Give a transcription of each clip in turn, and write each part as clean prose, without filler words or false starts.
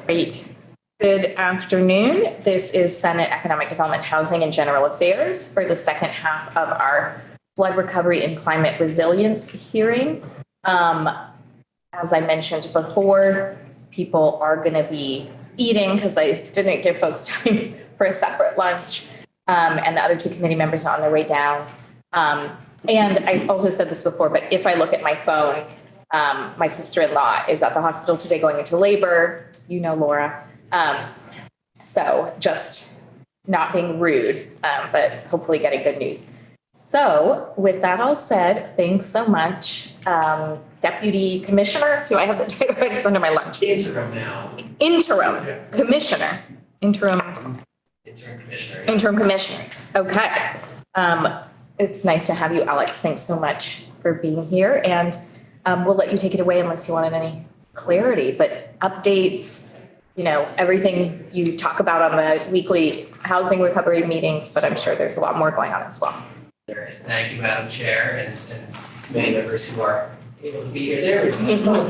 Great. Good afternoon. This is Senate Economic Development, Housing and General Affairs for the second half of our flood recovery and climate resilience hearing. As I mentioned before, people are going to be eating because I didn't give folks time for a separate lunch. And the other two committee members are on their way down. And I also said this before, but if I look at my phone, my sister-in-law is at the hospital today going into labor. You know, Laura. So just not being rude, but hopefully getting good news. So with that all said, thanks so much. Deputy Commissioner, do I have the title right? It's under my lunch. Interim now. Interim Commissioner. Interim Commissioner. Interim Commissioner. Okay. It's nice to have you, Alex. Thanks so much for being here. And we'll let you take it away unless you wanted any clarity, but updates, you know, everything you talk about on the weekly housing recovery meetings, but I'm sure there's a lot more going on as well. There is. Thank you, Madam Chair, and many members who are able to be here. There we go.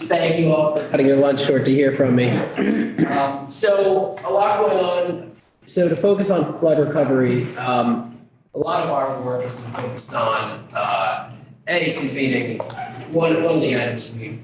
Thank you all for cutting your lunch short to hear from me. So a lot going on. So to focus on flood recovery, a lot of our work has been focused on convening one of the items we've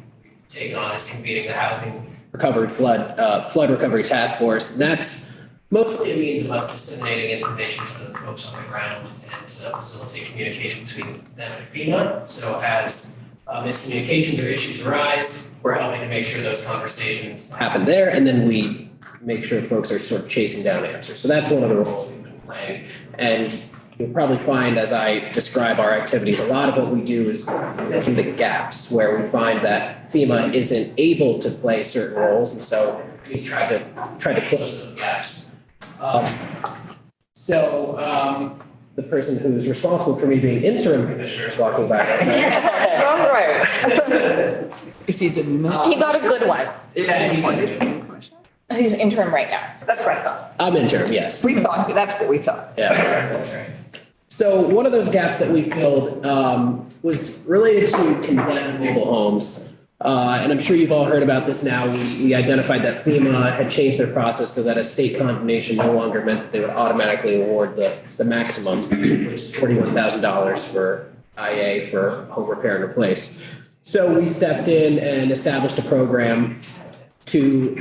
taken on is convening the housing recovery flood recovery task force. And that's mostly a means of us disseminating information to the folks on the ground and to facilitate communication between them and FEMA. So as miscommunications or issues arise, we're helping to make sure those conversations happen there, and then we make sure folks are sort of chasing down answers. So that's one of the roles we've been playing. And you'll probably find as I describe our activities, a lot of what we do is in the gaps where we find that FEMA isn't able to play certain roles, and so we try to close those gaps. The person who's responsible for me being interim commissioner is walking by right now. All right. He got a good one. He's interim right now. That's what I thought. I'm interim, yes. We thought, that's what we thought. Yeah, that's right. So one of those gaps that we filled was related to condemned mobile homes. And I'm sure you've all heard about this now. We identified that FEMA had changed their process so that a state condemnation no longer meant that they would automatically award the maximum, which is $41,000 for IA for home repair and replace. So we stepped in and established a program to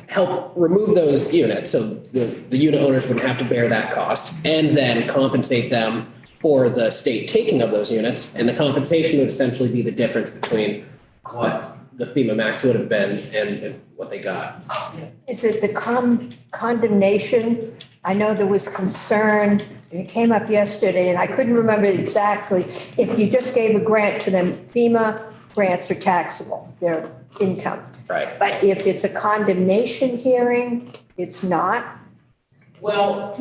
help remove those units so the unit owners wouldn't have to bear that cost, and then compensate them for the state taking of those units. And the compensation would essentially be the difference between what the FEMA max would have been and what they got. Is it the condemnation? I know there was concern, it came up yesterday, and I couldn't remember exactly. If you just gave a grant to them, FEMA grants are taxable, their income. Right. But if it's a condemnation hearing, it's not? Well,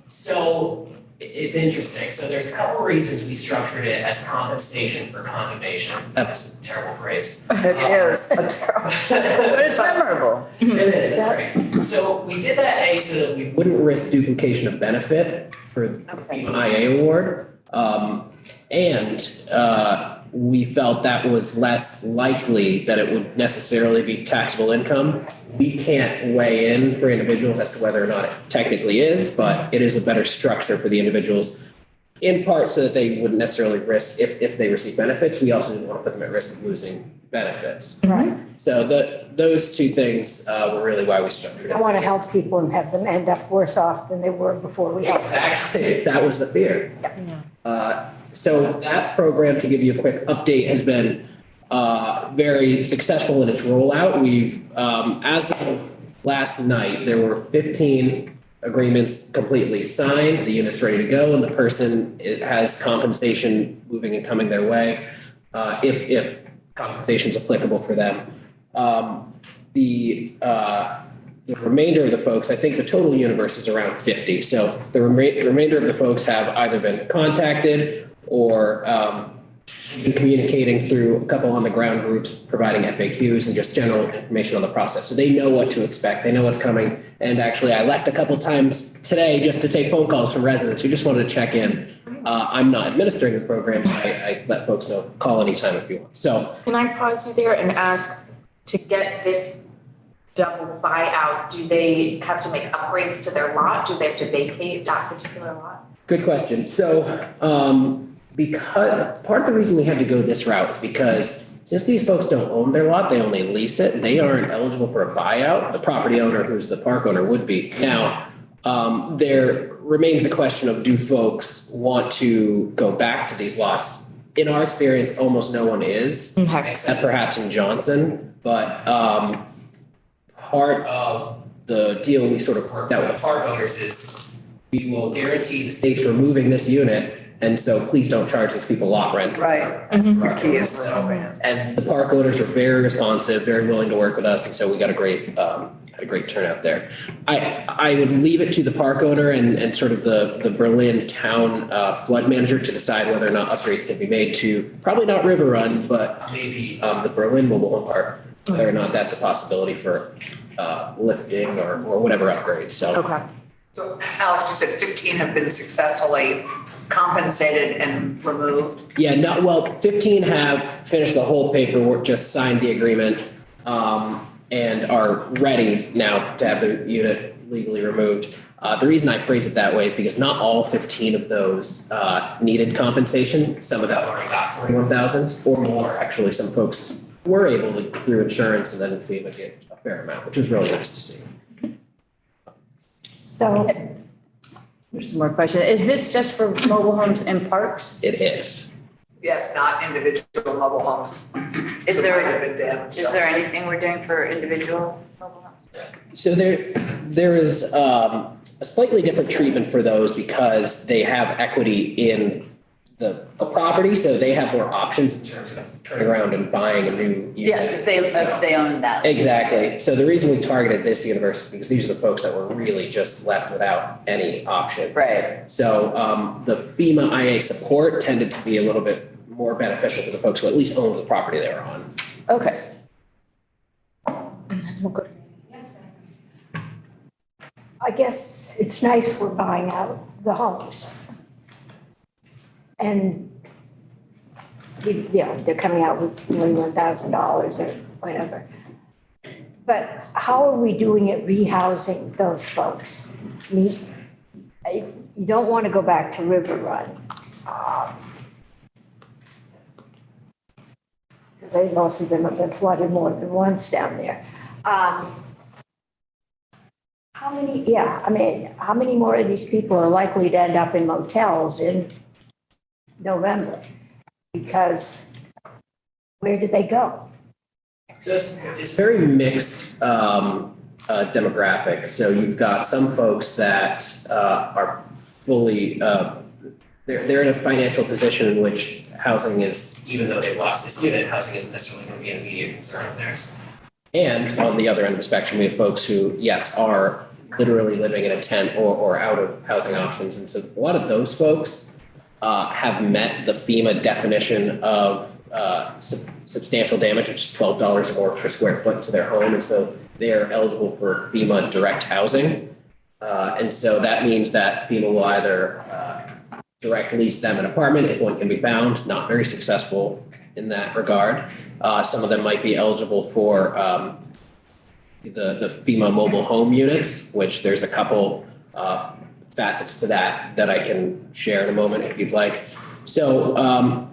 so it's interesting. So there's a couple of reasons we structured it as compensation for condemnation. That's a terrible phrase. It is a terrible, but it's memorable. It is, that's right. So we did that so that we wouldn't risk duplication of benefit for the FEMA IA award. We felt that was less likely that it would necessarily be taxable income. We can't weigh in for individuals as to whether or not it technically is, but it is a better structure for the individuals, in part so that they wouldn't necessarily risk if they receive benefits. We also didn't want to put them at risk of losing benefits. Right. So those two things were really why we structured it. I want to help people and have them end up worse off than they were before we helped. Exactly. That was the fear. So that program, to give you a quick update, has been very successful in its rollout. We've, as of last night, there were 15 agreements completely signed. The unit's ready to go, and the person has compensation moving and coming their way, if compensation is applicable for them. The remainder of the folks, I think the total universe is around 50. So the remainder of the folks have either been contacted or been communicating through a couple on the ground groups, providing FAQs and just general information on the process. So they know what to expect. They know what's coming. And actually, I left a couple times today just to take phone calls from residents who just wanted to check in. I'm not administering the program. I let folks know, call anytime if you want. So can I pause you there and ask, to get this double buyout, do they have to make upgrades to their lot? Do they have to vacate that particular lot? Good question. So, because part of the reason we had to go this route is because since these folks don't own their lot, they only lease it, they aren't eligible for a buyout. The property owner, who's the park owner, would be. Now, there remains the question of, do folks want to go back to these lots? In our experience, almost no one is, Okay. except perhaps in Johnson. But part of the deal we sort of worked out with the park owners is we will guarantee the state's removing this unit, and so please don't charge these people lot rent. Right. For Key is So, and the park owners are very responsive, very willing to work with us, and so we got a great turnout there. I would leave it to the park owner and sort of the Berlin town flood manager to decide whether or not upgrades can be made to, probably not River Run, but maybe the Berlin Mobile Home Park, whether or not that's a possibility for lifting or whatever upgrades, so. Okay. So Alex, you said 15 have been successfully compensated and removed. Yeah, no, well, 15 have finished the whole paperwork, just signed the agreement, and are ready now to have the unit legally removed. The reason I phrase it that way is because not all 15 of those needed compensation. Some of them already got 41,000 or more. Actually, some folks were able to, through insurance, and then FEMA get a fair amount, which was really nice to see. So There's some more questions. Is this just for mobile homes and parks? It is. Yes, not individual mobile homes. Is Might have there, been damaged. is there anything we're doing for individual mobile homes? So there is a slightly different treatment for those because they have equity in the property, so they have more options in terms of turning around and buying a new unit. Yes, if they own that. Exactly. So the reason we targeted this universe is because these are the folks that were really just left without any option. Right. So the FEMA IA support tended to be a little bit more beneficial for the folks who at least owned the property they were on. Okay. I guess it's nice we're buying out the homes. And, they're coming out with $21,000 or whatever. But how are we doing at rehousing those folks? I mean, you don't want to go back to River Run. Because most of them have been flooded more than once down there. How many more of these people are likely to end up in motels in November? Because where did they go? So it's very mixed demographic. So you've got some folks that are fully they're in a financial position in which housing is, even though they've lost this unit, housing isn't necessarily going to be an immediate concern of theirs. And on the other end of the spectrum, we have folks who, yes, are literally living in a tent or out of housing options. And so a lot of those folks have met the FEMA definition of substantial damage, which is $12 or more per square foot to their home. And so they are eligible for FEMA direct housing. And so that means that FEMA will either direct lease them an apartment if one can be found, not very successful in that regard. Some of them might be eligible for the FEMA mobile home units, which there's a couple facets to that I can share in a moment if you'd like. So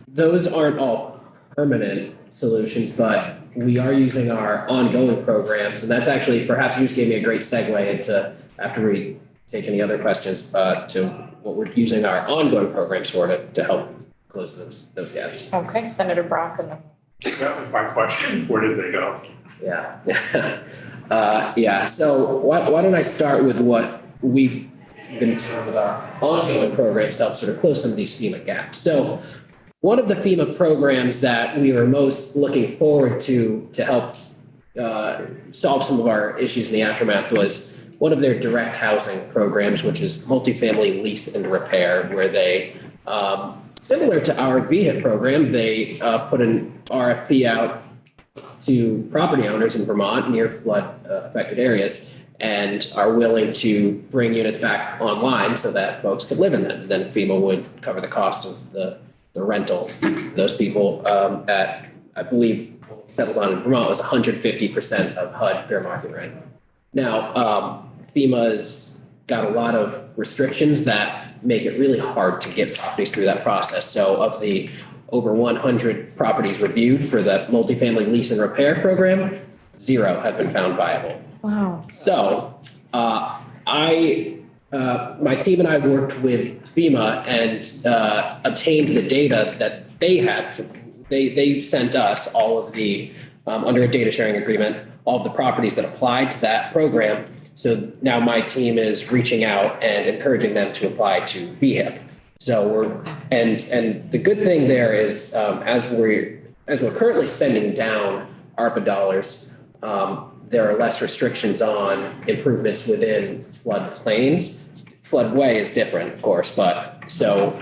those aren't all permanent solutions, but we are using our ongoing programs. And that's actually, perhaps you just gave me a great segue into, after we take any other questions, to what we're using our ongoing programs for to help close those gaps. Okay, Senator Brock and then. That was my question. Where did they go? Yeah. Yeah. So why don't I start with what we've been doing with our ongoing programs to help sort of close some of these FEMA gaps. So one of the FEMA programs that we were most looking forward to help solve some of our issues in the aftermath was one of their direct housing programs, which is multifamily lease and repair, where they, similar to our VHIP program, they put an RFP out to property owners in Vermont near flood affected areas and are willing to bring units back online so that folks could live in them. Then FEMA would cover the cost of the rental. Those people at I believe what we settled on in Vermont was 150% of HUD fair market rent. Now, FEMA's got a lot of restrictions that make it really hard to get properties through that process. So of the over 100 properties reviewed for the multifamily lease and repair program, 0 have been found viable. Wow. So, my team and I worked with FEMA and obtained the data that they had. They sent us all of the, under a data sharing agreement, all of the properties that applied to that program. So now my team is reaching out and encouraging them to apply to VHIP. So and the good thing there is, as we're currently spending down ARPA dollars, there are less restrictions on improvements within floodplains. Floodway is different, of course, but so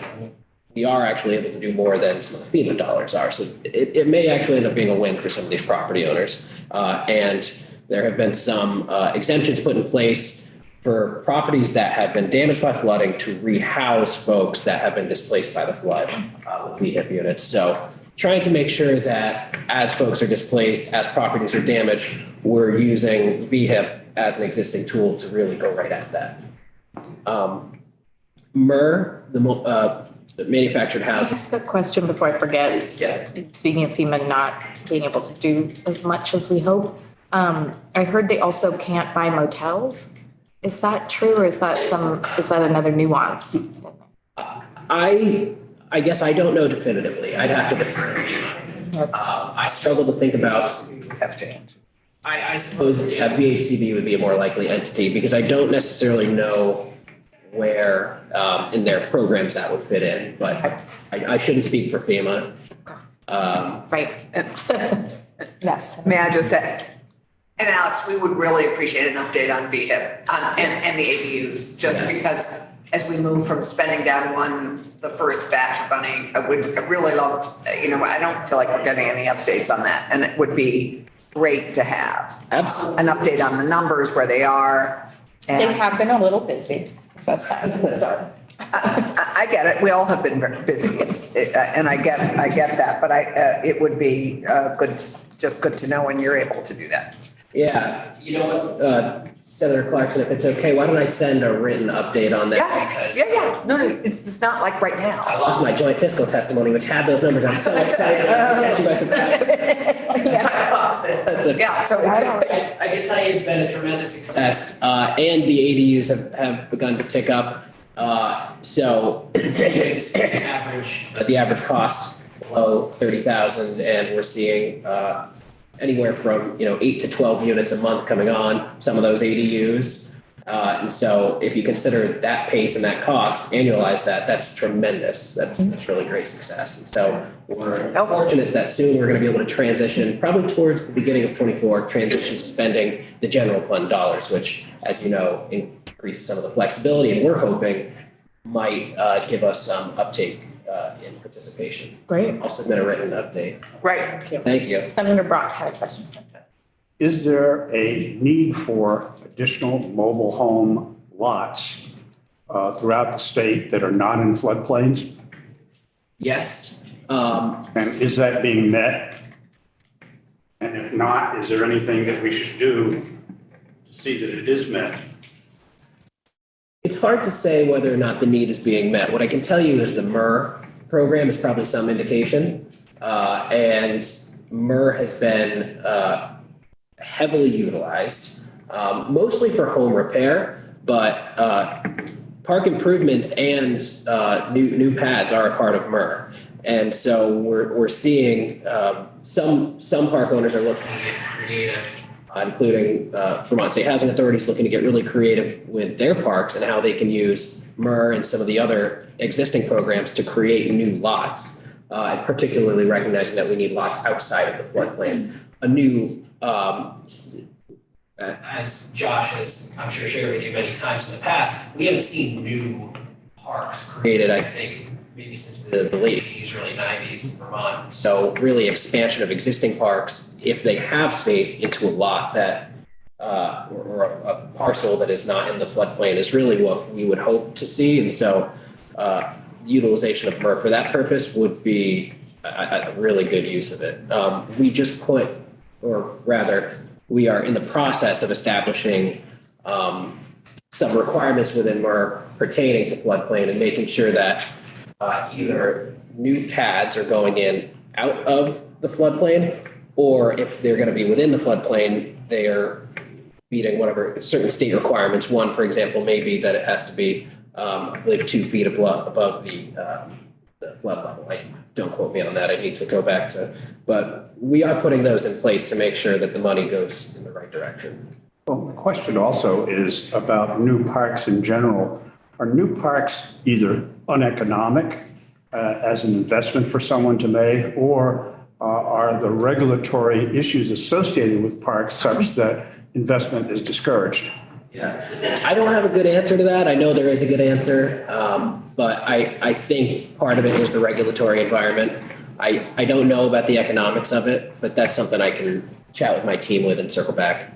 we are actually able to do more than some of the FEMA dollars are. So it may actually end up being a win for some of these property owners. And there have been some exemptions put in place for properties that have been damaged by flooding to rehouse folks that have been displaced by the flood with VHIP units. So trying to make sure that as folks are displaced, as properties are damaged, we're using VHIP as an existing tool to really go right at that. MER, the manufactured housing. Just a question before I forget. Yeah. Speaking of FEMA not being able to do as much as we hope, I heard they also can't buy motels. Is that true, or is that another nuance? I guess I don't know definitively. I'd have to defer to FEMA. I struggle to think about. I suppose VHCB would be a more likely entity because I don't necessarily know where in their programs that would fit in, but I shouldn't speak for FEMA. Right. Yes. May I just add? And Alex, we would really appreciate an update on VHIP and the ADUs, just Yes. because as we move from spending down the first batch of money, I would really love, I don't feel like we're getting any updates on that. And it would be great to have Absolutely. an update on the numbers, where they are. They And have been a little busy. So. I get it. We all have been very busy. And I get that, but it would be good to know when you're able to do that. Yeah, you know what, Senator Clarkson, if it's okay, why don't I send a written update on that? Because Yeah. No, it's not like right now. I lost my joint fiscal testimony, which had those numbers. I'm so excited to catch you by surprise. I lost it. That's okay. Yeah, so I can tell you it's been a tremendous success, and the ADUs have begun to tick up. So it's good to see the average cost below 30,000, and we're seeing anywhere from 8 to 12 units a month coming on some of those ADUs. And so if you consider that pace and that cost, annualize that, that's tremendous. That's really great success. And so we're fortunate that soon we're going to be able to transition, probably towards the beginning of 24, transition to spending the general fund dollars, which, as you know, increases some of the flexibility, and we're hoping might give us some uptake in participation. Great. I'll submit a written update. Right. Thank you. Senator Brock had a question. Is there a need for additional mobile home lots throughout the state that are not in floodplains? Yes. And is that being met? And if not, is there anything that we should do to see that it is met? It's hard to say whether or not the need is being met. What I can tell you is the MER program is probably some indication. And MER has been heavily utilized, mostly for home repair, but park improvements and new pads are a part of MER. And so we're seeing some park owners are looking to get creative, including Vermont State Housing Authority is looking to get really creative with their parks and how they can use MER and some of the other existing programs to create new lots, and particularly recognizing that we need lots outside of the floodplain. A new, as Josh has, I'm sure, shared with you many times in the past, we haven't seen new parks created, I think, maybe since the late 80s, early 90s in Vermont. So really expansion of existing parks, if they have space, into a lot that, or a parcel that is not in the floodplain, is really what we would hope to see. And so utilization of MER for that purpose would be a really good use of it. We just put, or rather, we are in the process of establishing some requirements within MERC pertaining to floodplain and making sure that either new pads are going in out of the floodplain, or if they're going to be within the floodplain, they are meeting whatever certain state requirements. One, for example, may be that it has to be, I believe, 2 feet above the flood level. Don't quote me on that. I need to go back to, but we are putting those in place to make sure that the money goes in the right direction. Well, the question also is about new parks in general. Are new parks either uneconomic as an investment for someone to make, or are the regulatory issues associated with parks such that investment is discouraged? Yeah, I don't have a good answer to that. I know there is a good answer, but I think part of it is the regulatory environment. I don't know about the economics of it, but that's something I can chat with my team with and circle back.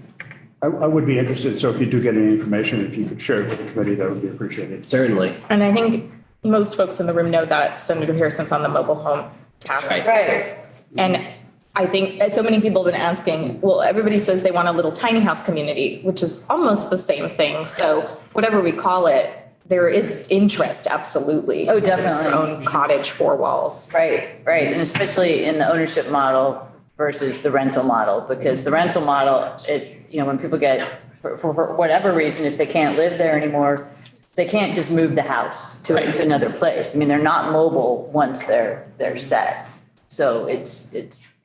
I would be interested, so if you do get any information, if you could share it with the committee, that would be appreciated. Certainly. And I think most folks in the room know that Senator Harrison's on the mobile home task Right. force. And I think so many people have been asking, well, everybody says they want a little tiny house community, which is almost the same thing. So whatever we call it, there is interest, absolutely. Oh, definitely. Their own cottage, 4 walls. Right, right. And especially in the ownership model versus the rental model, because the rental model, when people get, for whatever reason, if they can't live there anymore, they can't just move the house to another place. I mean, they're not mobile once they're set. So it's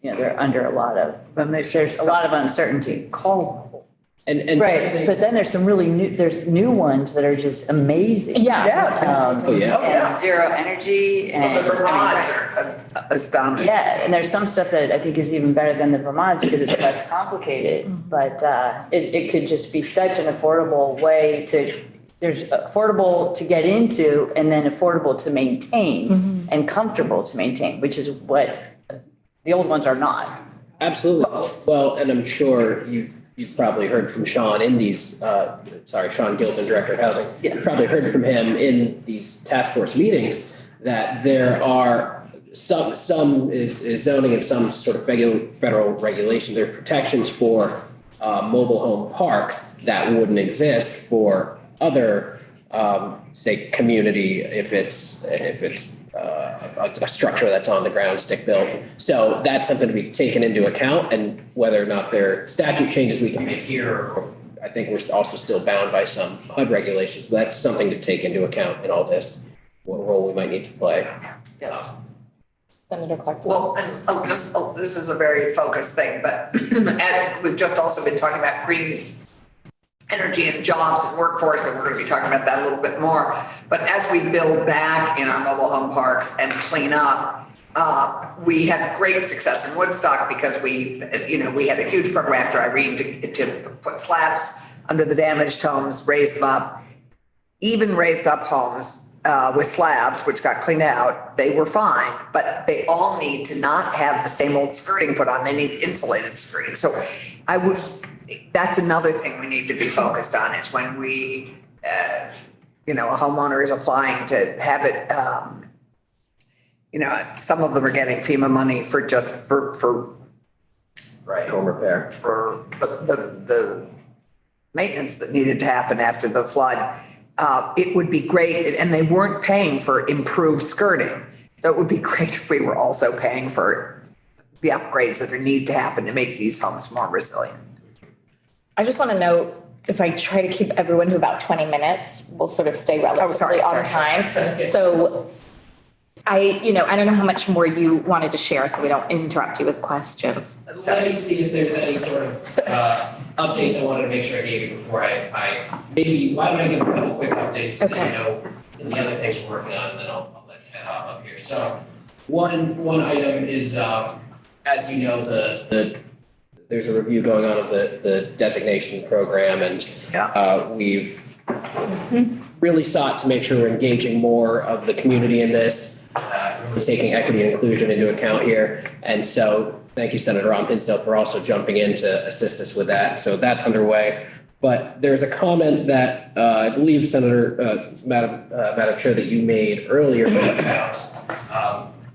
they're under a lot of, there's a lot of uncertainty. And Right, but then there's some really there's new ones that are just amazing. Yeah. Oh, yeah. And zero energy and. The Vermonts are astonishing. Yeah, and there's some stuff that I think is even better than the Vermonts because it's less complicated. But it could just be such an affordable way there's affordable to get into and then affordable to maintain and comfortable to maintain, which is what the old ones are not. Absolutely. Well, and I'm sure you've probably heard from Sean in these, Sean Gilpin, Director of Housing. Yeah. You've probably heard from him in these task force meetings that there are some is zoning and some sort of federal regulation. There are protections for mobile home parks that wouldn't exist for other, say, community if it's a structure that's on the ground, stick built. So that's something to be taken into account, and whether or not there are statute changes we can make here, or I think we're also still bound by some HUD regulations. But that's something to take into account in all this, what role we might need to play. Yes. Senator Clark. Well, and this is a very focused thing, but and we've just also been talking about green energy and jobs and workforce, and we're going to be talking about that a little bit more. But as we build back in our mobile home parks and clean up, we had great success in Woodstock because we had a huge program after Irene to put slabs under the damaged homes, raise them up, even raised up homes with slabs, which got cleaned out. They were fine, but they all need to not have the same old skirting put on. They need insulated skirting. So that's another thing we need to be focused on is when we, a homeowner is applying to have it, some of them are getting FEMA money for Right, home repair. for the maintenance that needed to happen after the flood. It would be great, and they weren't paying for improved skirting. So it would be great if we were also paying for the upgrades that need to happen to make these homes more resilient. I just want to note, if I try to keep everyone to about 20 minutes, we'll sort of stay relatively on time. So I don't know how much more you wanted to share, so we don't interrupt you with questions. Let me see if there's any sort of updates I wanted to make sure I gave you before why don't I give a couple quick updates so that you know the other things we're working on, and then I'll let Ted hop up here. So one item is, as you know, there's a review going on of the designation program, and we've really sought to make sure we're engaging more of the community in this, really taking equity and inclusion into account here. And so thank you, Senator Ron Pinsdale, for also jumping in to assist us with that. So that's underway. But there's a comment that I believe, Madam Chair, that you made earlier about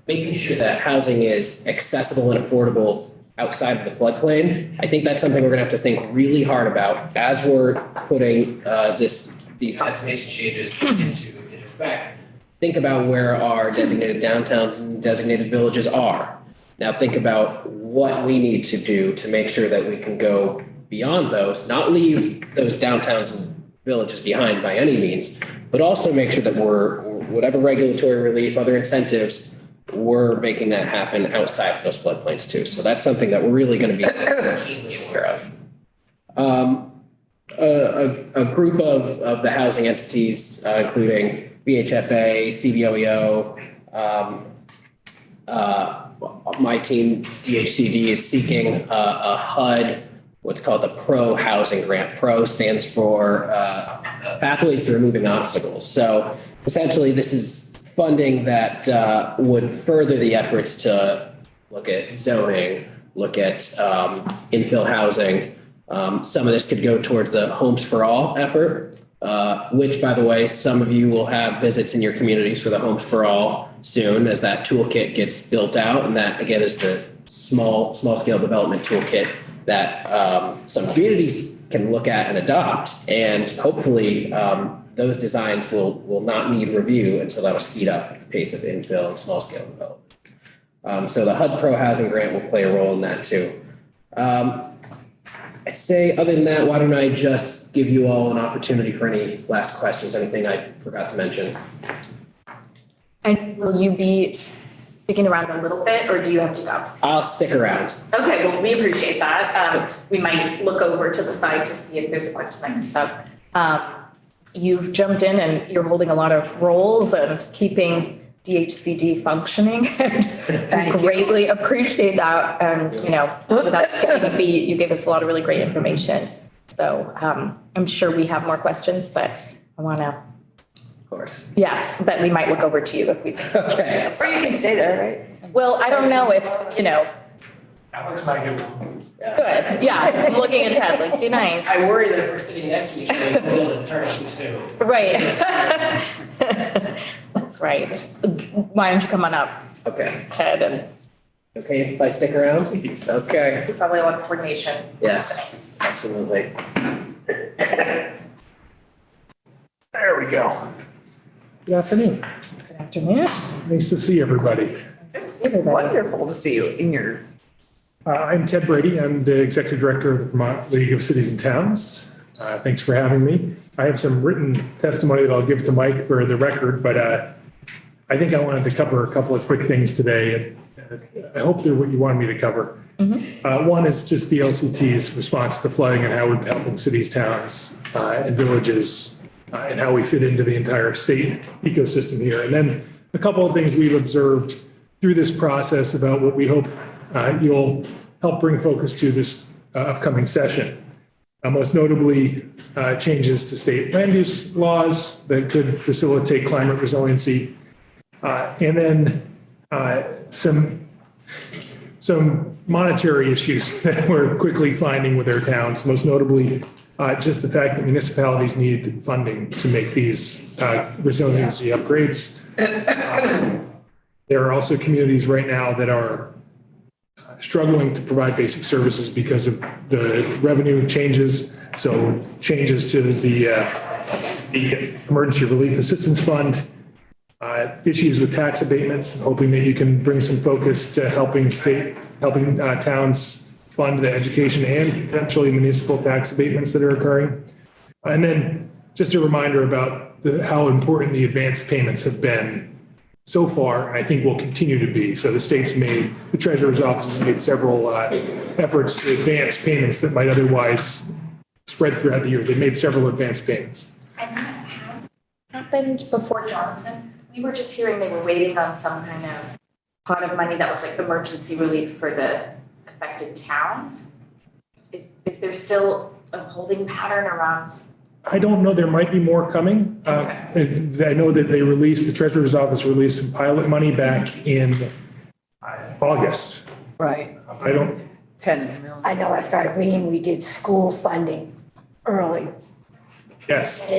making sure that housing is accessible and affordable outside of the floodplain. I think that's something we're gonna have to think really hard about as we're putting these designation changes into effect. Think about where our designated downtowns and designated villages are. Now think about what we need to do to make sure that we can go beyond those, not leave those downtowns and villages behind by any means, but also make sure that we're, whatever regulatory relief, other incentives, we're making that happen outside of those floodplains too. So that's something that we're really going to be keenly aware of. A group of the housing entities, including VHFA, CBOEO, my team, DHCD, is seeking a HUD, what's called the PRO housing grant. PRO stands for Pathways to Removing Obstacles. So essentially, this is funding that would further the efforts to look at zoning, look at infill housing. Some of this could go towards the Homes for All effort, which, by the way, some of you will have visits in your communities for the Homes for All soon as that toolkit gets built out. And that, again, is the small scale development toolkit that some communities can look at and adopt. And hopefully those designs will not need review, and so that'll speed up the pace of infill and small scale development. So the HUD Pro Housing Grant will play a role in that too. I'd say other than that, why don't I just give you all an opportunity for any last questions, anything I forgot to mention? And will you be sticking around a little bit, or do you have to go? I'll stick around. Okay, well, we appreciate that. We might look over to the side to see if there's a question that comes up. You've jumped in and you're holding a lot of roles and keeping DHCD functioning. I greatly appreciate that. And, without skipping a beat, you gave us a lot of really great information. So I'm sure we have more questions, but I want to. Of course. Yes, but we might look over to you if we. Okay. Or you can stay there, right? Well, I don't know if, Alex and I get Good, yeah, I'm looking at Ted, like, be nice. I worry that if we're sitting next to each other, we'll be able to turn too. Right. That's right. Why don't you come on up, Okay. Ted, and Okay, if I stick around? Okay. we probably want coordination. Yes, absolutely. There we go. Good afternoon. Good afternoon. Nice to see everybody. Good to see everybody. Wonderful to see you in your. I'm Ted Brady. I'm the Executive Director of the Vermont League of Cities and Towns. Thanks for having me. I have some written testimony that I'll give to Mike for the record, but I think I wanted to cover a couple of quick things today. I hope they're what you wanted me to cover. One is just the LCT's response to flooding and how we're helping cities, towns, and villages, and how we fit into the entire state ecosystem here. And then a couple of things we've observed through this process about what we hope you'll help bring focus to this upcoming session. Most notably, changes to state land use laws that could facilitate climate resiliency. And then some monetary issues that we're quickly finding with our towns, most notably just the fact that municipalities need funding to make these resiliency upgrades. There are also communities right now that are struggling to provide basic services because of the revenue changes. So changes to the Emergency Relief Assistance Fund, issues with tax abatements, hoping that you can bring some focus to helping towns fund the education and potentially municipal tax abatements that are occurring. And then just a reminder about how important the advanced payments have been so far, and I think will continue to be. So the the Treasurer's Office has made several efforts to advance payments that might otherwise spread throughout the year. They made several advanced payments. And that happened before Johnson. We were just hearing they were waiting on some kind of pot of money that was like emergency relief for the affected towns. Is there still a holding pattern around? I don't know. There might be more coming. I know that the Treasurer's Office released some pilot money back in August. Right. I don't. 10 million. I know after Irene, we did school funding early. Yes.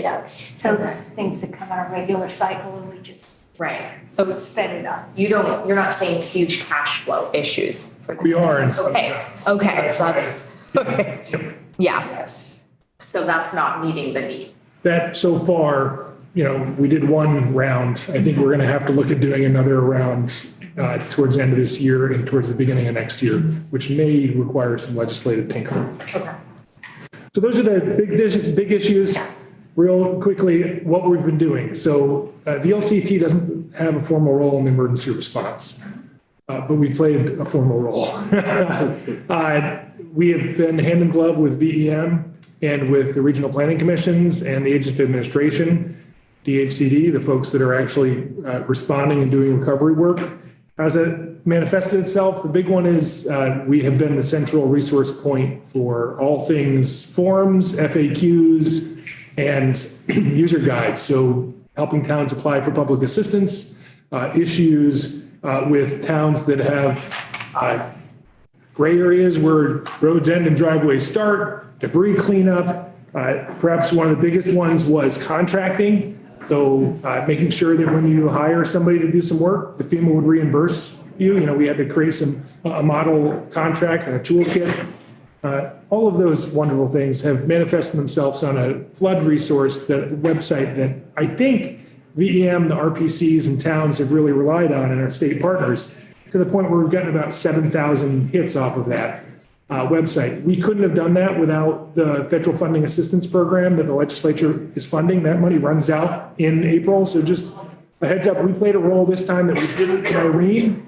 So things that come on a regular cycle and we just Right. So sped it up. you're not seeing huge cash flow issues for We are in some Okay, sense. okay, that's, yeah, Yes. so that's not meeting the need. That so far, we did one round. I think we're going to have to look at doing another round towards the end of this year and towards the beginning of next year, which may require some legislative tinkering. Okay. So those are the big issues. Real quickly, what we've been doing. So VLCT doesn't have a formal role in emergency response, but we played a formal role. We have been hand in glove with VEM and with the regional planning commissions and the agency administration, DHCD, the folks that are actually responding and doing recovery work. How's it manifested itself? The big one is we have been the central resource point for all things forms, FAQs, and user guides. So helping towns apply for public assistance, issues with towns that have gray areas where roads end and driveways start, debris cleanup. Perhaps one of the biggest ones was contracting. So making sure that when you hire somebody to do some work, the FEMA would reimburse you. We had to create a model contract and a toolkit. All of those wonderful things have manifested themselves on a flood resource, website that I think VEM, the RPCs and towns have really relied on, and our state partners, to the point where we've gotten about 7,000 hits off of that website. We couldn't have done that without the federal funding assistance program that the legislature is funding. That money runs out in April. So just a heads up, we played a role this time that we didn't in Irene.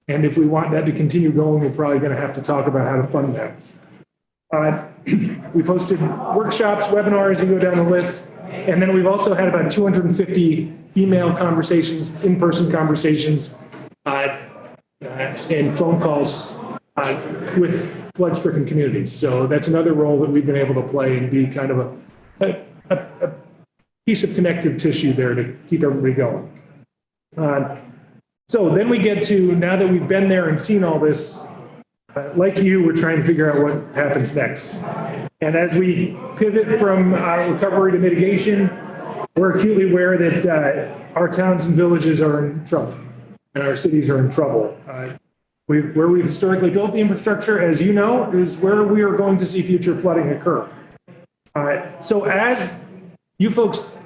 And if we want that to continue going, we're probably going to have to talk about how to fund that. We've hosted workshops, webinars, you go down the list. And then we've also had about 250 email conversations, in-person conversations, and phone calls with flood-stricken communities. So that's another role that we've been able to play and be kind of a piece of connective tissue there to keep everybody going. So then we get to, now that we've been there and seen all this, like you, we're trying to figure out what happens next. And as we pivot from recovery to mitigation, we're acutely aware that our towns and villages are in trouble and our cities are in trouble. Where we've historically built the infrastructure, as you know, is where we are going to see future flooding occur. So as you folks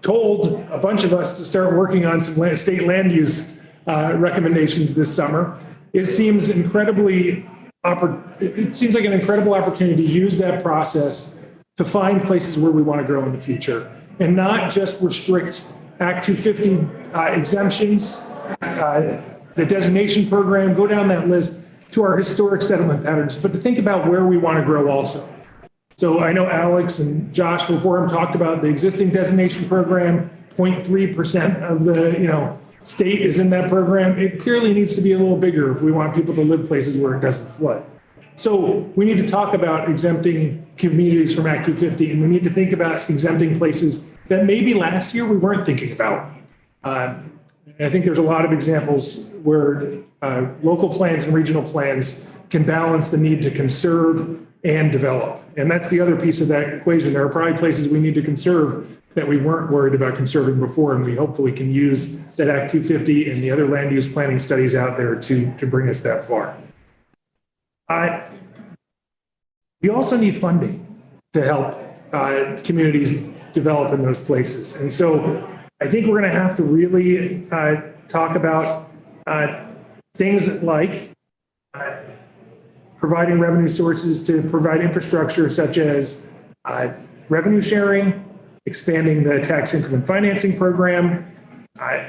told a bunch of us to start working on some state land use recommendations this summer, it seems like an incredible opportunity to use that process to find places where we want to grow in the future and not just restrict Act 250 exemptions, the designation program, go down that list to our historic settlement patterns, but to think about where we want to grow also. So I know Alex and Josh before him talked about the existing designation program, 0.3% of the state is in that program. It clearly needs to be a little bigger if we want people to live places where it doesn't flood. So we need to talk about exempting communities from Act 250, and we need to think about exempting places that maybe last year we weren't thinking about. And I think there's a lot of examples where local plans and regional plans can balance the need to conserve and develop. And that's the other piece of that equation. There are probably places we need to conserve that we weren't worried about conserving before, and we hopefully can use that Act 250 and the other land use planning studies out there to bring us that far. We also need funding to help communities develop in those places. And so I think we're going to have to really talk about things like providing revenue sources to provide infrastructure such as revenue sharing, expanding the tax increment financing program,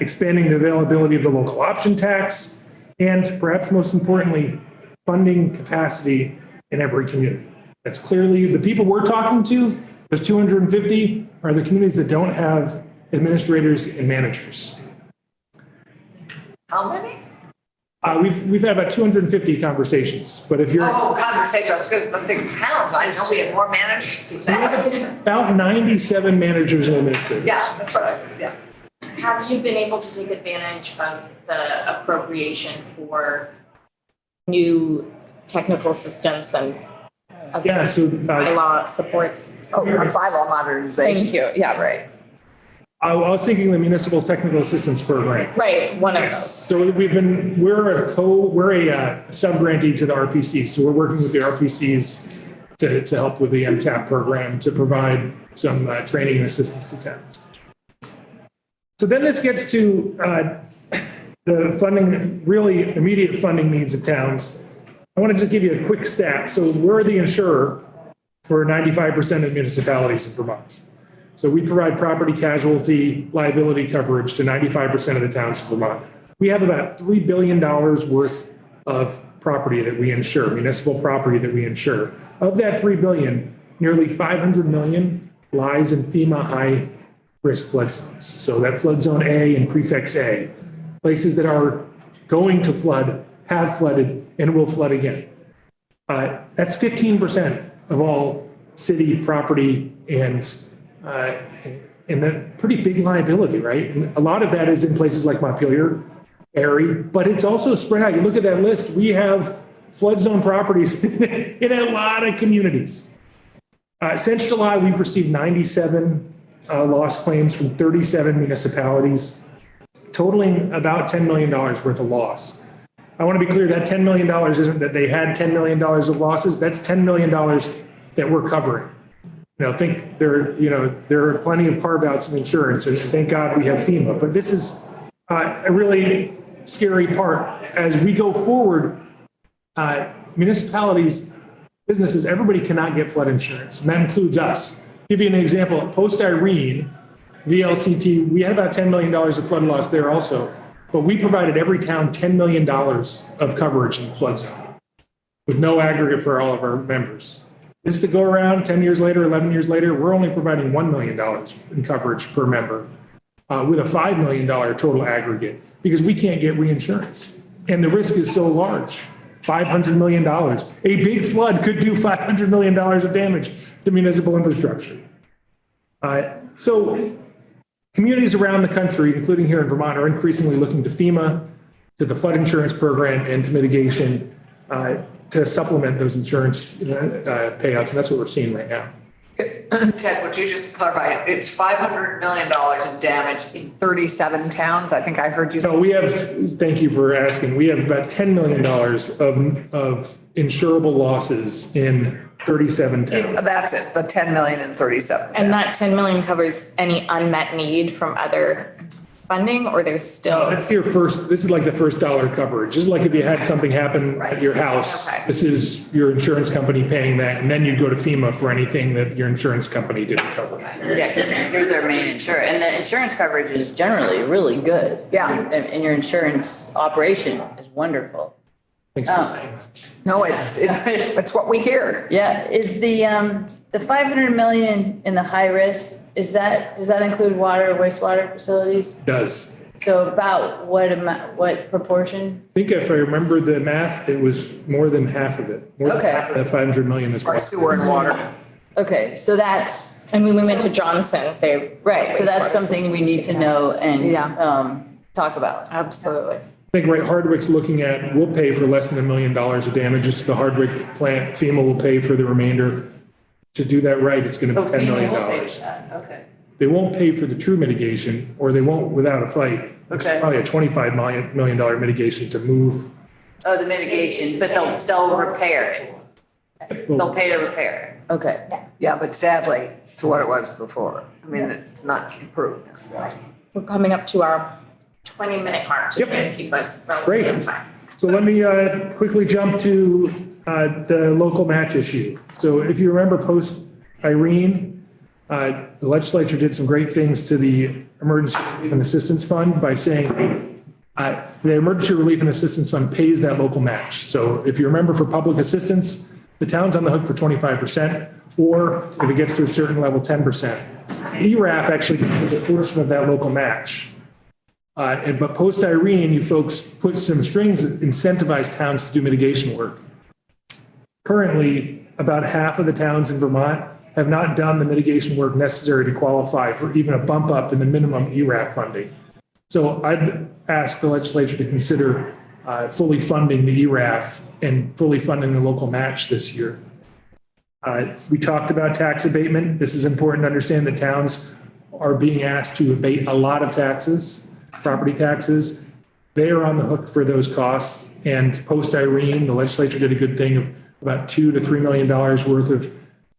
expanding the availability of the local option tax, and perhaps most importantly, funding capacity in every community. That's clearly the people we're talking to, those 250 are the communities that don't have administrators and managers. How many? We've had about 250 conversations, but if you're Conversations, because I think towns, I know we have more managers than that. about 97 managers and administrators. Yeah, that's what yeah. Have you been able to take advantage of the appropriation for new technical systems and Yeah, so bylaw supports? Oh, bylaw modernization. Thank you. Yeah, right. I was thinking the Municipal Technical Assistance Program. Right, one of those. So we're a sub-grantee to the RPC. So we're working with the RPCs to help with the MTAP program to provide some training and assistance to towns. So then this gets to the funding, really immediate funding needs of towns. I want to just give you a quick stat. So we're the insurer for 95% of municipalities in Vermont. So we provide property casualty liability coverage to 95% of the towns in Vermont. We have about $3 billion worth of property that we insure, municipal property that we insure. Of that $3 billion, nearly $500 million lies in FEMA high risk flood zones. So that flood zone A and prefix A, places that are going to flood, have flooded, and will flood again. That's 15% of all city property and a pretty big liability, right? And a lot of that is in places like Montpelier, Erie, but it's also spread out. You look at that list, we have flood zone properties in a lot of communities. Since July, we've received 97 loss claims from 37 municipalities, totaling about $10 million worth of loss. I want to be clear, that $10 million isn't that they had $10 million of losses. That's $10 million that we're covering. Think there are plenty of carve-outs in insurance, and thank God we have FEMA. But this is a really scary part. As we go forward, municipalities, businesses, everybody cannot get flood insurance, and that includes us. Give you an example. Post-Irene, VLCT, we had about $10 million of flood loss there also, but we provided every town $10 million of coverage in the flood zone with no aggregate for all of our members. This is to go around 10 years later, 11 years later, we're only providing $1 million in coverage per member with a $5 million total aggregate because we can't get reinsurance. And the risk is so large, $500 million. A big flood could do $500 million of damage to municipal infrastructure. So communities around the country, including here in Vermont, are increasingly looking to FEMA, to the flood insurance program, and to mitigation to supplement those insurance payouts, and that's what we're seeing right now. Ted, would you just clarify, it's $500 million in damage in 37 towns? I think I heard you say. No, we have, thank you for asking, we have about $10 million of insurable losses in 37 towns. That's it, the 10 million in 37 towns. And that 10 million covers any unmet need from other funding, or there's still? That's your first, this is like the first dollar coverage. This is like if you had something happen at your house, Okay. This is your insurance company paying that, and then you go to FEMA for anything that your insurance company didn't cover. Yeah, because you're their main insurer, and the insurance coverage is generally really good. Yeah. And your insurance operation is wonderful. Thanks for saying that. No, it's what we hear. Yeah, is the 500 million in the high risk, does that include water, wastewater facilities? It does. So about what proportion? I think if I remember the math, it was more than half of it. More than Okay. half of that 500 million is. Our sewer and water. Okay, so that's, And when we went to Johnson, they. right, so that's something we need to know and Yeah. talk about. Absolutely. I think right, Hardwick's looking at, we'll pay for less than $1 million of damages to the Hardwick plant. FEMA will pay for the remainder. To do that right, it's going to be $10 million. Okay. They won't pay for the true mitigation, or they won't without a fight. It's Okay. probably a $25 million mitigation to move. Oh, the mitigation, but they'll repair it. They'll pay to repair it. Okay. Yeah, but sadly, to what it was before. I mean, it's not improved necessarily. We're coming up to our 20-minute mark to Yep. try and keep us Great. relatively fine. So let me quickly jump to the local match issue. So if you remember post-Irene, the legislature did some great things to the Emergency Relief and Assistance Fund by saying the Emergency Relief and Assistance Fund pays that local match. So if you remember, for public assistance, the town's on the hook for 25%, or if it gets to a certain level, 10%. ERAF actually gives a portion of that local match. But post-Irene, you folks put some strings that incentivize towns to do mitigation work. Currently, about half of the towns in Vermont have not done the mitigation work necessary to qualify for even a bump up in the minimum ERAF funding. So I'd ask the legislature to consider fully funding the ERAF and fully funding the local match this year. We talked about tax abatement. This is important to understand that towns are being asked to abate a lot of taxes, property taxes. They are on the hook for those costs. And post Irene, the legislature did a good thing of about $2 to $3 million worth of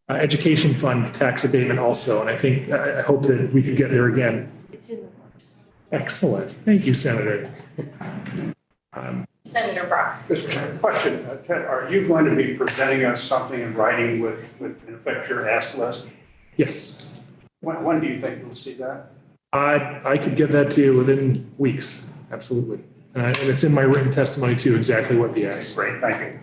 education fund tax abatement also. And I hope that we could get there again. It's in the works. Excellent. Thank you, Senator. Senator Brock. Just a question, Ted, are you going to be presenting us something in writing with in effect, your ask list? Yes. When do you think we'll see that? I could get that to you within weeks. Absolutely. And it's in my written testimony too, exactly what the ask. Great, thank you.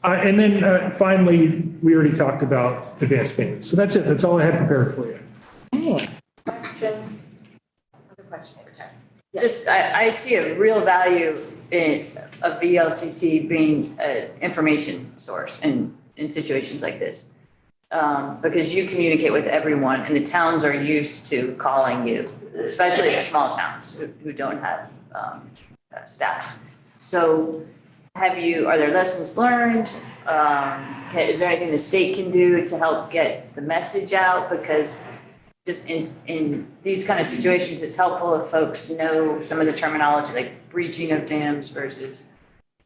And then finally, we already talked about advance payments. So that's it. That's all I had prepared for you. Hey, questions? Other questions for Ted? Just, I see a real value in a VLCT being an information source in situations like this. Because you communicate with everyone and the towns are used to calling you, especially the small towns who don't have staff. So are there lessons learned? Is there anything the state can do to help get the message out? Because just in these kind of situations, it's helpful if folks know some of the terminology, like breaching of dams versus,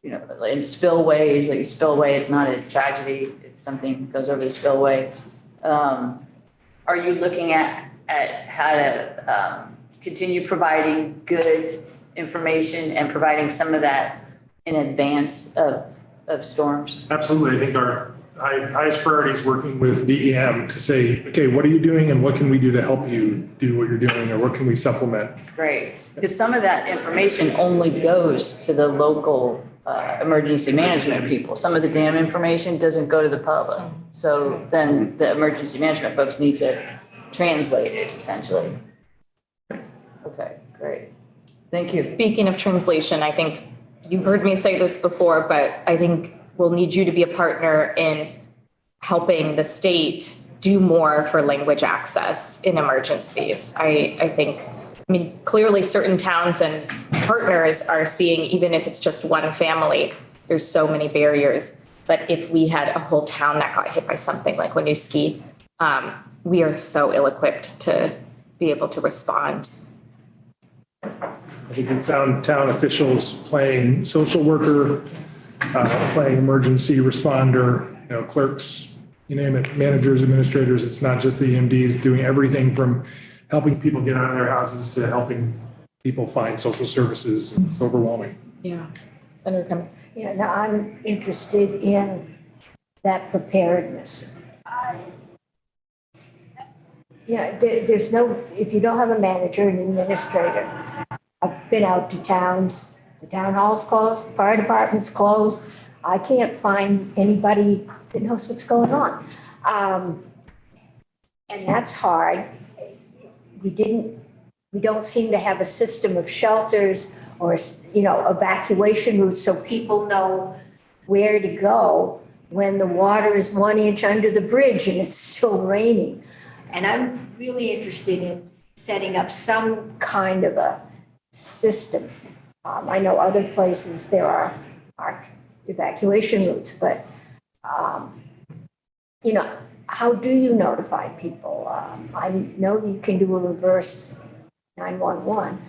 in spillways. Like spillway is not a tragedy if something goes over the spillway. Are you looking at how to continue providing good information and providing some of that in advance of storms? Absolutely. I think our highest priority is working with DEM to say, okay, what are you doing and what can we do to help you do what you're doing, or what can we supplement? Great, because some of that information only goes to the local emergency management people. Some of the dam information doesn't go to the public. So then the emergency management folks need to translate it essentially. Okay, great. Thank you. Speaking of translation, I think you've heard me say this before, but I think we'll need you to be a partner in helping the state do more for language access in emergencies. I think, clearly certain towns and partners are seeing, even if it's just one family, there's so many barriers. But if we had a whole town that got hit by something like Winooski, we are so ill-equipped to be able to respond. I think we found town officials playing social worker, playing emergency responder, clerks, you name it, managers, administrators. It's not just the EMDs, doing everything from helping people get out of their houses to helping people find social services. It's overwhelming. Yeah. Senator Cummings. Yeah, now I'm interested in that preparedness. There's no, if you don't have a manager, an administrator, I've been out to towns, the town hall's closed, the fire department's closed. I can't find anybody that knows what's going on. And that's hard. We don't seem to have a system of shelters or, evacuation routes so people know where to go when the water is 1 inch under the bridge and it's still raining. And I'm really interested in setting up some kind of a system. I know other places there are evacuation routes, but, how do you notify people? I know you can do a reverse 911,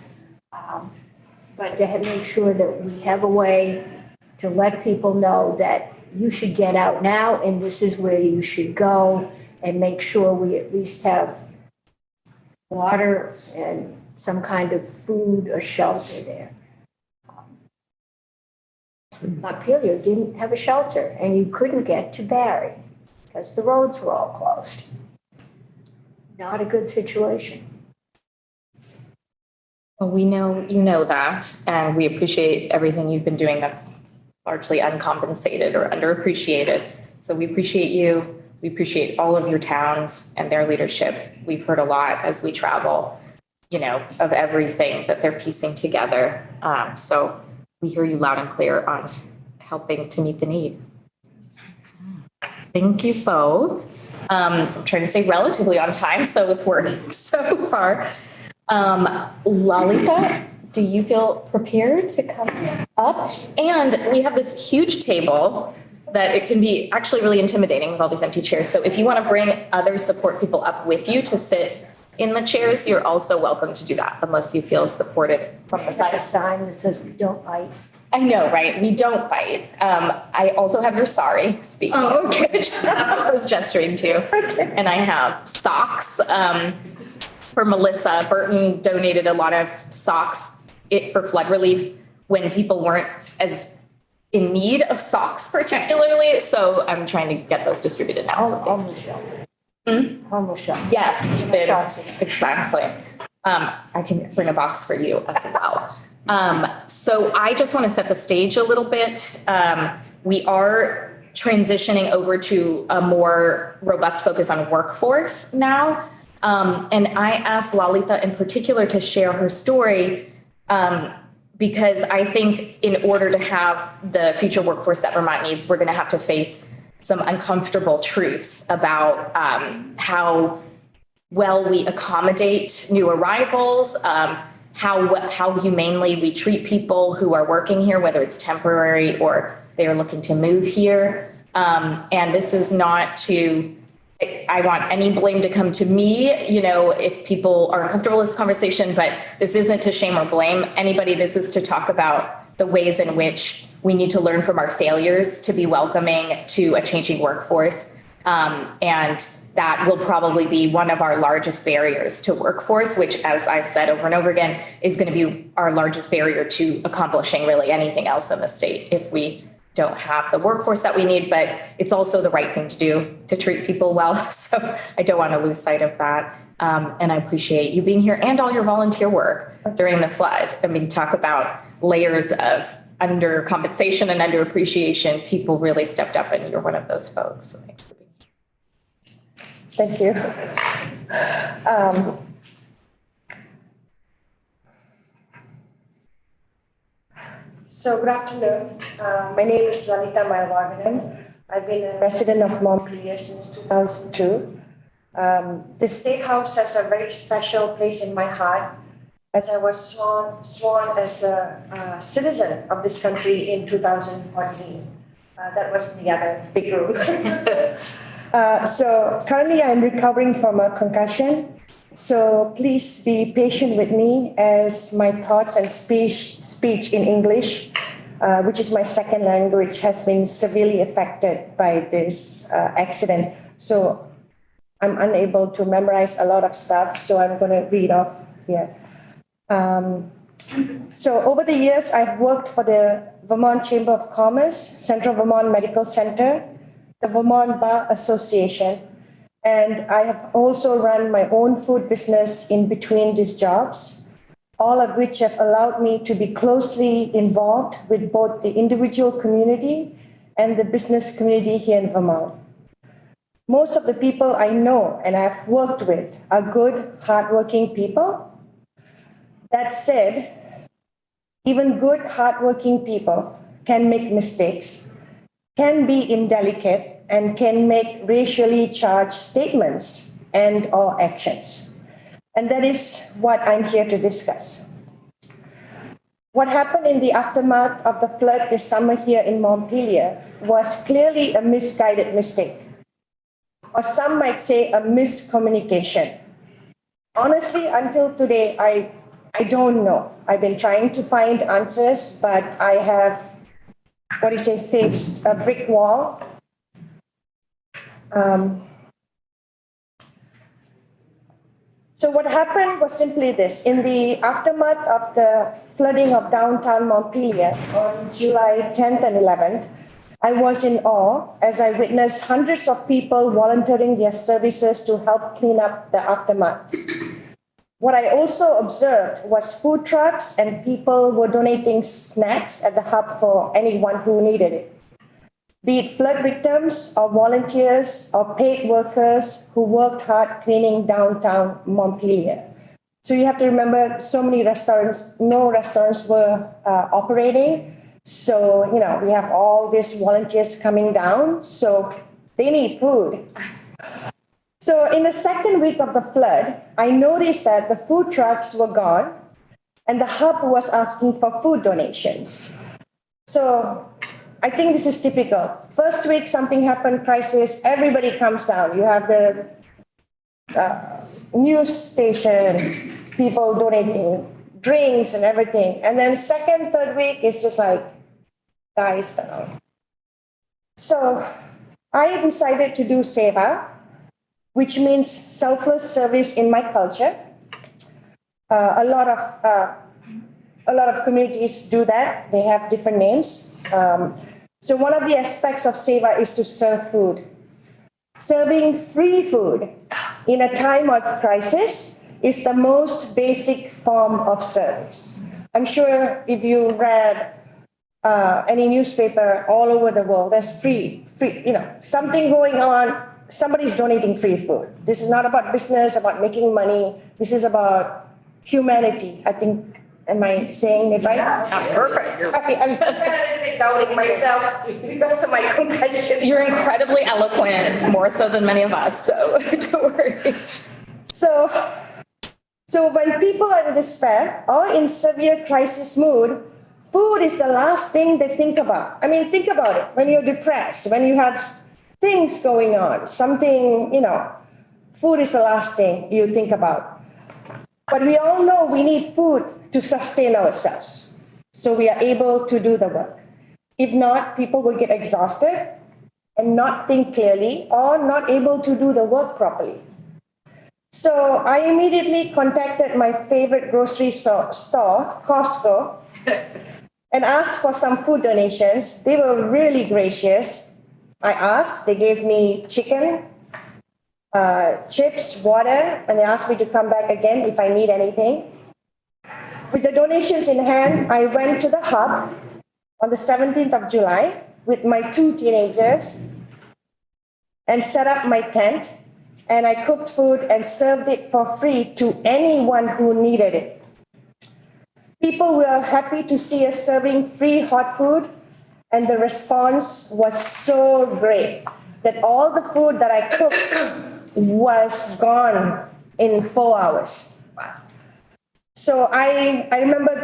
but to make sure that we have a way to let people know that you should get out now and this is where you should go, and make sure we at least have water and some kind of food or shelter there. Montpelier didn't have a shelter and you couldn't get to Barry because the roads were all closed. Not a good situation. Well, we know you know that, and we appreciate everything you've been doing that's largely uncompensated or underappreciated. So we appreciate you. We appreciate all of your towns and their leadership. We've heard a lot as we travel, of everything that they're piecing together. So we hear you loud and clear on helping to meet the need. Thank you both. I'm trying to stay relatively on time, so it's working so far. Lalita, do you feel prepared to come up? And we have this huge table that it can be actually really intimidating with all these empty chairs. So if you want to bring other support people up with you to sit in the chairs, you're also welcome to do that unless you feel supported from the Is that side. a sign that says we don't bite? I know, right? We don't bite. I also have your sorry speaking. Oh, okay. Which I was gesturing to. And I have socks for Melissa. Burton donated a lot of socks for flood relief when people weren't as in need of socks particularly. So I'm trying to get those distributed now. So Homeless shelter. Homeless shelter. yes, we've been- Shots. exactly. I can bring a box for you as well. So I just want to set the stage a little bit. We are transitioning over to a more robust focus on workforce now. And I asked Lalita in particular to share her story because I think in order to have the future workforce that Vermont needs, we're going to have to face some uncomfortable truths about how well we accommodate new arrivals, how humanely we treat people who are working here, whether it's temporary or they are looking to move here. And this is not to, I want any blame to come to me, if people are uncomfortable with this conversation, but this isn't to shame or blame anybody. This is to talk about the ways in which we need to learn from our failures to be welcoming to a changing workforce. And that will probably be one of our largest barriers to workforce, which, as I've said over and over again, is going to be our largest barrier to accomplishing really anything else in the state if we don't have the workforce that we need. But it's also the right thing to do to treat people well. So I don't want to lose sight of that. And I appreciate you being here and all your volunteer work during the flood. I mean, talk about layers of under compensation and under appreciation. People really stepped up, and you're one of those folks. So thanks for being here. Thank you. So good afternoon. My name is Lalita Mailwaganan. I've been a resident of Montpelier since 2002. The State House has a very special place in my heart as I was sworn as a citizen of this country in 2014. That was the other big room. So currently I'm recovering from a concussion. So please be patient with me as my thoughts and speech in English, which is my second language, has been severely affected by this accident. So I'm unable to memorize a lot of stuff, so I'm going to read off here. So over the years, I've worked for the Vermont Chamber of Commerce, Central Vermont Medical Center, the Vermont Bar Association, and I have also run my own food business in between these jobs, all of which have allowed me to be closely involved with both the individual community and the business community here in Vermont. Most of the people I know and I've worked with are good, hardworking people. That said, even good, hardworking people can make mistakes, can be indelicate, and can make racially charged statements and or actions. And that is what I'm here to discuss. What happened in the aftermath of the flood this summer here in Montpelier was clearly a misguided mistake, or some might say a miscommunication. Honestly, until today, I don't know. I've been trying to find answers, but I have, faced a brick wall. So what happened was simply this. In the aftermath of the flooding of downtown Montpelier on July 10th and 11th, I was in awe as I witnessed hundreds of people volunteering their services to help clean up the aftermath. What I also observed was food trucks and people were donating snacks at the hub for anyone who needed it, be it flood victims or volunteers or paid workers who worked hard cleaning downtown Montpelier. So you have to remember, so many restaurants, no restaurants were operating. So, we have all these volunteers coming down, so they need food. So in the second week of the flood, I noticed that the food trucks were gone and the hub was asking for food donations. So I think this is typical. First week, something happened, crisis, everybody comes down. You have the news station, people donating drinks and everything. And then second, third week, it's just like dies down. So I decided to do Seva, which means selfless service in my culture. A lot of communities do that. They have different names. So one of the aspects of Seva is to serve food. Serving free food in a time of crisis is the most basic form of service. I'm sure if you read any newspaper all over the world, there's free, something going on, somebody's donating free food. This is not about business, about making money. This is about humanity. I think, am I saying it right? That's perfect. I'm doubting myself because of my compassion. You're incredibly eloquent, more so than many of us, so don't worry. So when people are in despair or in severe crisis mood, food is the last thing they think about. I mean, think about it. When you're depressed, when you have things going on, something, food is the last thing you think about. But we all know we need food to sustain ourselves. So we are able to do the work. If not, people will get exhausted and not think clearly or not able to do the work properly. So I immediately contacted my favorite grocery store, Costco, and asked for some food donations. They were really gracious. I asked, they gave me chicken, chips, water, and they asked me to come back again if I need anything. With the donations in hand, I went to the hub on the 17th of July with my 2 teenagers and set up my tent. And I cooked food and served it for free to anyone who needed it. People were happy to see us serving free hot food, and the response was so great that all the food that I cooked was gone in 4 hours. So I remember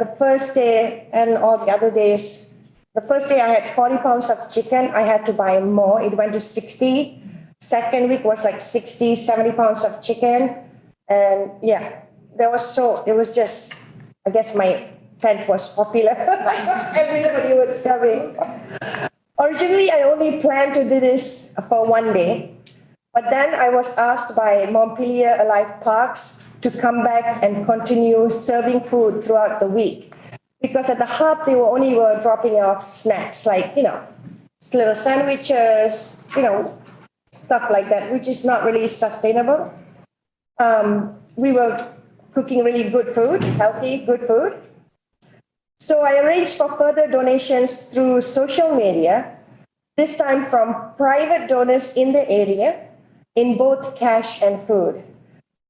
the first day and all the other days. The first day I had 40 pounds of chicken. I had to buy more. It went to 60. Second week was like 60, 70 pounds of chicken. And yeah, it was just, I guess my tent was popular. Everybody was coming. Originally, I only planned to do this for 1 day. But then I was asked by Montpelier Alive Parks to come back and continue serving food throughout the week. Because at the hub, they were dropping off snacks like, little sandwiches, stuff like that, which is not really sustainable. We were cooking really good food, healthy, good food. So I arranged for further donations through social media, this time from private donors in the area, in both cash and food.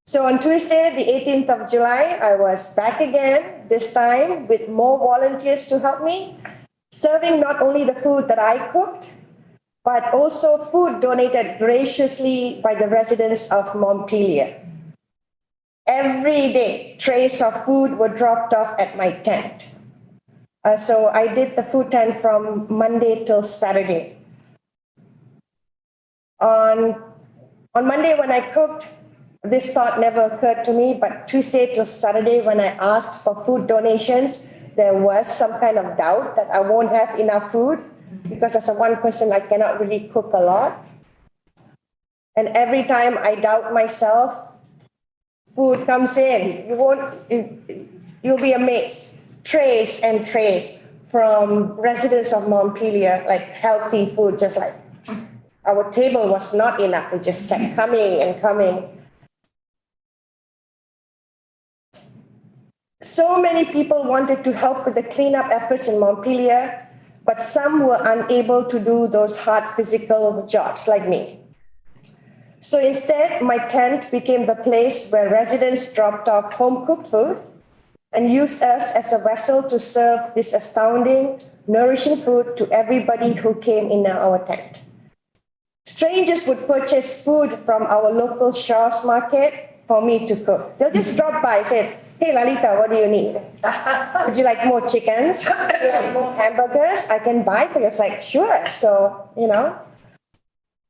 So on Tuesday, the 18th of July, I was back again, this time with more volunteers to help me, serving not only the food that I cooked, but also food donated graciously by the residents of Montpelier. Every day, trays of food were dropped off at my tent. So I did the food tent from Monday till Saturday. On Monday when I cooked, this thought never occurred to me, but Tuesday till Saturday when I asked for food donations, there was some kind of doubt that I won't have enough food. Because as a one person, I cannot really cook a lot. And every time I doubt myself, food comes in. You'll be amazed. Trays and trays from residents of Montpelier, like healthy food, just like our table was not enough. It just kept coming and coming. So many people wanted to help with the cleanup efforts in Montpelier, but some were unable to do those hard physical jobs like me. So instead, my tent became the place where residents dropped off home-cooked food and used us as a vessel to serve this astounding, nourishing food to everybody who came in our tent. Strangers would purchase food from our local Shaw's Market for me to cook. They'll just drop by and say, hey, Lalita, what do you need? Would you like more chickens? Would you like more hamburgers? I can buy for you. It's like, sure. So,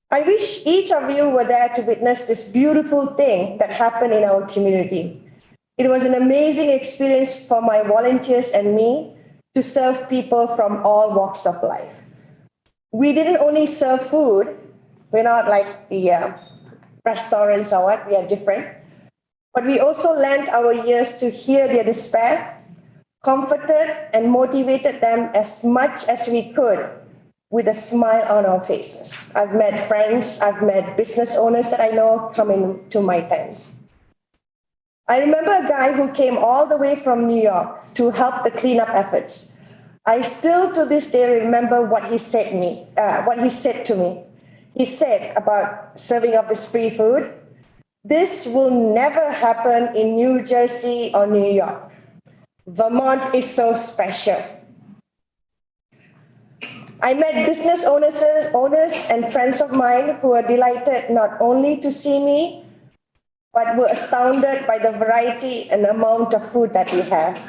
I wish each of you were there to witness this beautiful thing that happened in our community. It was an amazing experience for my volunteers and me to serve people from all walks of life. We didn't only serve food. We're not like the restaurants or what, we are different. But we also lent our ears to hear their despair, comforted and motivated them as much as we could with a smile on our faces. I've met friends, I've met business owners that I know coming to my tent. I remember a guy who came all the way from New York to help the cleanup efforts. I still to this day remember what he said to me. He said about serving of this free food, this will never happen in New Jersey or New York. Vermont is so special. I met business owners and friends of mine who were delighted not only to see me, but were astounded by the variety and amount of food that we had.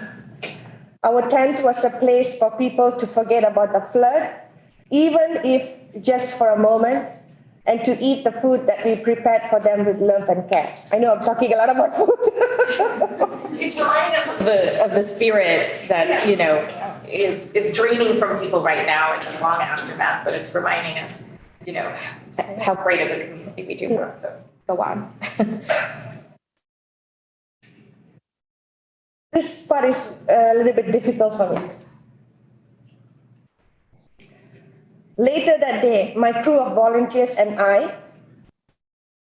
Our tent was a place for people to forget about the flood, even if just for a moment, and to eat the food that we prepared for them with love and care. I know I'm talking a lot about food. It's reminding us of the spirit that, is draining from people right now in the long aftermath, but it's reminding us, how great of a community we do have. So go on. This part is a little bit difficult for me. Later that day, my crew of volunteers and I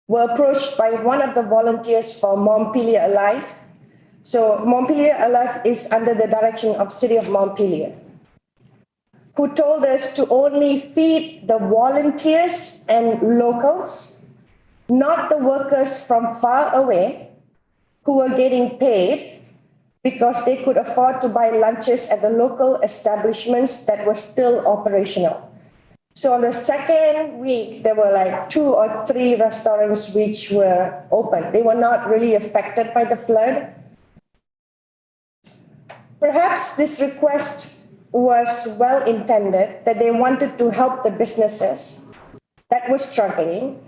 were approached by one of the volunteers for Montpelier Alive. So Montpelier Alive is under the direction of City of Montpelier, who told us to only feed the volunteers and locals, not the workers from far away who were getting paid because they could afford to buy lunches at the local establishments that were still operational. So on the second week, there were like 2 or 3 restaurants which were open. They were not really affected by the flood. Perhaps this request was well intended, that they wanted to help the businesses that were struggling.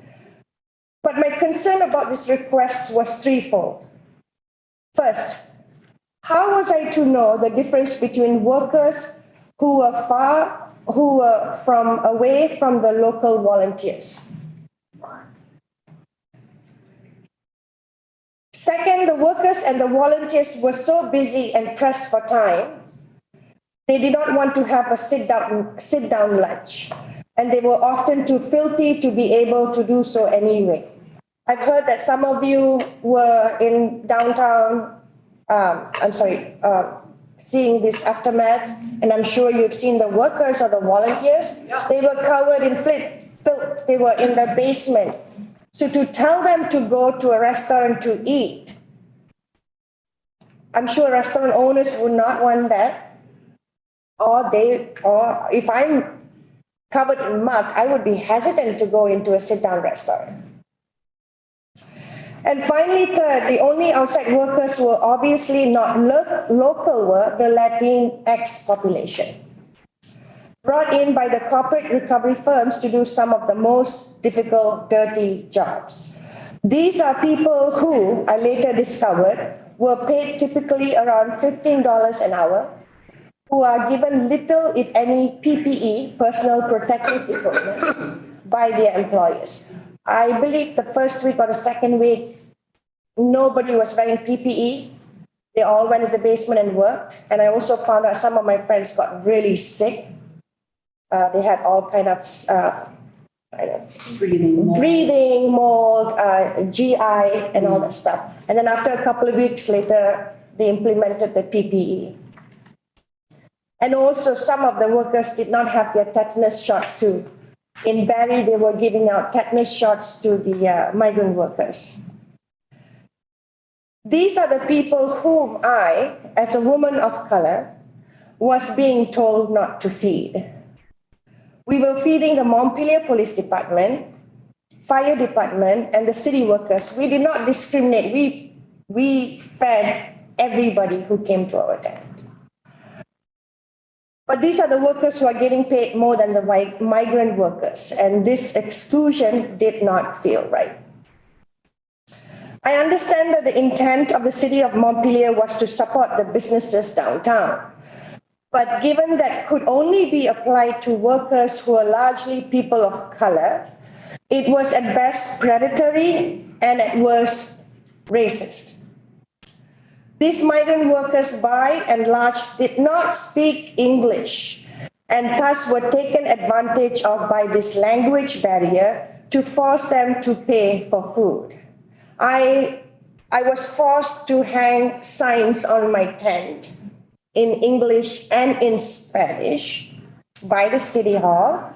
But my concern about this request was threefold. First, how was I to know the difference between workers who were from away from the local volunteers? Second, the workers and the volunteers were so busy and pressed for time, they did not want to have a sit-down lunch, and they were often too filthy to be able to do so anyway. I've heard that some of you were in downtown, seeing this aftermath, and I'm sure you've seen the workers or the volunteers. Yeah. They were covered in filth. They were in the basement. So to tell them to go to a restaurant to eat, I'm sure restaurant owners would not want that. Or if I'm covered in muck, I would be hesitant to go into a sit-down restaurant. And finally, third, the only outside workers were obviously not local work, the Latinx population, brought in by the corporate recovery firms to do some of the most difficult, dirty jobs. These are people who, I later discovered, were paid typically around $15 an hour, who are given little, if any, PPE, personal protective equipment, by their employers. I believe the first week or the second week, nobody was wearing PPE. They all went to the basement and worked. And I also found out some of my friends got really sick. They had all kind of breathing, mold, GI, and all that stuff. And then after a couple of weeks later, they implemented the PPE. And also some of the workers did not have their tetanus shot too. In Barrie, they were giving out tetanus shots to the migrant workers. These are the people whom I, as a woman of color, was being told not to feed. We were feeding the Montpelier Police Department, Fire Department, and the city workers. We did not discriminate. We fed everybody who came to our tent. But these are the workers who are getting paid more than the migrant workers, and this exclusion did not feel right. I understand that the intent of the city of Montpelier was to support the businesses downtown. But given that could only be applied to workers who are largely people of color, it was at best predatory and at worst racist. These migrant workers, by and large, did not speak English and thus were taken advantage of by this language barrier to force them to pay for food. I was forced to hang signs on my tent in English and in Spanish by the city hall.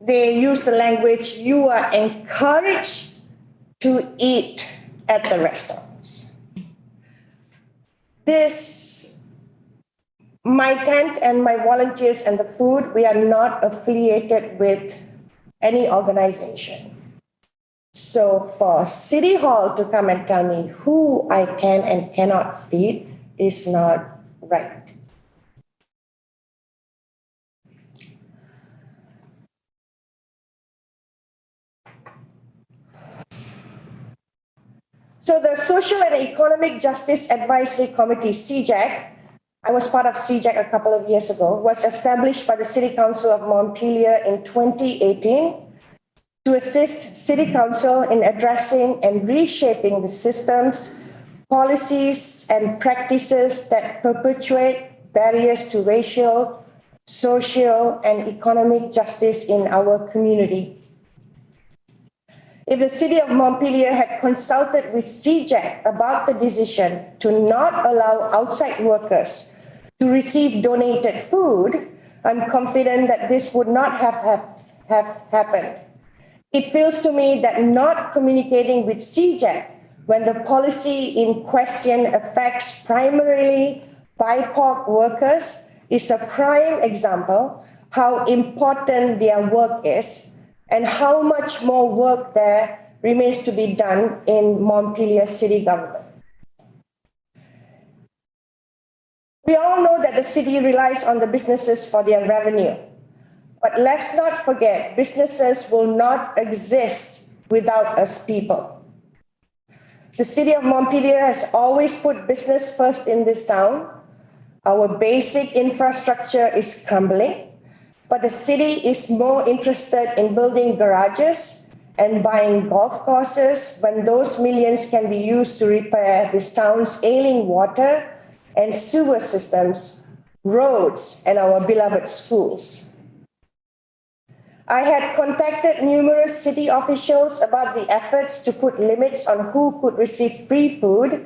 They use the language, "You are encouraged to eat at the restaurants." My tent and my volunteers and the food, we are not affiliated with any organization. So for City Hall to come and tell me who I can and cannot feed is not right. So the Social and Economic Justice Advisory Committee, CJAC, I was part of CJAC a couple of years ago, was established by the City Council of Montpelier in 2018 to assist City Council in addressing and reshaping the systems, policies, and practices that perpetuate barriers to racial, social, and economic justice in our community. If the city of Montpelier had consulted with CJAC about the decision to not allow outside workers to receive donated food, I'm confident that this would not have happened. It feels to me that not communicating with CJAC when the policy in question affects primarily BIPOC workers is a prime example how important their work is and how much more work there remains to be done in Montpelier city government. We all know that the city relies on the businesses for their revenue. But let's not forget, businesses will not exist without us people. The city of Montpelier has always put business first in this town. Our basic infrastructure is crumbling, but the city is more interested in building garages and buying golf courses when those millions can be used to repair this town's ailing water and sewer systems, roads, and our beloved schools. I had contacted numerous city officials about the efforts to put limits on who could receive free food,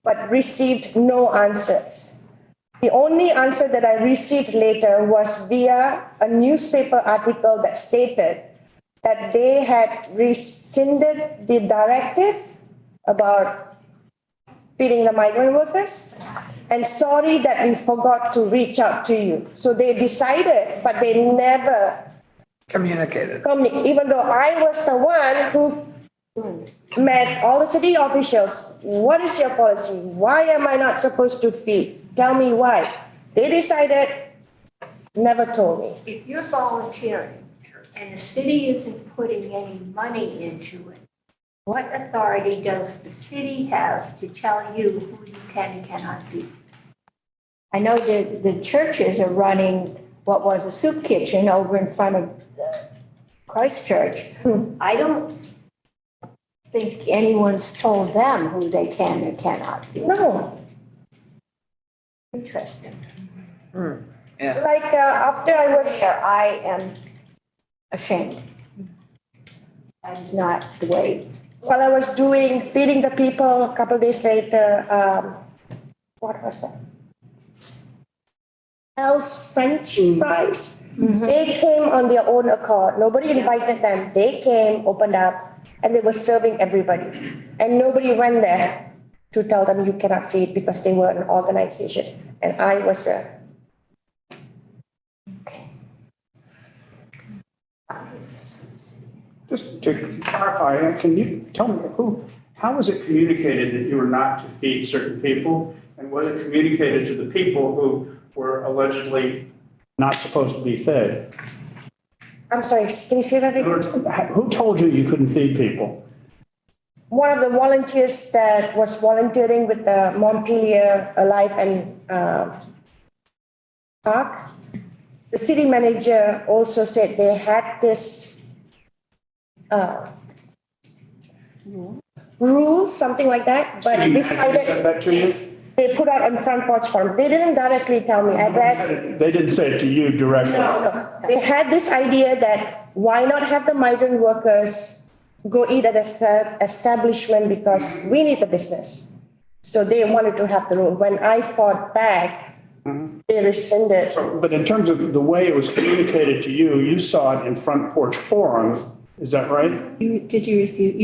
but received no answers. The only answer that I received later was via a newspaper article that stated that they had rescinded the directive about feeding the migrant workers, and sorry that we forgot to reach out to you. So they decided, but they never Communicated. even though I was the one who met all the city officials. What is your policy? Why am I not supposed to feed? Tell me why. They decided, never told me. If you're volunteering and the city isn't putting any money into it, what authority does the city have to tell you who you can and cannot feed? I know that the churches are running what was a soup kitchen over in front of Christ Church. I don't think anyone's told them who they can and cannot feed. No. Interesting. Yeah. Like after I was There, I am ashamed. That is not the way. while I was feeding the people a couple of days later, what was that? Al's French fries. They came on their own accord. Nobody invited them. They came, opened up, and they were serving everybody. And nobody went there to tell them you cannot feed because they were an organization. And I was a Just to clarify, can you tell me how was it communicated that you were not to feed certain people? And was it communicated to the people who were allegedly not supposed to be fed? I'm sorry, can you say that In again? other words, who told you you couldn't feed people? One of the volunteers that was volunteering with the Montpelier Alive and Park, the city manager also said they had this rule, something like that, but City manager decided. said that to you? They put out in front porch forum. They didn't directly tell me. I read. They didn't say it to you directly. No. They had this idea that why not have the migrant workers go eat at a establishment because we need the business. So they wanted to have the rule. When I fought back, they rescinded. But in terms of the way it was communicated to you, you saw it in Front Porch Forum. Is that right? Did you receive,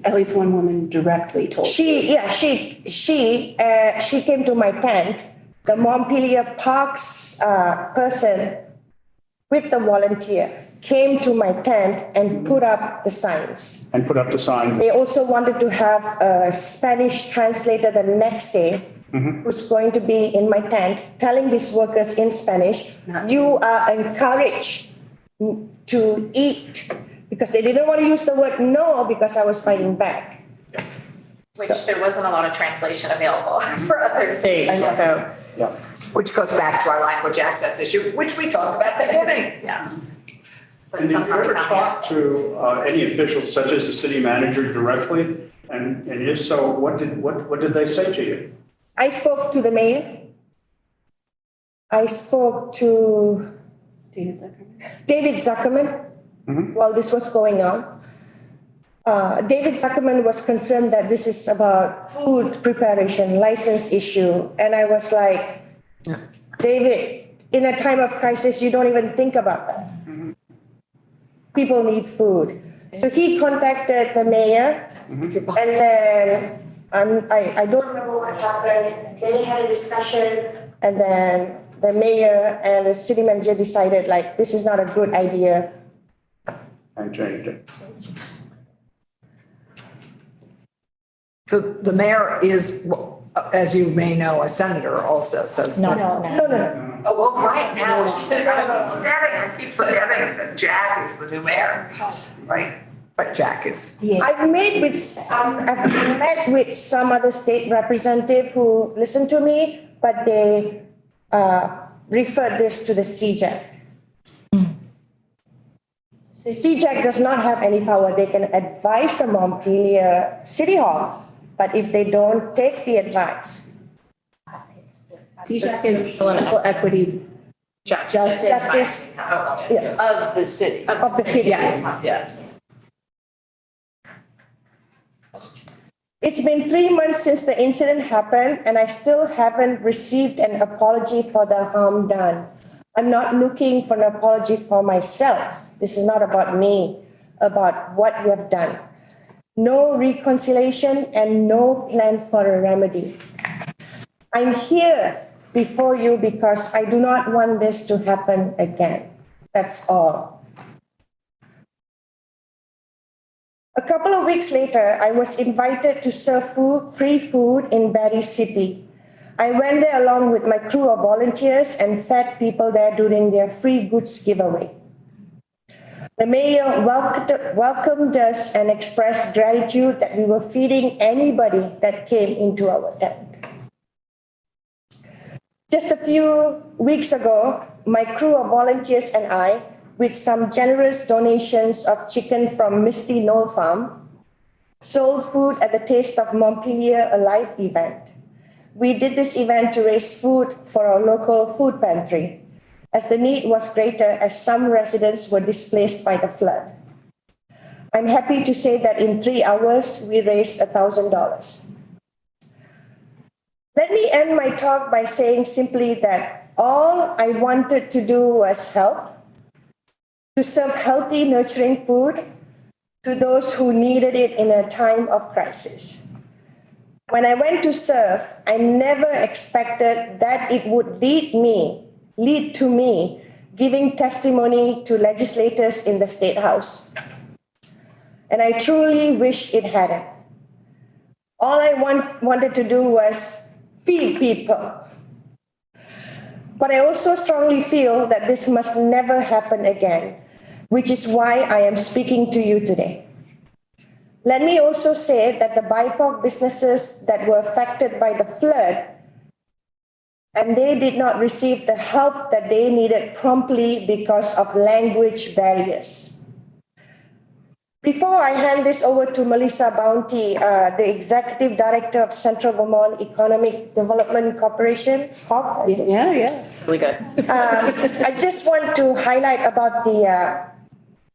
at least one woman directly told you? She came to my tent. The Montpelier Parks person with the volunteer came to my tent and put up the signs. And put up the sign. They also wanted to have a Spanish translator the next day who's going to be in my tent telling these workers in Spanish, you are encouraged to eat, because they didn't want to use the word no because I was fighting back. Which there wasn't a lot of translation available for other things, so. Yeah. Which goes back to our language access issue, which we talked about at the beginning. Yes. But And did you sometimes ever not talk yet. to any officials such as the city manager directly? And if so, what did they say to you? I spoke to the mayor. I spoke to David Zuckerman while this was going on. David Zuckerman was concerned that this is about food preparation, license issue. And I was like, David, in a time of crisis, you don't even think about that. People need food. So he contacted the mayor and then I don't remember what happened. They had a discussion and then the mayor and the city manager decided like, this is not a good idea. And changed it. So the mayor is, well, as you may know, a senator also, so. No. Oh, well, right now, I keep forgetting that Jack is the new mayor, right? But Jack is. I've met with some other state representative who listened to me, but they referred this to the CJAC. CJAC does not have any power. They can advise the Montpelier City Hall, but if they don't take the advice. CJAC is political equity Justice. Justice. Yes, Of the city. of the city. Yeah. It's been 3 months since the incident happened and I still haven't received an apology for the harm done. I'm not looking for an apology for myself. This is not about me, about what you have done. No reconciliation and no plan for a remedy. I'm here before you because I do not want this to happen again. That's all. A couple of weeks later, I was invited to serve free food in Barrie City. I went there along with my crew of volunteers and fed people there during their free goods giveaway. The mayor welcomed us and expressed gratitude that we were feeding anybody that came into our tent. Just a few weeks ago, my crew of volunteers and I, with some generous donations of chicken from Misty Knoll Farm, sold food at the Taste of Montpelier Alive event. We did this event to raise food for our local food pantry, as the need was greater as some residents were displaced by the flood. I'm happy to say that in 3 hours, we raised $1,000. Let me end my talk by saying simply that all I wanted to do was help, to serve healthy, nurturing food to those who needed it in a time of crisis. When I went to serve, I never expected that it would lead to me giving testimony to legislators in the State House, and I truly wish it hadn't. All I wanted to do was feed people. But I also strongly feel that this must never happen again, which is why I am speaking to you today. Let me also say that the BIPOC businesses that were affected by the flood, and they did not receive the help that they needed promptly because of language barriers. Before I hand this over to Melissa Bounty, the Executive Director of Central Vermont Economic Development Corporation. Yeah. Really good. I just want to highlight about the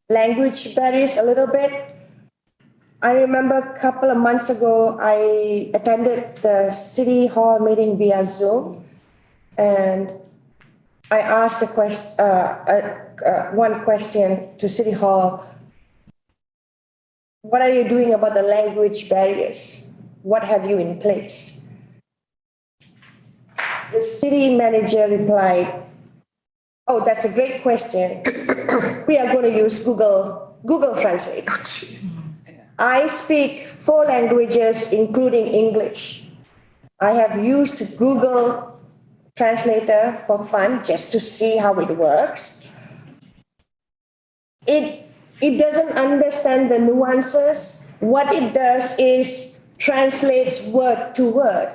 language barriers a little bit. I remember a couple of months ago, I attended the City Hall meeting via Zoom, and I asked one question to City Hall. What are you doing about the language barriers? What have you in place? The city manager replied, "Oh, that's a great question. We are going to use Google Translate. I speak 4 languages, including English. I have used Google Translator for fun, just to see how it works. It doesn't understand the nuances. What it does is translates word to word.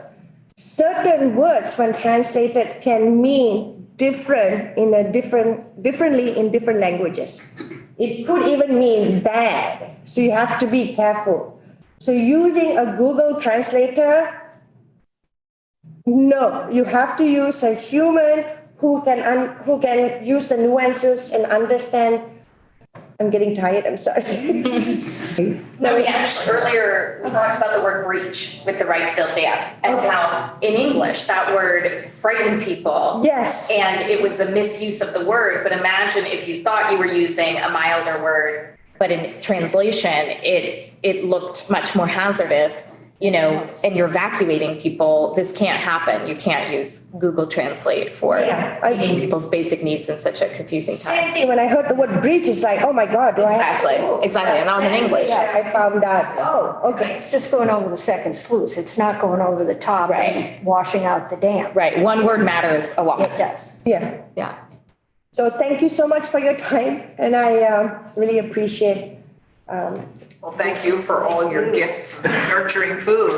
Certain words, when translated, can mean differently in different languages. It could even mean bad, so you have to be careful. So using a Google Translator, no, you have to use a human who can use the nuances and understand. I'm getting tired, I'm sorry. No, we actually, earlier, we talked about the word breach with the Wrightsville Dam and how in English, that word frightened people. Yes. And it was a misuse of the word, but imagine if you thought you were using a milder word, but in translation, it looked much more hazardous, and you're evacuating people. This can't happen. You can't use Google Translate for meeting people's basic needs in such a confusing time. Same thing, when I heard the word breach, it's like, oh my God, do I have to? Exactly, and that was in English. Yeah, I found out, okay. It's just going over the second sluice. It's not going over the top and washing out the dam. Right, one word matters a lot. It does. Yeah. Yeah. So thank you so much for your time, and I really appreciate. Well, thank you for all your gifts of nurturing food.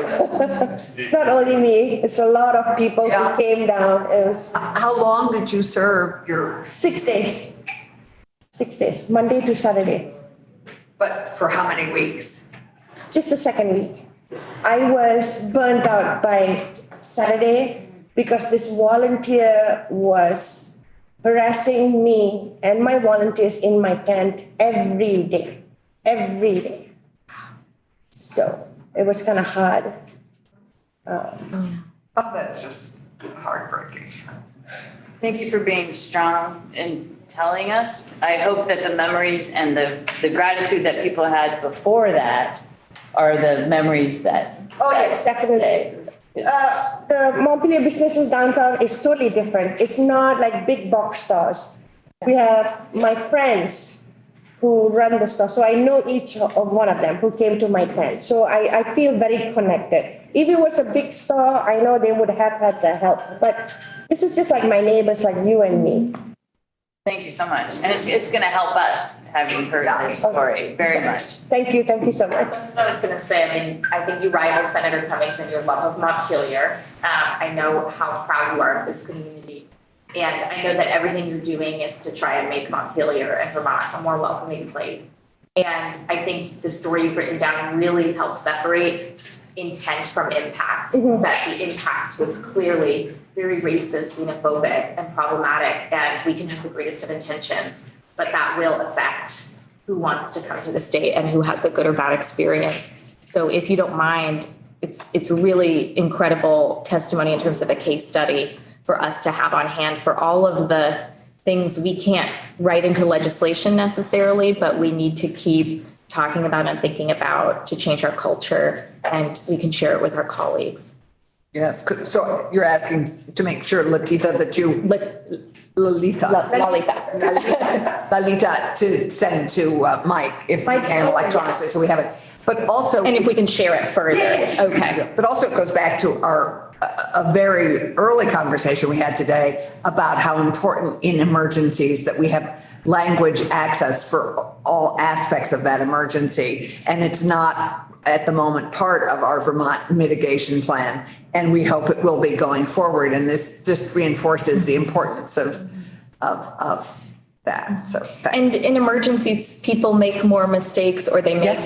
It's not only me, it's a lot of people who came down. It was How long did you serve your, 6 days. 6 days, Monday to Saturday. but for how many weeks? Just the second week. I was burnt out by Saturday because this volunteer was harassing me and my volunteers in my tent every day. So it was kind of hard. Oh, that's just heartbreaking. Thank you for being strong and telling us. I hope that the memories and the gratitude that people had before that are the memories that. Oh, yes, definitely. The Montpelier businesses downtown is totally different. It's not like big box stores. We have my friends who run the store. So I know each of one of them who came to my tent. So I feel very connected. If it was a big store, I know they would have had the help. But this is just like my neighbors, like you and me. Thank you so much. And it's going to help us having heard this story very much. Thank you so much. That's what I was going to say. I mean, I think you rival Senator Cummings in your love of Montpelier. I know how proud you are of this community. And I know that everything you're doing is to try and make Montpelier and Vermont a more welcoming place. And I think the story you've written down really helps separate intent from impact. That the impact was clearly very racist, xenophobic, and problematic, and we can have the greatest of intentions, but that will affect who wants to come to the state and who has a good or bad experience. So if you don't mind, it's really incredible testimony in terms of a case study for us to have on hand for all of the things we can't write into legislation necessarily, but we need to keep talking about and thinking about to change our culture, and we can share it with our colleagues. Yes, so you're asking to make sure, Lalita, that you, Lalita. Lalita to send to Mike if we can electronically, so we have it. But also. And if we can share it further, okay. But also it goes back to a very early conversation we had today about how important in emergencies that we have language access for all aspects of that emergency. And it's not at the moment part of our Vermont mitigation plan. And we hope it will be going forward. And this just reinforces the importance of that. So thanks. And in emergencies, people make more mistakes or they make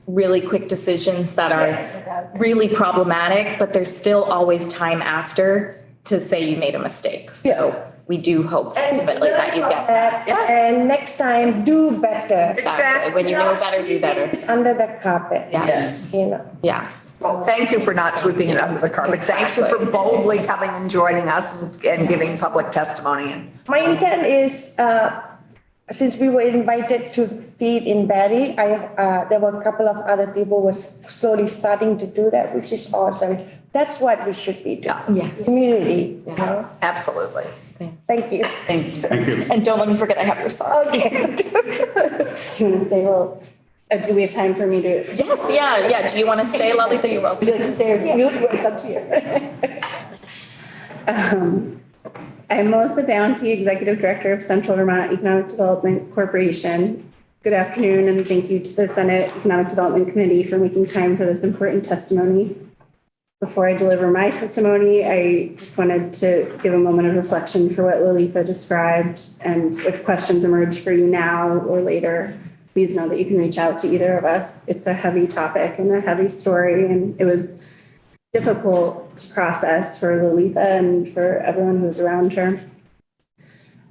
really quick decisions that are really problematic, but there's still always time after to say you made a mistake. So we do hope ultimately that you get that. Yes. And next time, do better. Exactly. When you know better, do better. It's under the carpet. Yes. You know. Yes. Well, thank you for not sweeping it under the carpet. Thank you for boldly coming and joining us and giving public testimony. My intent is, since we were invited to feed in Barrie, there were a couple of other people was slowly starting to do that, which is awesome. That's what we should be doing. Yes. Community, you know? Absolutely. Thank you. Thank you. Thank you. And don't let me forget I have your song. Okay. Do you want to say, well, do we have time for me to? Yes, yeah. Do you want to stay, Lalita? You're welcome. Would you like to stay or it's up to you? I'm Melissa Bounty, Executive Director of Central Vermont Economic Development Corporation. Good afternoon, and thank you to the Senate Economic Development Committee for making time for this important testimony. Before I deliver my testimony, I just wanted to give a moment of reflection for what Lalita described. And if questions emerge for you now or later, please know that you can reach out to either of us. It's a heavy topic and a heavy story, and it was difficult to process for Lalita and for everyone who was around her.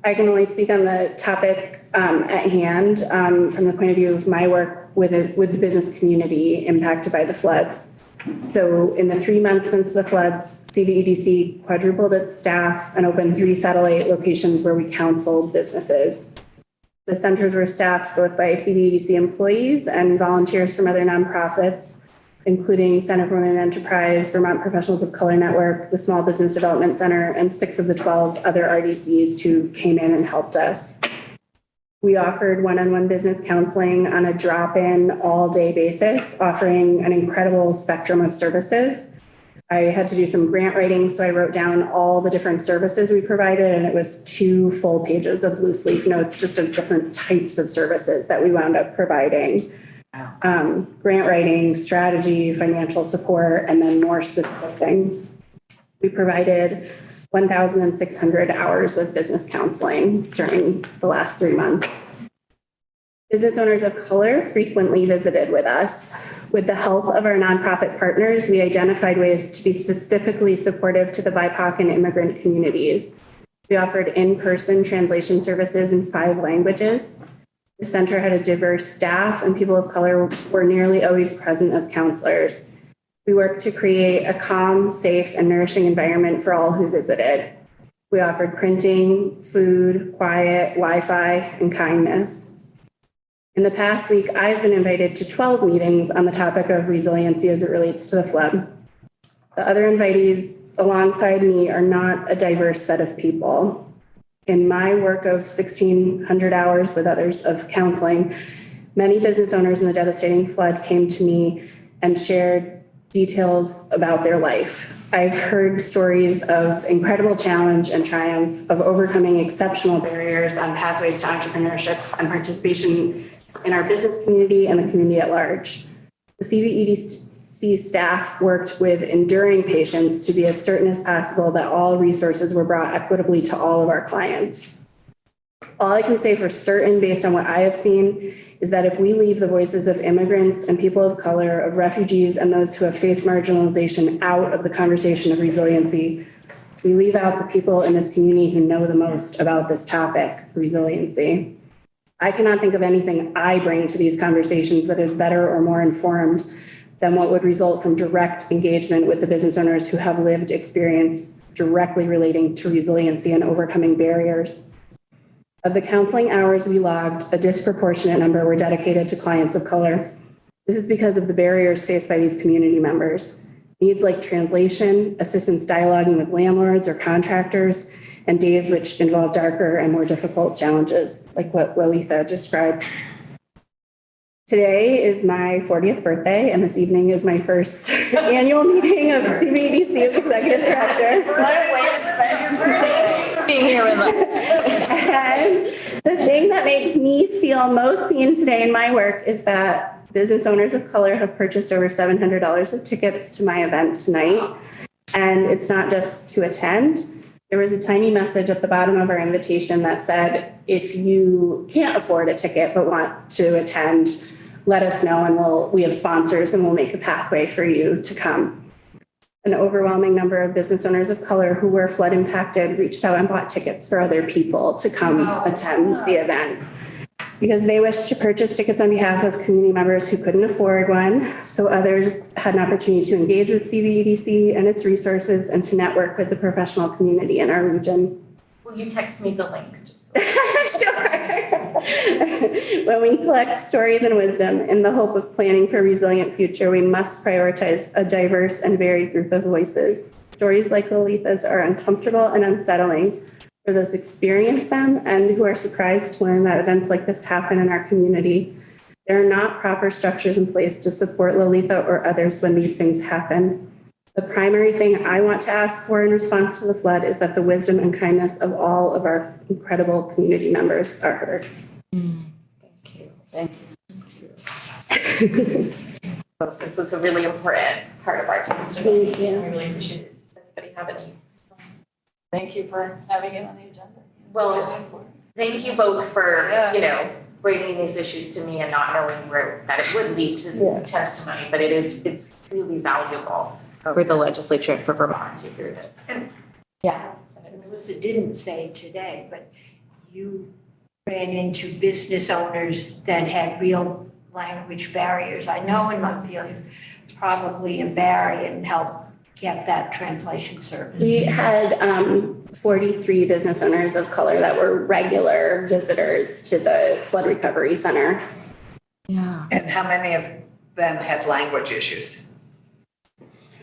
I can only speak on the topic at hand from the point of view of my work with the business community impacted by the floods. So in the 3 months since the floods, CVEDC quadrupled its staff and opened 3 satellite locations where we counseled businesses. The centers were staffed both by CVEDC employees and volunteers from other nonprofits, including Center for Women in Enterprise, Vermont Professionals of Color Network, the Small Business Development Center, and 6 of the 12 other RDCs who came in and helped us. We offered one-on-one business counseling on a drop-in all-day basis, offering an incredible spectrum of services. I had to do some grant writing, so I wrote down all the different services we provided, and it was 2 full pages of loose leaf notes just of different types of services that we wound up providing. Grant writing, strategy, financial support, and then more specific things. We provided 1,600 hours of business counseling during the last 3 months. Business owners of color frequently visited with us. With the help of our nonprofit partners, we identified ways to be specifically supportive to the BIPOC and immigrant communities. We offered in-person translation services in 5 languages. The center had a diverse staff, and people of color were nearly always present as counselors. We worked to create a calm, safe, and nourishing environment for all who visited. We offered printing, food, quiet, Wi-Fi, and kindness. In the past week, I've been invited to 12 meetings on the topic of resiliency as it relates to the flood. The other invitees alongside me are not a diverse set of people. In my work of 1,600 hours with others of counseling, many business owners in the devastating flood came to me and shared details about their life. I've heard stories of incredible challenge and triumph, of overcoming exceptional barriers on pathways to entrepreneurship and participation in our business community and the community at large. The CVEDC staff worked with enduring patience to be as certain as possible that all resources were brought equitably to all of our clients. All I can say for certain, based on what I have seen, is that if we leave the voices of immigrants and people of color, of refugees, and those who have faced marginalization out of the conversation of resiliency, we leave out the people in this community who know the most about this topic, resiliency. I cannot think of anything I bring to these conversations that is better or more informed than what would result from direct engagement with the business owners who have lived experience directly relating to resiliency and overcoming barriers. Of the counseling hours we logged, a disproportionate number were dedicated to clients of color. This is because of the barriers faced by these community members. needs like translation, assistance dialoguing with landlords or contractors, and days which involve darker and more difficult challenges, like what Lalitha described. Today is my 40th birthday, and this evening is my first annual meeting of CBDC as Executive Director. Being here with us. And the thing that makes me feel most seen today in my work is that business owners of color have purchased over $700 of tickets to my event tonight. And it's not just to attend. There was a tiny message at the bottom of our invitation that said, if you can't afford a ticket but want to attend, let us know and we have sponsors and we'll make a pathway for you to come. An overwhelming number of business owners of color who were flood impacted reached out and bought tickets for other people to come attend the event because they wished to purchase tickets on behalf of community members who couldn't afford one. So others had an opportunity to engage with CBDC and its resources and to network with the professional community in our region. Will you text me the link? Sure. When we collect stories and wisdom in the hope of planning for a resilient future, we must prioritize a diverse and varied group of voices. Stories like Lalitha's are uncomfortable and unsettling for those who experience them and who are surprised to learn that events like this happen in our community. There are not proper structures in place to support Lalitha or others when these things happen. The primary thing I want to ask for in response to the flood is that the wisdom and kindness of all of our incredible community members are heard. Thank you. Thank you. This was a really important part of our testimony. Thank you. I really appreciate it. Does anybody have any? Thank you for having it on the agenda. Well, thank you both for, bringing these issues to me and not knowing that it would lead to testimony, but it's really valuable for the legislature and for Vermont to hear this. Yeah. Melissa didn't say today, but you ran into business owners that had real language barriers. I know in Montpelier, probably in Barry, and helped get that translation service. We had 43 business owners of color that were regular visitors to the Flood Recovery Center. Yeah. And how many of them had language issues?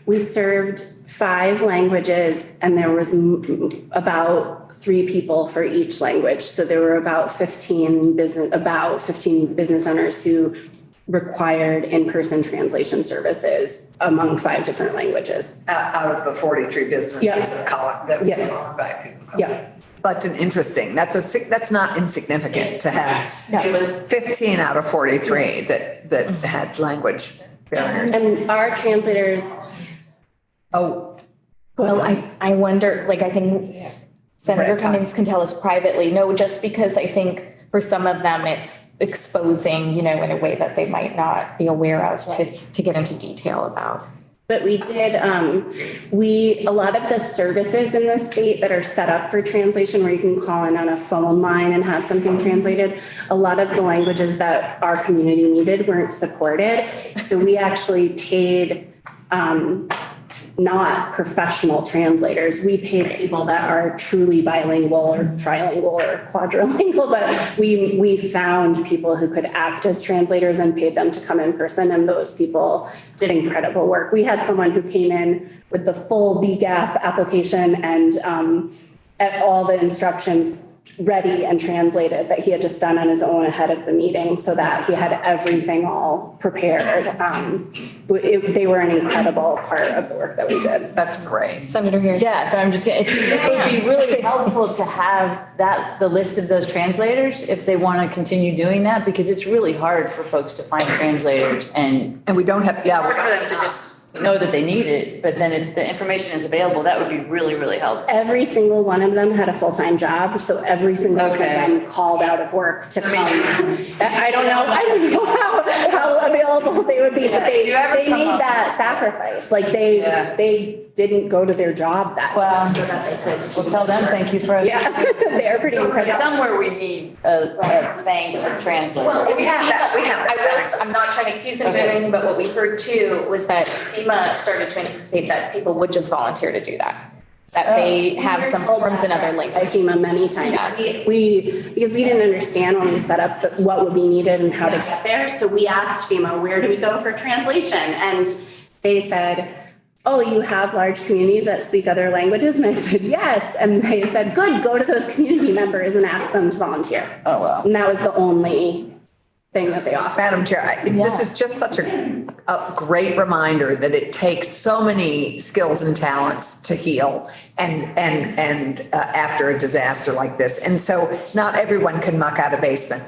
We served 5 languages and there was about 3 people for each language. So there were about 15 business owners who required in-person translation services among 5 different languages. Out of the 43 businesses of color that were owned by people. Yeah. That's an interesting, that's not insignificant to have. No. It was 15 out of 43 that had language barriers. And our translators. Oh. Well, I wonder, I think Senator Cummings can tell us privately, no, just because I think for some of them it's exposing, in a way that they might not be aware of to get into detail about. But we did, a lot of the services in the state that are set up for translation where you can call in on a phone line and have something translated, a lot of the languages that our community needed weren't supported. So we actually paid, not professional translators. We paid people that are truly bilingual or trilingual or quadrilingual, but we found people who could act as translators and paid them to come in person, and those people did incredible work. We had someone who came in with the full BGAP application and all the instructions ready and translated that he had just done on his own ahead of the meeting so that he had everything all prepared. They were an incredible part of the work that we did. That's great. Senator Harris. Yeah, so I'm just it would be really helpful to have the list of those translators if they want to continue doing that, because it's really hard for folks to find translators and we don't have, hard for them to just know that they need it, but then if the information is available, that would be really, really helpful. Every single one of them had a full-time job, so every single one of them called out of work to come. I don't know how available they would be, but they made that sacrifice. They didn't go to their job that day so that they could. We'll tell them thank you for us. Yeah, they're pretty incredible. Somewhere we need a bank of translators. Well, we have that. I'm not trying to accuse anybody of anything, but what we heard too was that FEMA started to anticipate that people would just volunteer to do that. That they have some forms in other languages. By FEMA many times. Because we didn't understand when we set up what would be needed and how to get there. So we asked FEMA, where do we go for translation? And they said, oh, you have large communities that speak other languages? And I said, yes. And they said, good, go to those community members and ask them to volunteer. Oh, wow. And that was the only thing that they offered. Madam Chair, this is just such a great reminder that it takes so many skills and talents to heal and after a disaster like this. And so not everyone can muck out a basement,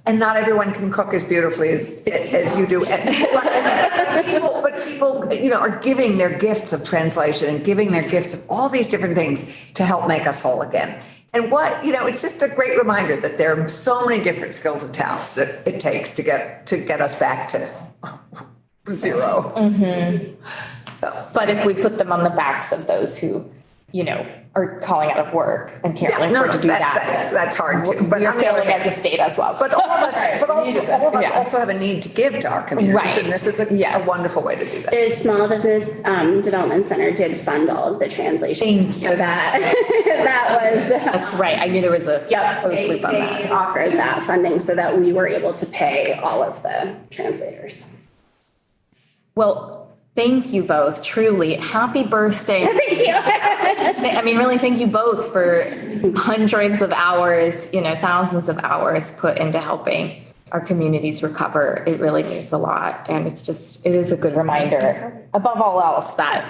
and not everyone can cook as beautifully as you do. But people, are giving their gifts of translation and giving their gifts of all these different things to help make us whole again. And it's just a great reminder that there are so many different skills and talents that it takes to get us back to zero. Mm-hmm. So, But if we put them on the backs of those who, are calling out of work and can't afford to do that. That's hard too. But we're failing as a state as well. But all of us also have a need to give to our communities. Right. And this is a wonderful way to do that. The Small Business Development Center did fund all of the translation. So that That's right. I knew there was a closed loop on that. They offered that funding so that we were able to pay all of the translators. Well, thank you both. Truly. Happy birthday. Thank you. I mean, really, thank you both for hundreds of hours, thousands of hours put into helping our communities recover. It really means a lot. And it is a good reminder, above all else, that,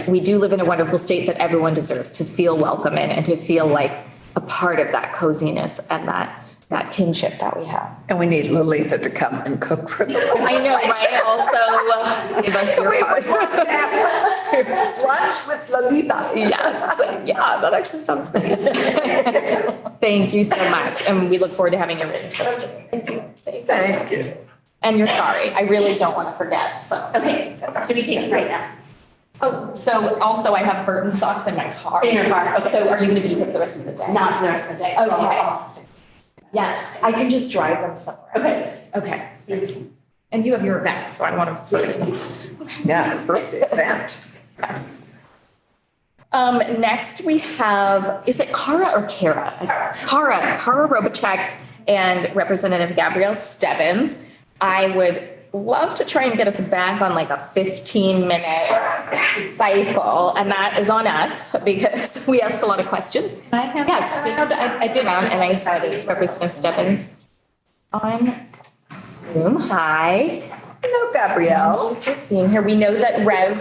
we do live in a wonderful state that everyone deserves to feel welcome in and to feel like a part of that coziness and that kinship that we have. And we need Lalitha to come and cook for the I know, right? Also, give us your part. Lunch with Lalitha. Yes. Yeah, that actually sounds good. Thank you so much. And we look forward to having your written testimony. Thank you. And you're sorry. I really don't want to forget. So. Okay, should we take it right now? Oh, so also I have Burton socks in my car. In your car. Oh, so are you going to be here for the rest of the day? Not for the rest of the day. Okay. Yes, I can just drive them somewhere. Okay. And you have your event, so I don't want to. Yeah, birthday event. Yes. Next we have, is it Kara or Kara? Kara Robachek and Representative Gabrielle Stebbins. I would love to try and get us back on like a 15-minute cycle, and that is on us because we ask a lot of questions. Yes, I did, and I saw this Representative Stebbins on Zoom. Hi. Hello, Gabrielle. Thanks for being here. We know that REV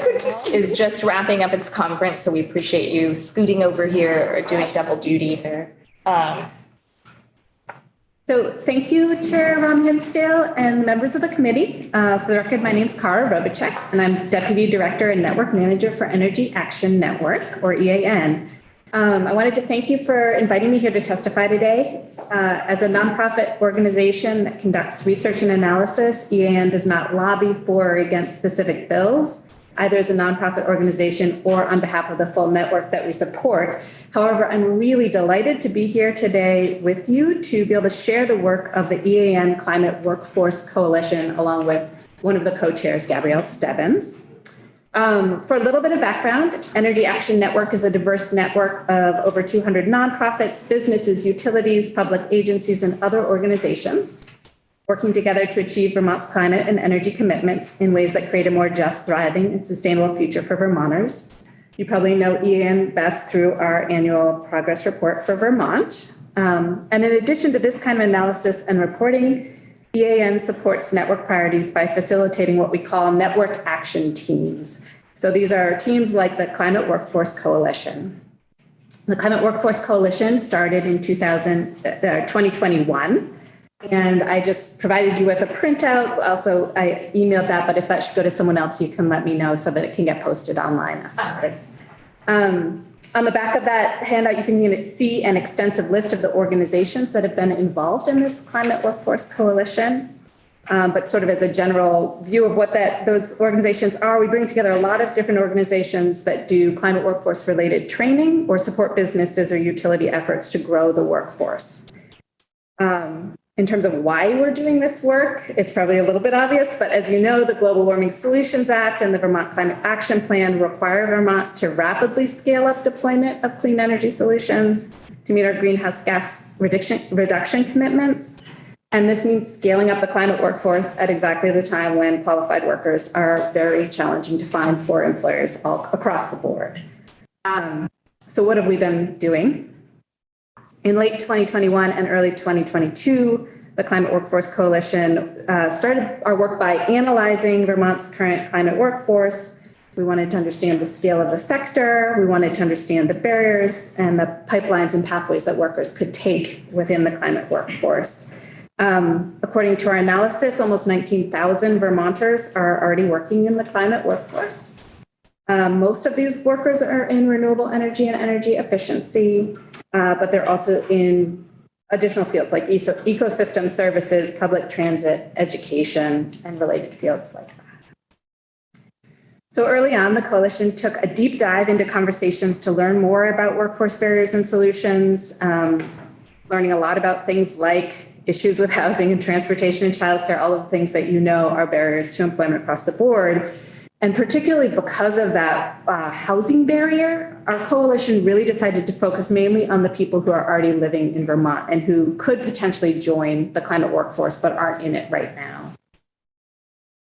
is just wrapping up its conference, so we appreciate you scooting over here or doing double duty there. So thank you, Chair Ron Hinsdale and members of the committee. For the record, my name is Kara Robachek, and I'm Deputy Director and Network Manager for Energy Action Network, or EAN. I wanted to thank you for inviting me here to testify today. As a nonprofit organization that conducts research and analysis, EAN does not lobby for or against specific bills, either as a nonprofit organization or on behalf of the full network that we support. However, I'm really delighted to be here today with you to be able to share the work of the EAN Climate Workforce Coalition, along with one of the co-chairs, Gabrielle Stebbins. For a little bit of background, Energy Action Network is a diverse network of over 200 nonprofits, businesses, utilities, public agencies, and other organizations working together to achieve Vermont's climate and energy commitments in ways that create a more just, thriving, and sustainable future for Vermonters. You probably know EAN best through our annual progress report for Vermont. And in addition to this kind of analysis and reporting, EAN supports network priorities by facilitating what we call network action teams. So these are teams like the Climate Workforce Coalition. The Climate Workforce Coalition started in 2021. And I just provided you with a printout. Also, I emailed that, but if that should go to someone else, you can let me know so that it can get posted online afterwards. On the back of that handout, you can see an extensive list of the organizations that have been involved in this Climate Workforce Coalition. But sort of as a general view of what those organizations are, we bring together a lot of different organizations that do climate workforce related training or support businesses or utility efforts to grow the workforce. In terms of why we're doing this work, it's probably a little bit obvious, but as you know, the Global Warming Solutions Act and the Vermont Climate Action Plan require Vermont to rapidly scale up deployment of clean energy solutions to meet our greenhouse gas reduction commitments. And this means scaling up the climate workforce at exactly the time when qualified workers are very challenging to find for employers all across the board. So what have we been doing? In late 2021 and early 2022, the Climate Workforce Coalition started our work by analyzing Vermont's current climate workforce. We wanted to understand the scale of the sector. We wanted to understand the barriers and the pipelines and pathways that workers could take within the climate workforce. According to our analysis, almost 19,000 Vermonters are already working in the climate workforce. Most of these workers are in renewable energy and energy efficiency, but they're also in additional fields like ecosystem services, public transit, education, and related fields like that. So early on, the coalition took a deep dive into conversations to learn more about workforce barriers and solutions, learning a lot about things like issues with housing and transportation and childcare, all of the things that you know are barriers to employment across the board. And particularly because of that housing barrier, our coalition really decided to focus mainly on the people who are already living in Vermont and who could potentially join the climate workforce but aren't in it right now.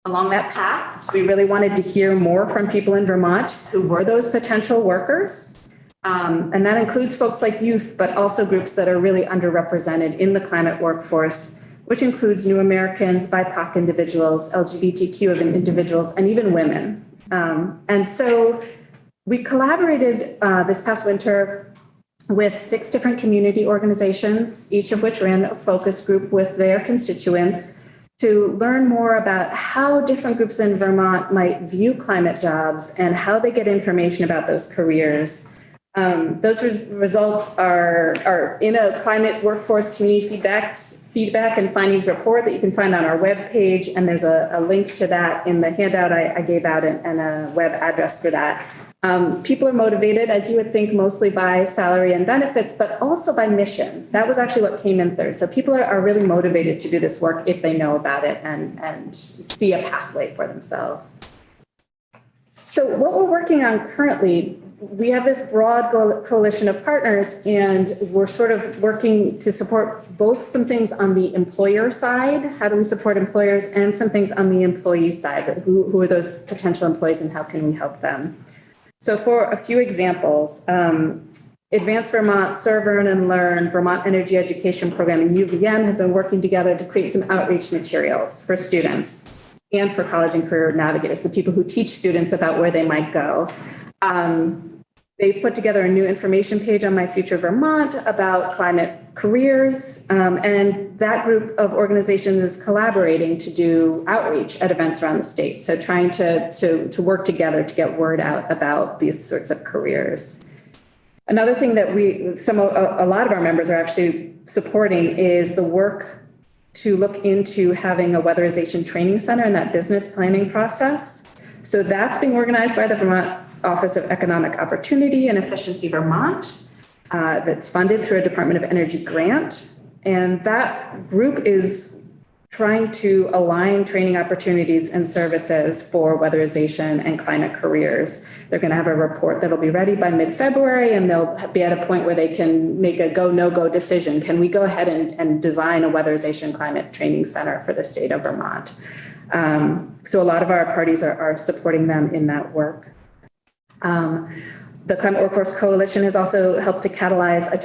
Along that path, we really wanted to hear more from people in Vermont who were those potential workers. And that includes folks like youth, but also groups that are really underrepresented in the climate workforce, which includes New Americans, BIPOC individuals, LGBTQ individuals, and even women. And so we collaborated this past winter with 6 different community organizations, each of which ran a focus group with their constituents to learn more about how different groups in Vermont might view climate jobs and how they get information about those careers. Those results are in a climate workforce community feedback and findings report that you can find on our webpage. And there's a link to that in the handout I gave out and a web address for that. People are motivated, as you would think, mostly by salary and benefits, but also by mission. That was actually what came in third. So people are really motivated to do this work if they know about it and see a pathway for themselves. So what we're working on currently, we have this broad coalition of partners, and we're sort of working to support both some things on the employer side, how do we support employers, and some things on the employee side, who are those potential employees and how can we help them? So for a few examples, Advance Vermont, Serve, Earn, and Learn, Vermont Energy Education Program, and UVM have been working together to create some outreach materials for students and for college and career navigators, the people who teach students about where they might go. They've put together a new information page on My Future Vermont about climate careers, and that group of organizations is collaborating to do outreach at events around the state. So trying to work together to get word out about these sorts of careers. Another thing that a lot of our members are actually supporting is the work to look into having a weatherization training center in that business planning process. So that's being organized by the Vermont Office of Economic Opportunity and Efficiency Vermont, that's funded through a Department of Energy grant. And that group is trying to align training opportunities and services for weatherization and climate careers. They're going to have a report that'll be ready by mid-February, and they'll be at a point where they can make a go, no-go decision. Can we go ahead and design a weatherization climate training center for the state of Vermont? So a lot of our parties are supporting them in that work. The Climate Workforce Coalition has also helped to catalyze a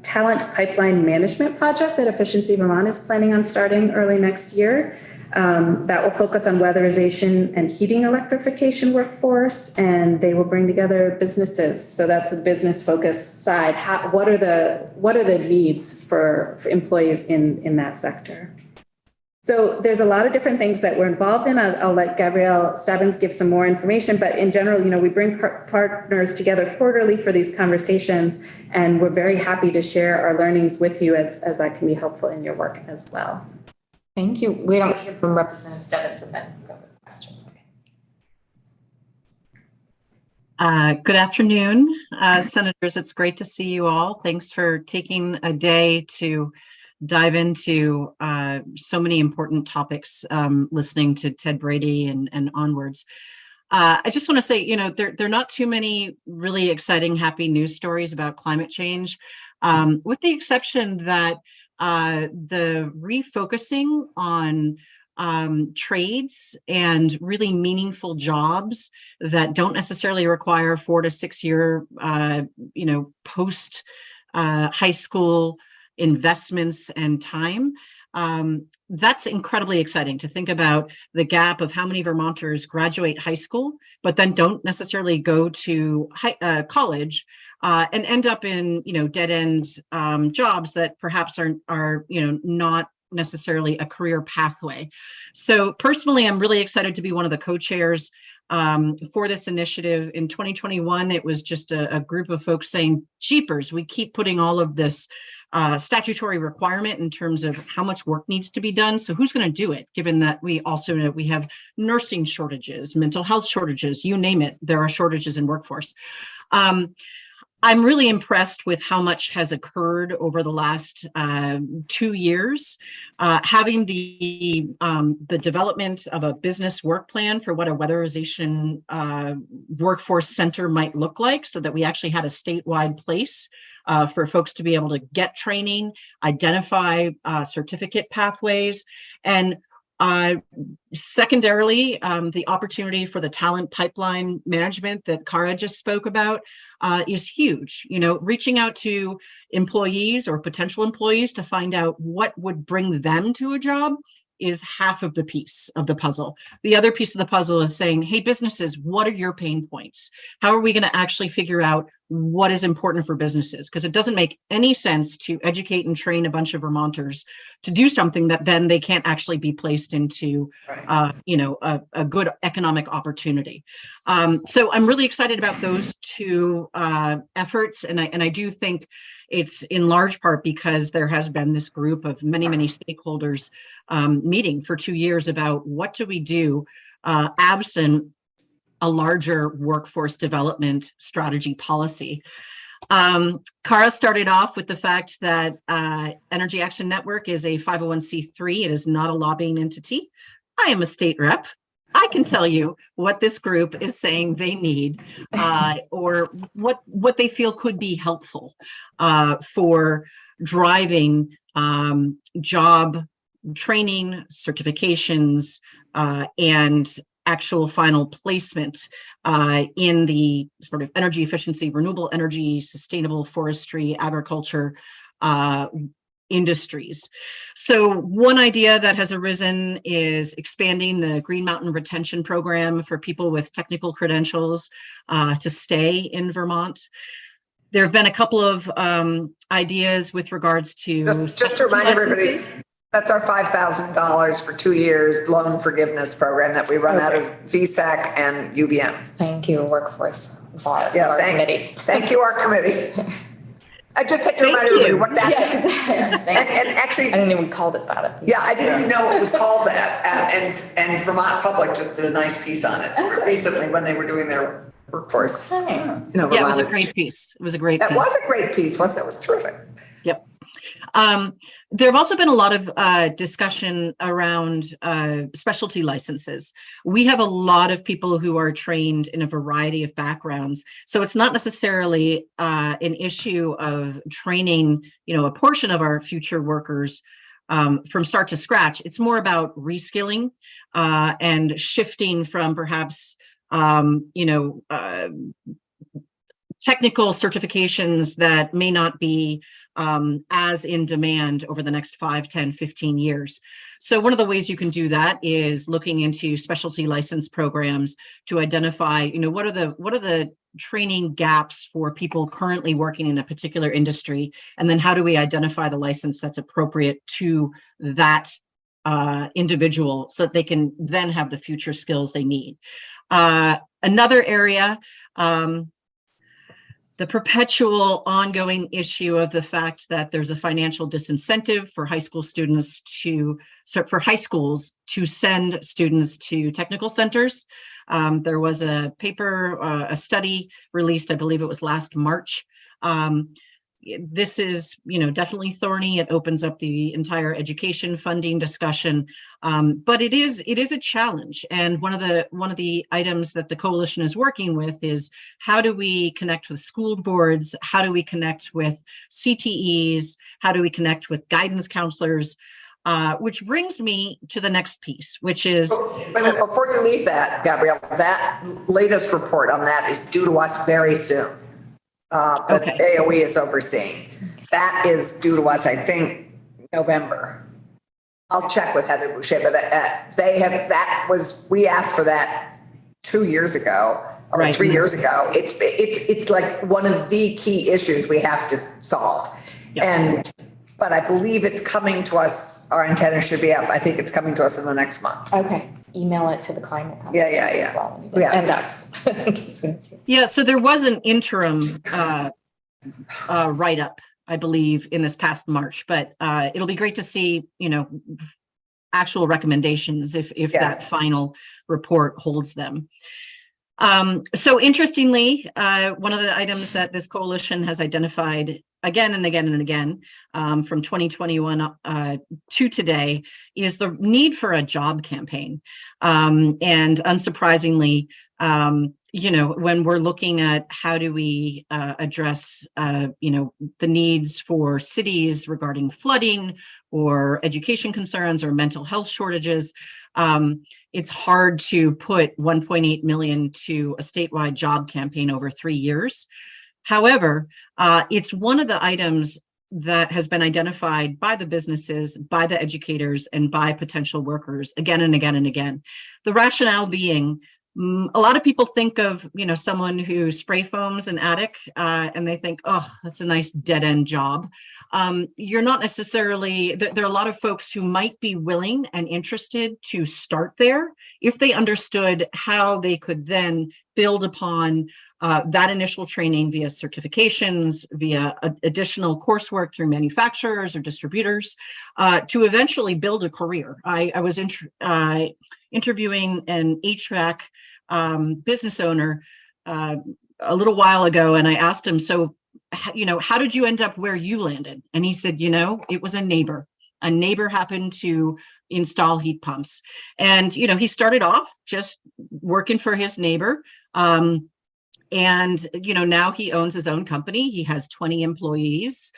talent pipeline management project that Efficiency Vermont is planning on starting early next year. That will focus on weatherization and heating electrification workforce, and they will bring together businesses. So that's a business-focused side. What are the needs for employees in that sector? So there's a lot of different things that we're involved in. I'll let Gabrielle Stebbins give some more information, but in general, we bring partners together quarterly for these conversations, and we're very happy to share our learnings with you as that can be helpful in your work as well. Thank you. We don't hear from Representative Stebbins and then go to questions. Good afternoon, Senators. It's great to see you all. Thanks for taking a day to dive into so many important topics, listening to Ted Brady and onwards. I just want to say, there are not too many really exciting, happy news stories about climate change, with the exception that the refocusing on trades and really meaningful jobs that don't necessarily require 4 to 6 year, post high school investments and time. That's incredibly exciting to think about the gap of how many Vermonters graduate high school, but then don't necessarily go to college and end up in, dead end jobs that perhaps are not necessarily a career pathway. So personally, I'm really excited to be one of the co-chairs for this initiative. In 2021, it was just a group of folks saying, jeepers, we keep putting all of this statutory requirement in terms of how much work needs to be done. So who's going to do it, given that we also know we have nursing shortages, mental health shortages, you name it, there are shortages in workforce. I'm really impressed with how much has occurred over the last 2 years. Having the development of a business work plan for what a weatherization workforce center might look like, so that we actually had a statewide place for folks to be able to get training, identify certificate pathways, and secondarily, the opportunity for the talent pipeline management that Kara just spoke about is huge. Reaching out to employees or potential employees to find out what would bring them to a job is half of the piece of the puzzle. The other piece of the puzzle is saying, hey, businesses, what are your pain points? How are we going to actually figure out what is important for businesses? Because it doesn't make any sense to educate and train a bunch of Vermonters to do something that then they can't actually be placed into, a good economic opportunity. So I'm really excited about those two efforts. And I do think it's in large part because there has been this group of many, many stakeholders meeting for 2 years about what do we do absent a larger workforce development strategy policy. Kara started off with the fact that Energy Action Network is a 501c3. It is not a lobbying entity. I am a state rep. I can tell you what this group is saying they need, or what they feel could be helpful for driving job training, certifications, and actual final placement in the sort of energy efficiency, renewable energy, sustainable forestry, agriculture industries. So one idea that has arisen is expanding the Green Mountain Retention Program for people with technical credentials to stay in Vermont. There have been a couple of ideas with regards to just to remind everybody, that's our $5,000 for 2 years loan forgiveness program that we run out of VSAC and UVM. Thank you, Workforce Bar, Yeah, our committee. Thank you, our committee. I just had to remind everybody what that is. Yes. And actually, I didn't even call it that. yeah, I didn't know it was called that. And Vermont Public just did a nice piece on it recently when they were doing their workforce. Okay. Yeah, it was a great piece. It was a great piece. That was a great piece, wasn't it? It was terrific. Yep. There have also been a lot of discussion around specialty licenses. We have a lot of people who are trained in a variety of backgrounds. So it's not necessarily an issue of training, a portion of our future workers from start to scratch. It's more about reskilling and shifting from perhaps, technical certifications that may not be as in demand over the next 5, 10, 15 years. So one of the ways you can do that is looking into specialty license programs to identify, what are the training gaps for people currently working in a particular industry, and then how do we identify the license that's appropriate to that individual so that they can then have the future skills they need. Another area, the perpetual ongoing issue of the fact that there's a financial disincentive for high schools to send students to technical centers. There was a paper, a study released, I believe it was last March, this is, definitely thorny. It opens up the entire education funding discussion, but it is a challenge. And one of the items that the coalition is working with is how do we connect with school boards? How do we connect with CTEs? How do we connect with guidance counselors? Which brings me to the next piece, which is. Before you leave that, Gabrielle, that latest report on that is due to us very soon. That AOE is overseeing. That is due to us, I think, November. I'll check with Heather Boucher, but we asked for that 2 years ago or 3 years ago. It's like one of the key issues we have to solve. Yep. But I believe it's coming to us. Our antenna should be up. I think it's coming to us in the next month. Okay. Email it to the climate. Yeah. And us. Yeah. So there was an interim write-up, I believe, in this past March, but it'll be great to see, actual recommendations if that final report holds them. So interestingly, one of the items that this coalition has identified again and again and again from 2021 to today is the need for a job campaign. And unsurprisingly, when we're looking at how do we address, the needs for cities regarding flooding or education concerns or mental health shortages, it's hard to put 1.8 million to a statewide job campaign over 3 years. However, it's one of the items that has been identified by the businesses, by the educators, and by potential workers again and again and again. The rationale being, a lot of people think of, someone who spray foams an attic and they think, oh, that's a nice dead end job. You're not necessarily, there are a lot of folks who might be willing and interested to start there if they understood how they could then build upon that initial training via certifications, via additional coursework through manufacturers or distributors, to eventually build a career. I was interviewing an HVAC business owner a little while ago, and I asked him, so, how did you end up where you landed? And he said, it was a neighbor. A neighbor happened to install heat pumps. And, he started off just working for his neighbor. And, now he owns his own company. He has 20 employees.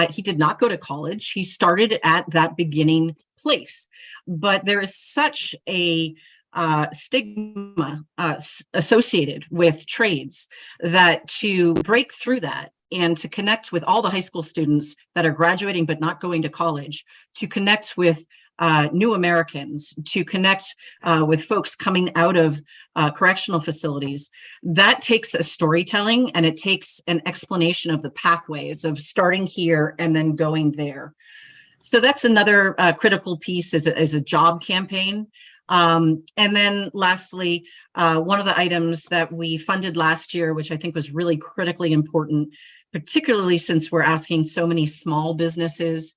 He did not go to college. He started at that beginning place. But there is such a stigma associated with trades that to break through that and to connect with all the high school students that are graduating but not going to college, to connect with new Americans, to connect with folks coming out of correctional facilities, that takes a storytelling and it takes an explanation of the pathways of starting here and then going there. So that's another critical piece is a job campaign. And then lastly, one of the items that we funded last year, which I think was really critically important, particularly since we're asking so many small businesses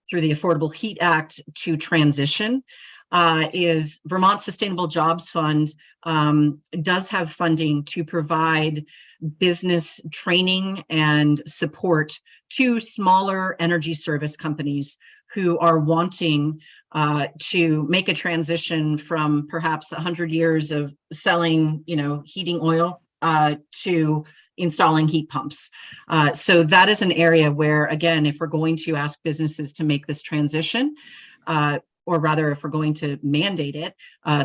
through the Affordable Heat Act to transition, is Vermont Sustainable Jobs Fund does have funding to provide business training and support to smaller energy service companies who are wanting to make a transition from perhaps 100 years of selling, heating oil to installing heat pumps. So that is an area where, again, if we're going to ask businesses to make this transition, or rather if we're going to mandate it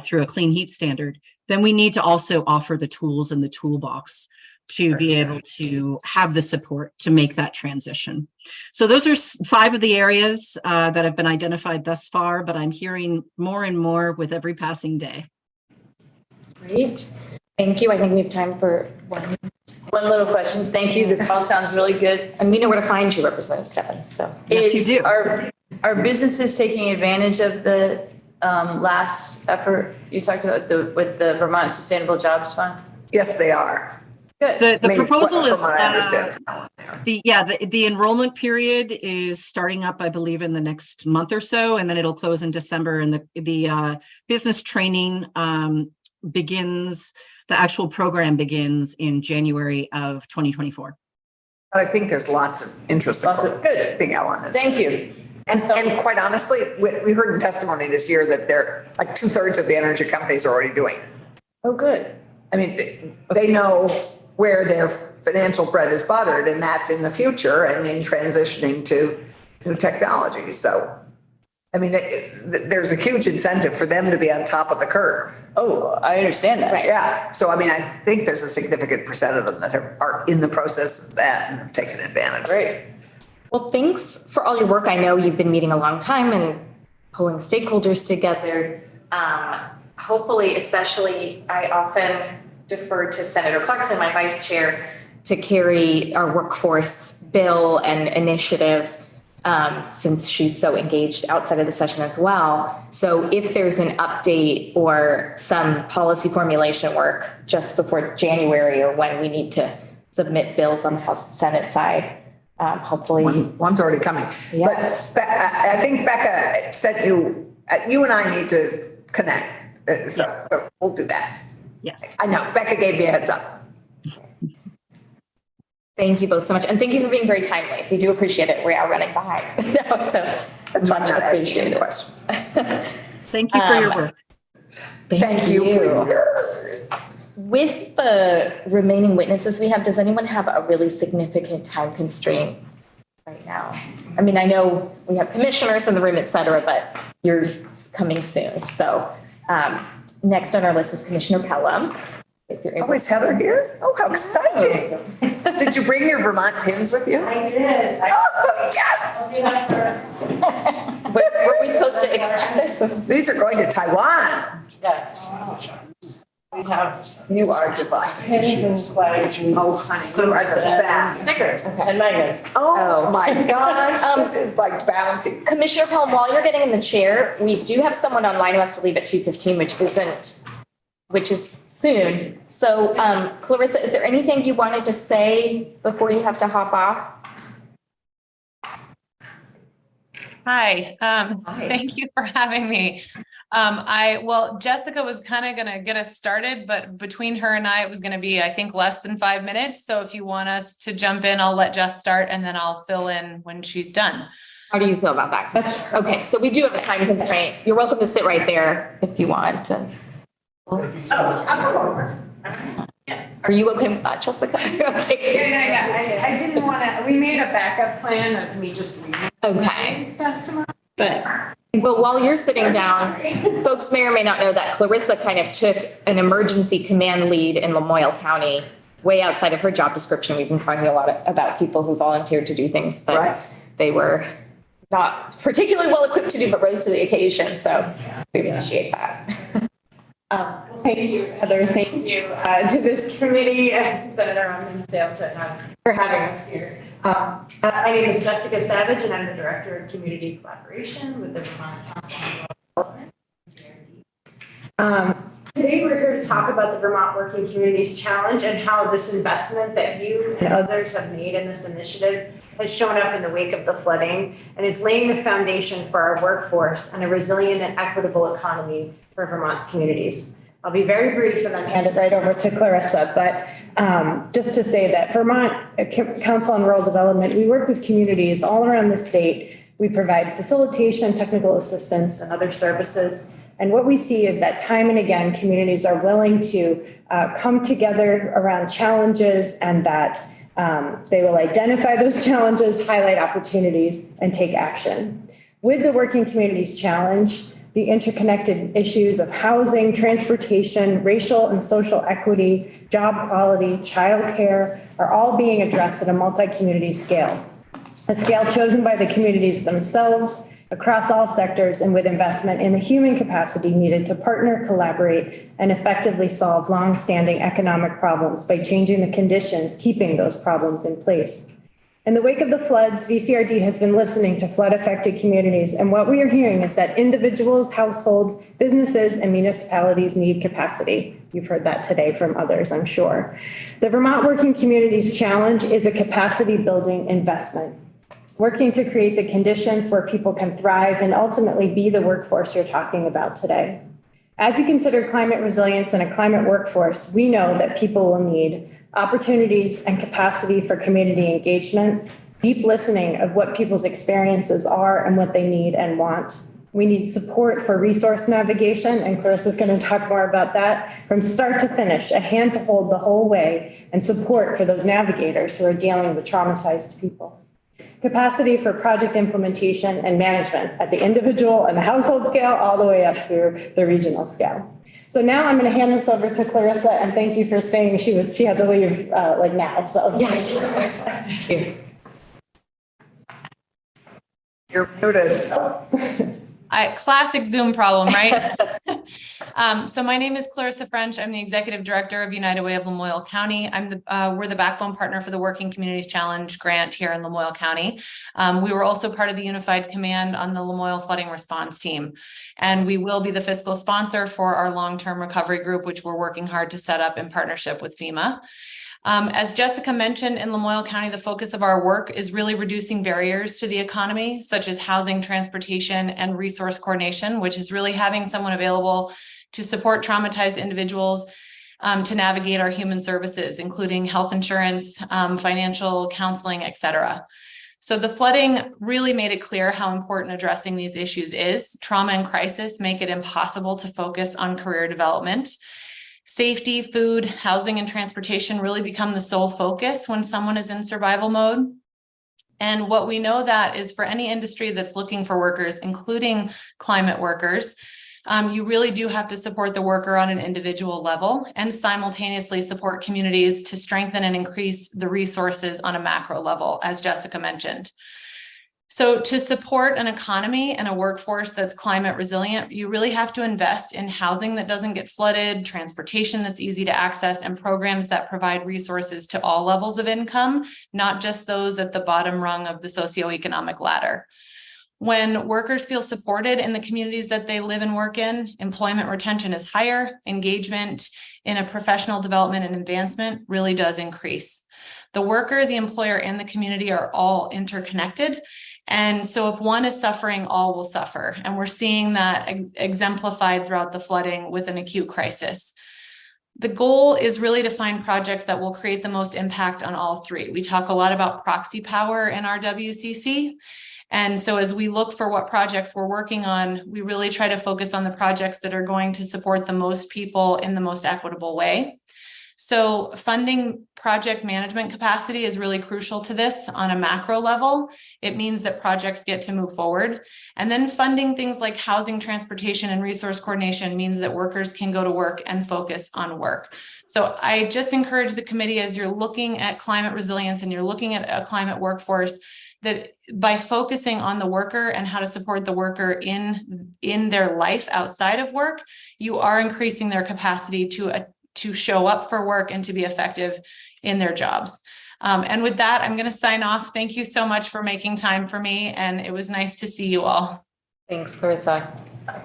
through a clean heat standard, then we need to also offer the tools in the toolbox to be able to have the support to make that transition. So those are 5 of the areas that have been identified thus far, but I'm hearing more and more with every passing day. Great. Thank you. I think we have time for one little question. Thank you. This all sounds really good. And we know where to find you, Representative Stebbins. So yes, you do. Are businesses taking advantage of the last effort you talked about with the Vermont Sustainable Jobs Fund? Yes, they are. Good. The proposal is the enrollment period is starting up, I believe, in the next month or so, and then it'll close in December. And the business training begins. The actual program begins in January of 2024. But I think there's lots of interest. Lots of- good. I think Ellen is. Thank you. And quite honestly, we heard in testimony this year that they're like 2/3 of the energy companies are already doing it. Oh, good. I mean, they know where their financial bread is buttered, and that's in the future and in transitioning to new technology. So, I mean, there's a huge incentive for them to be on top of the curve. Oh, I understand that. Yeah. So, I mean, I think there's a significant percent of them that are in the process of that and have taken advantage. Great. Well, thanks for all your work. I know you've been meeting a long time and pulling stakeholders together. Hopefully, especially, I often defer to Senator Clarkson, my vice chair, to carry our workforce bill and initiatives since she's so engaged outside of the session as well. So if there's an update or some policy formulation work just before January or when we need to submit bills on the House and Senate side, hopefully. One's already coming. Yes. But I think Becca sent you and I need to connect. So we'll do that. Yes. I know, Becca gave me a heads up. Thank you both so much. And thank you for being very timely. We do appreciate it. We are running behind. So That's why I'm much not asking any appreciated. questions. Thank you for your work. Thank you for yours. With the remaining witnesses we have, does anyone have a really significant time constraint right now? I mean, I know we have commissioners in the room, et cetera, but yours coming soon. So next on our list is Commissioner Pelham. If you're able. Oh, is Heather here? Oh, how exciting. Did you bring your Vermont pins with you? I did. Oh, yes. I'll do that first. Were we supposed to extend this? These are going to Taiwan. Yes. We have You are divine. pins and flags. Oh, honey, you are the best. Stickers and magnets. Oh, my gosh. This is like bounty. Commissioner Pelham, while you're getting in the chair, we do have someone online who has to leave at 2:15, which is soon. So Clarissa, is there anything you wanted to say before you have to hop off? Hi, thank you for having me. Jessica was kind of gonna get us started, but between her and I, it was gonna be, I think, less than 5 minutes. So if you want us to jump in, I'll let Jess start and then I'll fill in when she's done. How do you feel about that? Okay, so we do have a time constraint. You're welcome to sit right there if you want. I'll come over. Are you okay with that, Jessica? Okay. Yeah. I didn't want to, we made a backup plan of me just reading Okay. his testimony, but. Well, while you're sitting down, folks may or may not know that Clarissa kind of took an emergency command lead in Lamoille County, way outside of her job description. We've been talking a lot about people who volunteered to do things that they were not particularly well equipped to do, but rose to the occasion. So we appreciate that. Thank you, Heather. Thank you to this committee and Senator Romney for having us here. My name is Jessica Savage, and I'm the Director of Community Collaboration with the Vermont Council on Development. Today, we're here to talk about the Vermont Working Communities Challenge and how this investment that you and others have made in this initiative has shown up in the wake of the flooding and is laying the foundation for our workforce and a resilient and equitable economy for Vermont's communities. I'll be very brief and then hand it right over to Clarissa, but just to say that Vermont Council on Rural Development, we work with communities all around the state. We provide facilitation, technical assistance, and other services. And what we see is that time and again, communities are willing to come together around challenges and that they will identify those challenges, highlight opportunities, and take action. With the Working Communities Challenge, the interconnected issues of housing, transportation, racial and social equity, job quality, childcare are all being addressed at a multi-community scale, a scale chosen by the communities themselves across all sectors and with investment in the human capacity needed to partner, collaborate, and effectively solve long-standing economic problems by changing the conditions keeping those problems in place. In the wake of the floods, VCRD has been listening to flood-affected communities, and what we are hearing is that individuals, households, businesses, and municipalities need capacity. You've heard that today from others, I'm sure. The Vermont Working Communities Challenge is a capacity-building investment, working to create the conditions where people can thrive and ultimately be the workforce you're talking about today. As you consider climate resilience and a climate workforce, we know that people will need opportunities and capacity for community engagement, deep listening of what people's experiences are and what they need and want. We need support for resource navigation, and Clarissa's going to talk more about that, from start to finish, a hand to hold the whole way, and support for those navigators who are dealing with traumatized people. Capacity for project implementation and management at the individual and the household scale, all the way up through the regional scale. So now I'm going to hand this over to Clarissa, and thank you for staying. She had to leave like now, so. Yes. Thank you. You're muted. Classic Zoom problem, right? So my name is Clarissa French. I'm the Executive Director of United Way of Lamoille County. We're the backbone partner for the Working Communities Challenge grant here in Lamoille County. We were also part of the Unified Command on the Lamoille Flooding Response Team. And we will be the fiscal sponsor for our long-term recovery group, which we're working hard to set up in partnership with FEMA. As Jessica mentioned, in Lamoille County, the focus of our work is really reducing barriers to the economy, such as housing, transportation, and resource coordination, which is really having someone available to support traumatized individuals to navigate our human services, including health insurance, financial counseling, et cetera. So the flooding really made it clear how important addressing these issues is. Trauma and crisis make it impossible to focus on career development. Safety, food, housing, and transportation really become the sole focus when someone is in survival mode. And what we know that is for any industry that's looking for workers, including climate workers, you really do have to support the worker on an individual level and simultaneously support communities to strengthen and increase the resources on a macro level, as Jessica mentioned. So to support an economy and a workforce that's climate resilient, you really have to invest in housing that doesn't get flooded, transportation that's easy to access, and programs that provide resources to all levels of income, not just those at the bottom rung of the socioeconomic ladder. When workers feel supported in the communities that they live and work in, employment retention is higher, engagement in a professional development and advancement really does increase. The worker, the employer, and the community are all interconnected. And so if one is suffering, all will suffer. And we're seeing that exemplified throughout the flooding with an acute crisis. The goal is really to find projects that will create the most impact on all three. We talk a lot about proxy power in our WCC. And so as we look for what projects we're working on, we really try to focus on the projects that are going to support the most people in the most equitable way. So funding project management capacity is really crucial to this on a macro level. It means that projects get to move forward. And then funding things like housing, transportation, and resource coordination means that workers can go to work and focus on work. So I just encourage the committee, as you're looking at climate resilience and you're looking at a climate workforce, that by focusing on the worker and how to support the worker in their life outside of work, you are increasing their capacity to show up for work and to be effective in their jobs. And with that, I'm going to sign off. Thank you so much for making time for me. And it was nice to see you all. Thanks, Clarissa.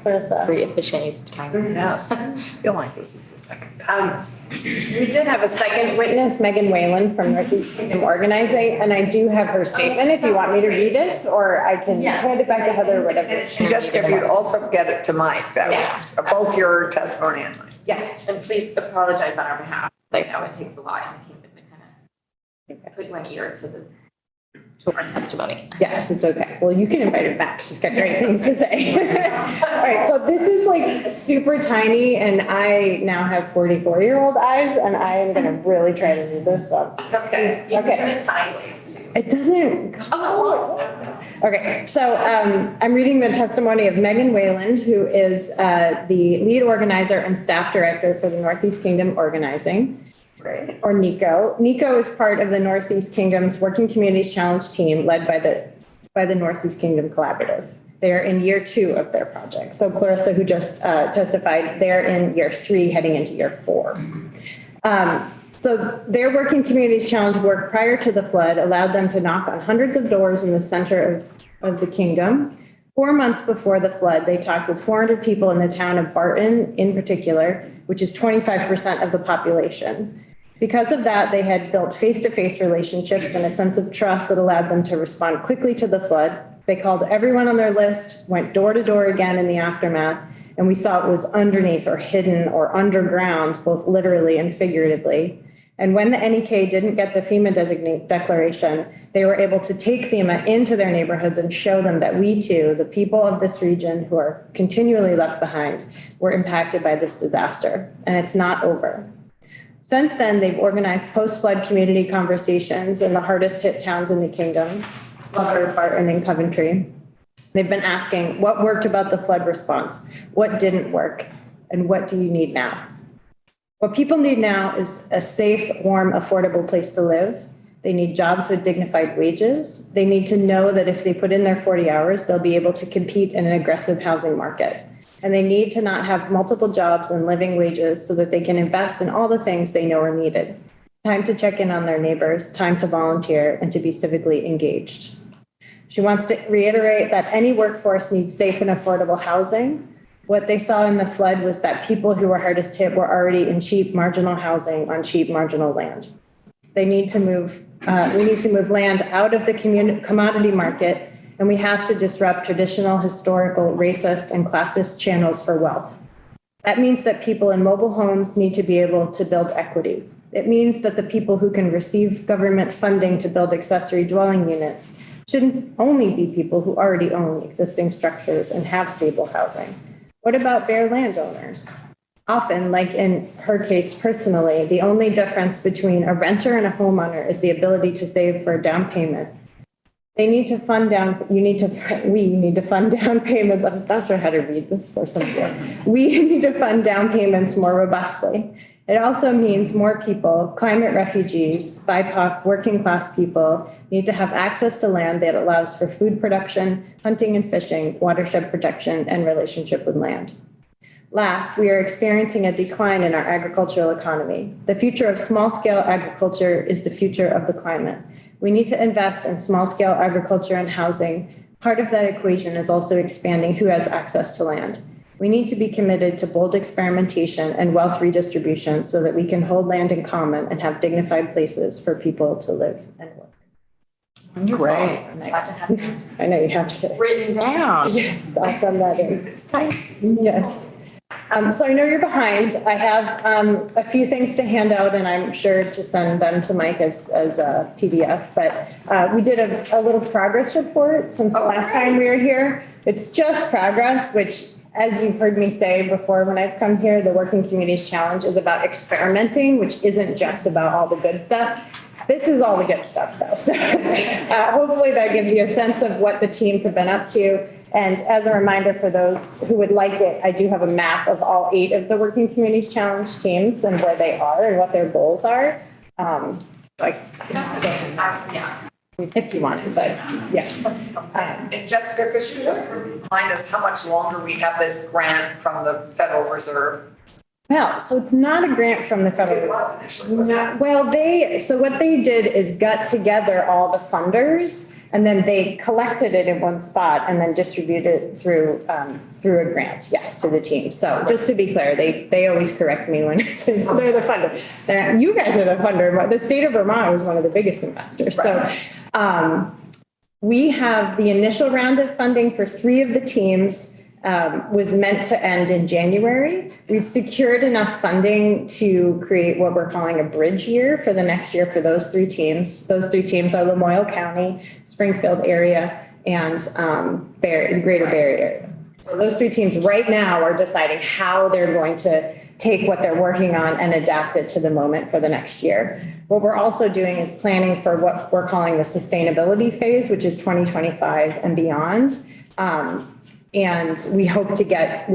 Very efficient use of time. Yes. I feel like this is the second time. We did have a second witness, Megan Whalen from Northeast Kingdom Organizing, and I do have her statement if you want me to read it, or I can hand it back to Heather, whatever. Jessica, if you'd also get it to Mike, that Yes. was both your testimony and mine. Yes, and please apologize on our behalf. I know it takes a lot in the kingdom to kind of put one ear to our testimony. Yes, it's okay. Well, you can invite her back. She's got great things to say. All right, so this is like super tiny, and I now have 44-year-old eyes, and I am going to really try to read this up. It's okay. You can turn it sideways too. It doesn't. Okay, so I'm reading the testimony of Megan Wayland, who is the lead organizer and staff director for the Northeast Kingdom Organizing. Or NECO. NECO is part of the Northeast Kingdom's Working Communities Challenge team led by the Northeast Kingdom Collaborative. They're in year 2 of their project. So Clarissa, who just testified, they're in year 3 heading into year 4. So their Working Communities Challenge work prior to the flood allowed them to knock on hundreds of doors in the center of the kingdom. 4 months before the flood, they talked with 400 people in the town of Barton in particular, which is 25% of the population. Because of that, they had built face-to-face relationships and a sense of trust that allowed them to respond quickly to the flood. They called everyone on their list, went door to door again in the aftermath, and we saw it was underneath or hidden or underground, both literally and figuratively. And when the NEK didn't get the FEMA designate declaration, they were able to take FEMA into their neighborhoods and show them that we too, the people of this region who are continually left behind, were impacted by this disaster. And it's not over. Since then, they've organized post-flood community conversations in the hardest hit towns in the kingdom, Glover, Barton, and Coventry. They've been asking what worked about the flood response, what didn't work, and what do you need now? What people need now is a safe, warm, affordable place to live. They need jobs with dignified wages. They need to know that if they put in their 40 hours, they'll be able to compete in an aggressive housing market. And they need to not have multiple jobs and living wages so that they can invest in all the things they know are needed. Time to check in on their neighbors, time to volunteer, and to be civically engaged. She wants to reiterate that any workforce needs safe and affordable housing. What they saw in the flood was that people who were hardest hit were already in cheap marginal housing on cheap marginal land. They need to move, we need to move land out of the commodity market, and we have to disrupt traditional, historical, racist, and classist channels for wealth. That means that people in mobile homes need to be able to build equity. It means that the people who can receive government funding to build accessory dwelling units shouldn't only be people who already own existing structures and have stable housing. What about bare landowners? Often, like in her case personally, the only difference between a renter and a homeowner is the ability to save for a down payment. They need to fund down, we need to fund down payments. I'm not sure how to read this for some reason. We need to fund down payments more robustly. It also means more people, climate refugees, BIPOC, working class people, need to have access to land that allows for food production, hunting and fishing, watershed protection, and relationship with land. Last, we are experiencing a decline in our agricultural economy. The future of small-scale agriculture is the future of the climate. We need to invest in small-scale agriculture and housing. Part of that equation is also expanding who has access to land. We need to be committed to bold experimentation and wealth redistribution so that we can hold land in common and have dignified places for people to live and work. Great. I know you have to. Written down. Yes, I'll send that in. Yes. So I know you're behind. I have a few things to hand out, and I'm sure to send them to Mike as a PDF. But we did a little progress report since the last time we were here. It's just progress, which, as you've heard me say before when I've come here, the Working Communities Challenge is about experimenting, which isn't just about all the good stuff. This is all the good stuff, though. So hopefully that gives you a sense of what the teams have been up to. And as a reminder for those who would like it, I do have a map of all 8 of the Working Communities Challenge teams and where they are and what their goals are. If you want, but yeah. And Jessica, could you just remind us how much longer we have this grant from the Federal Reserve? Well, so it's not a grant from the federal. It was initially, wasn't it? Well, so what they did is gut together all the funders, and then they collected it in one spot and then distributed it through a grant, yes, to the team. So just to be clear, they always correct me when they're the funder. You guys are the funder. The state of Vermont was one of the biggest investors. Right. So we have the initial round of funding for 3 of the teams. Was meant to end in January. We've secured enough funding to create what we're calling a bridge year for the next year for those 3 teams. Those 3 teams are Lamoille County, Springfield area, and Greater Barrie area. So those 3 teams right now are deciding how they're going to take what they're working on and adapt it to the moment for the next year. What we're also doing is planning for what we're calling the sustainability phase, which is 2025 and beyond. And we hope to get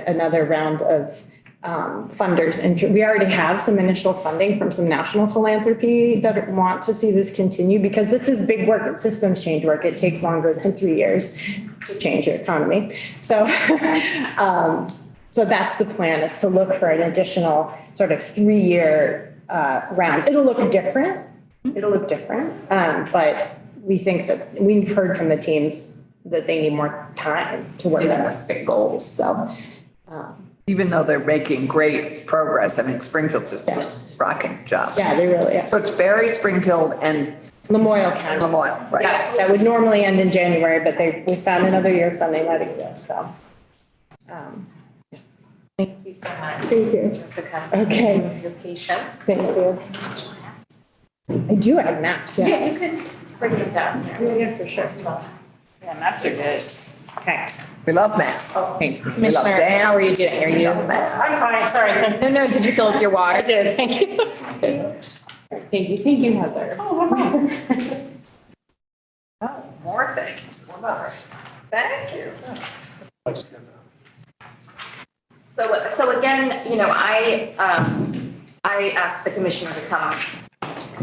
another round of funders. And we already have some initial funding from some national philanthropy that want to see this continue, because this is big work. It's systems change work. It takes longer than 3 years to change your economy. So, so that's the plan, is to look for an additional sort of 3-year round. It'll look different. But we think that we've heard from the teams that they need more time to work on those big goals. So, even though they're making great progress, I mean, Springfield's just doing a rocking job. Yeah, they really are. So it's Barrie, Springfield, and Lamoille County. Lamoille, right? Yeah, that would normally end in January, but we found another year of funding that exists. So, Thank you so much. Thank you. Jessica. Okay. For your patience. Thank you. I do have maps, yeah. Yeah, you can bring them down here. Yeah, for sure. Yeah, maps are good. Okay. We love math. Thanks. Commissioner, how are you doing? Are you? I'm fine, sorry. No, did you fill up your water? I did, thank you. Thank you, Heather. Oh, more things. Thank you. So again, you know, I asked the commissioner to come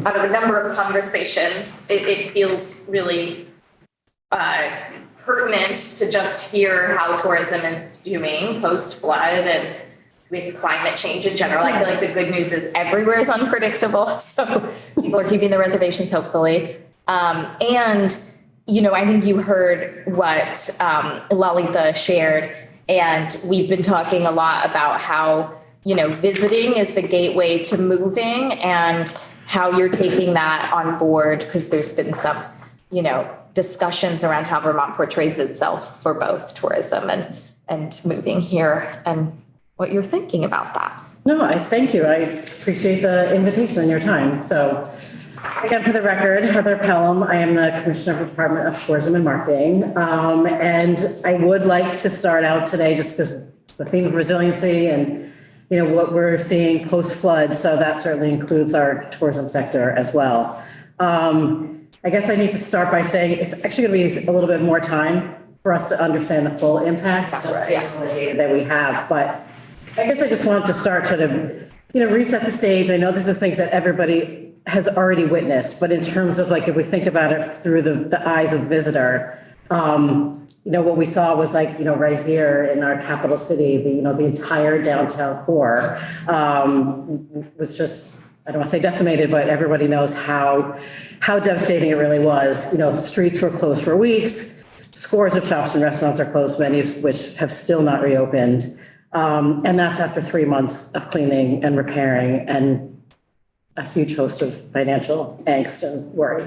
out of a number of conversations. It feels really pertinent to just hear how tourism is doing post-flood and with climate change in general. I feel like the good news is everywhere is unpredictable, so people are keeping their reservations hopefully. And, you know, I think you heard what Lalita shared, and we've been talking a lot about how, you know, visiting is the gateway to moving and how you're taking that on board, because there's been some, you know, discussions around how Vermont portrays itself for both tourism and moving here, and what you're thinking about that. No, I thank you. I appreciate the invitation and your time. So again, for the record, Heather Pelham, I am the Commissioner of the Department of Tourism and Marketing. And I would like to start out today just because it's the theme of resiliency and, you know, what we're seeing post-flood. So that certainly includes our tourism sector as well. I guess I need to start by saying it's actually going to be a little bit more time for us to understand the full impact just based on the data that we have. But I guess I just wanted to start sort of, you know, reset the stage. I know this is things that everybody has already witnessed, but in terms of like, if we think about it through the eyes of the visitor, you know, what we saw was like, you know, right here in our capital city, the, you know, the entire downtown core was just, I don't want to say decimated, but everybody knows how devastating it really was. You know, streets were closed for weeks. Scores of shops and restaurants are closed, many of which have still not reopened. And that's after 3 months of cleaning and repairing and a huge host of financial angst and worry.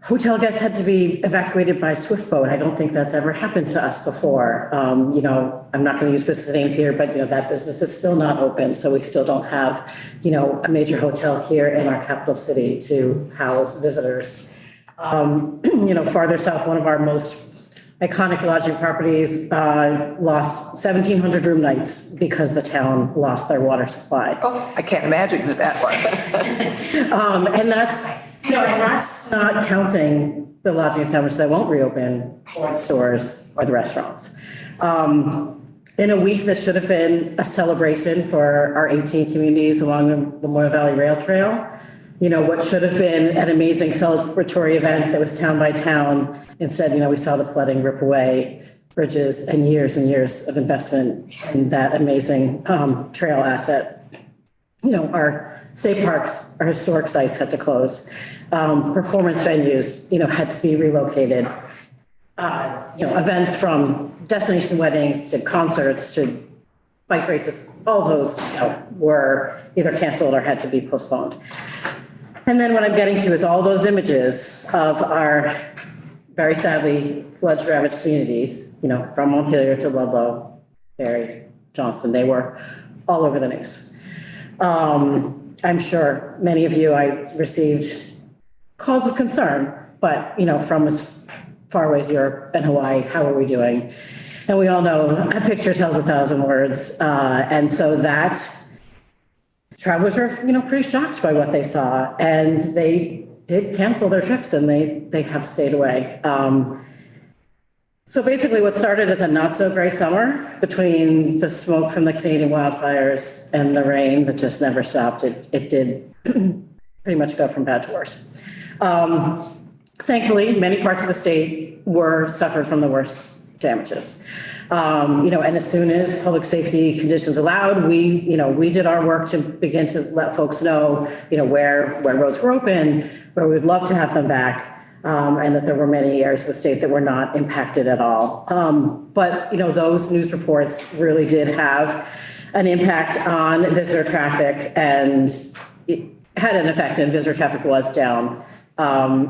Hotel guests had to be evacuated by swift boat. I don't think that's ever happened to us before. You know, I'm not going to use business names here, but, you know, that business is still not open. So we still don't have, you know, a major hotel here in our capital city to house visitors. You know, farther south, one of our most iconic lodging properties lost 1,700 room nights because the town lost their water supply. Oh, I can't imagine who that was. And that's, you know, and that's not counting the lodging establishments that won't reopen, or the stores or the restaurants. In a week that should have been a celebration for our 18 communities along the Moyle Valley Rail Trail, you know, what should have been an amazing celebratory event that was town by town, instead, you know, we saw the flooding rip away bridges and years of investment in that amazing trail asset. You know, our state parks, our historic sites had to close. Performance venues, you know, had to be relocated. You know, events from destination weddings to concerts to bike races, all those, you know, were either canceled or had to be postponed. And then what I'm getting to is all those images of our very sadly flood ravaged communities, you know, from Montpelier to Ludlow, Barry, Johnston, they were all over the news. I'm sure many of you, I received calls of concern, but, you know, from as far away as Europe and Hawaii, how are we doing? And we all know a picture tells 1,000 words. And so that travelers were, you know, pretty shocked by what they saw, and they did cancel their trips and they have stayed away. So basically what started as a not so great summer between the smoke from the Canadian wildfires and the rain that just never stopped, it did pretty much go from bad to worse. Thankfully, many parts of the state suffered from the worst damages. You know, and as soon as public safety conditions allowed, we did our work to begin to let folks know, you know, where roads were open, where we would love to have them back, and that there were many areas of the state that were not impacted at all. But, you know, those news reports really did have an impact on visitor traffic, and it had an effect, and visitor traffic was down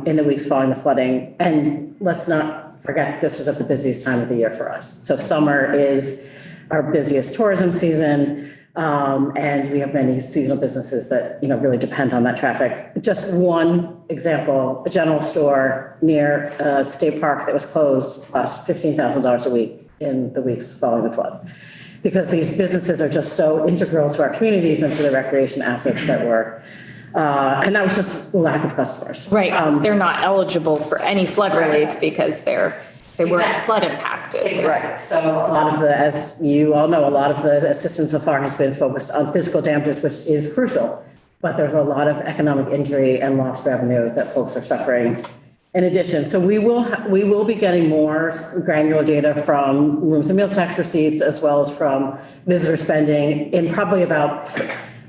in the weeks following the flooding. And let's not forget, this was at the busiest time of the year for us. So summer is our busiest tourism season. And we have many seasonal businesses that, really depend on that traffic. Just one example, a general store near State Park that was closed lost $15,000 a week in the weeks following the flood. Because these businesses are just so integral to our communities and to the recreation assets that were, and that was just lack of customers. Right, they're not eligible for any flood relief because they were flood impacted. Right, so a lot of as you all know, a lot of the assistance so far has been focused on physical damages, which is crucial. But there's a lot of economic injury and lost revenue that folks are suffering in addition. So we will be getting more granular data from rooms and meals tax receipts, as well as from visitor spending in probably about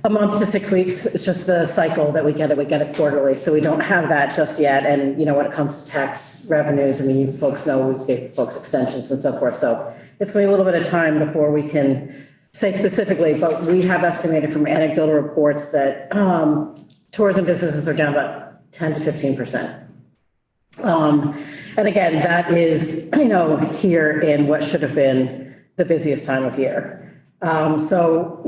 a month to 6 weeks. It's just the cycle that we get it quarterly. So we don't have that just yet. And, when it comes to tax revenues, I mean, you folks know we gave folks extensions and so forth. So it's going to be a little bit of time before we can say specifically, but we have estimated from anecdotal reports that tourism businesses are down about 10 to 15%. And again, that is, here in what should have been the busiest time of year. So,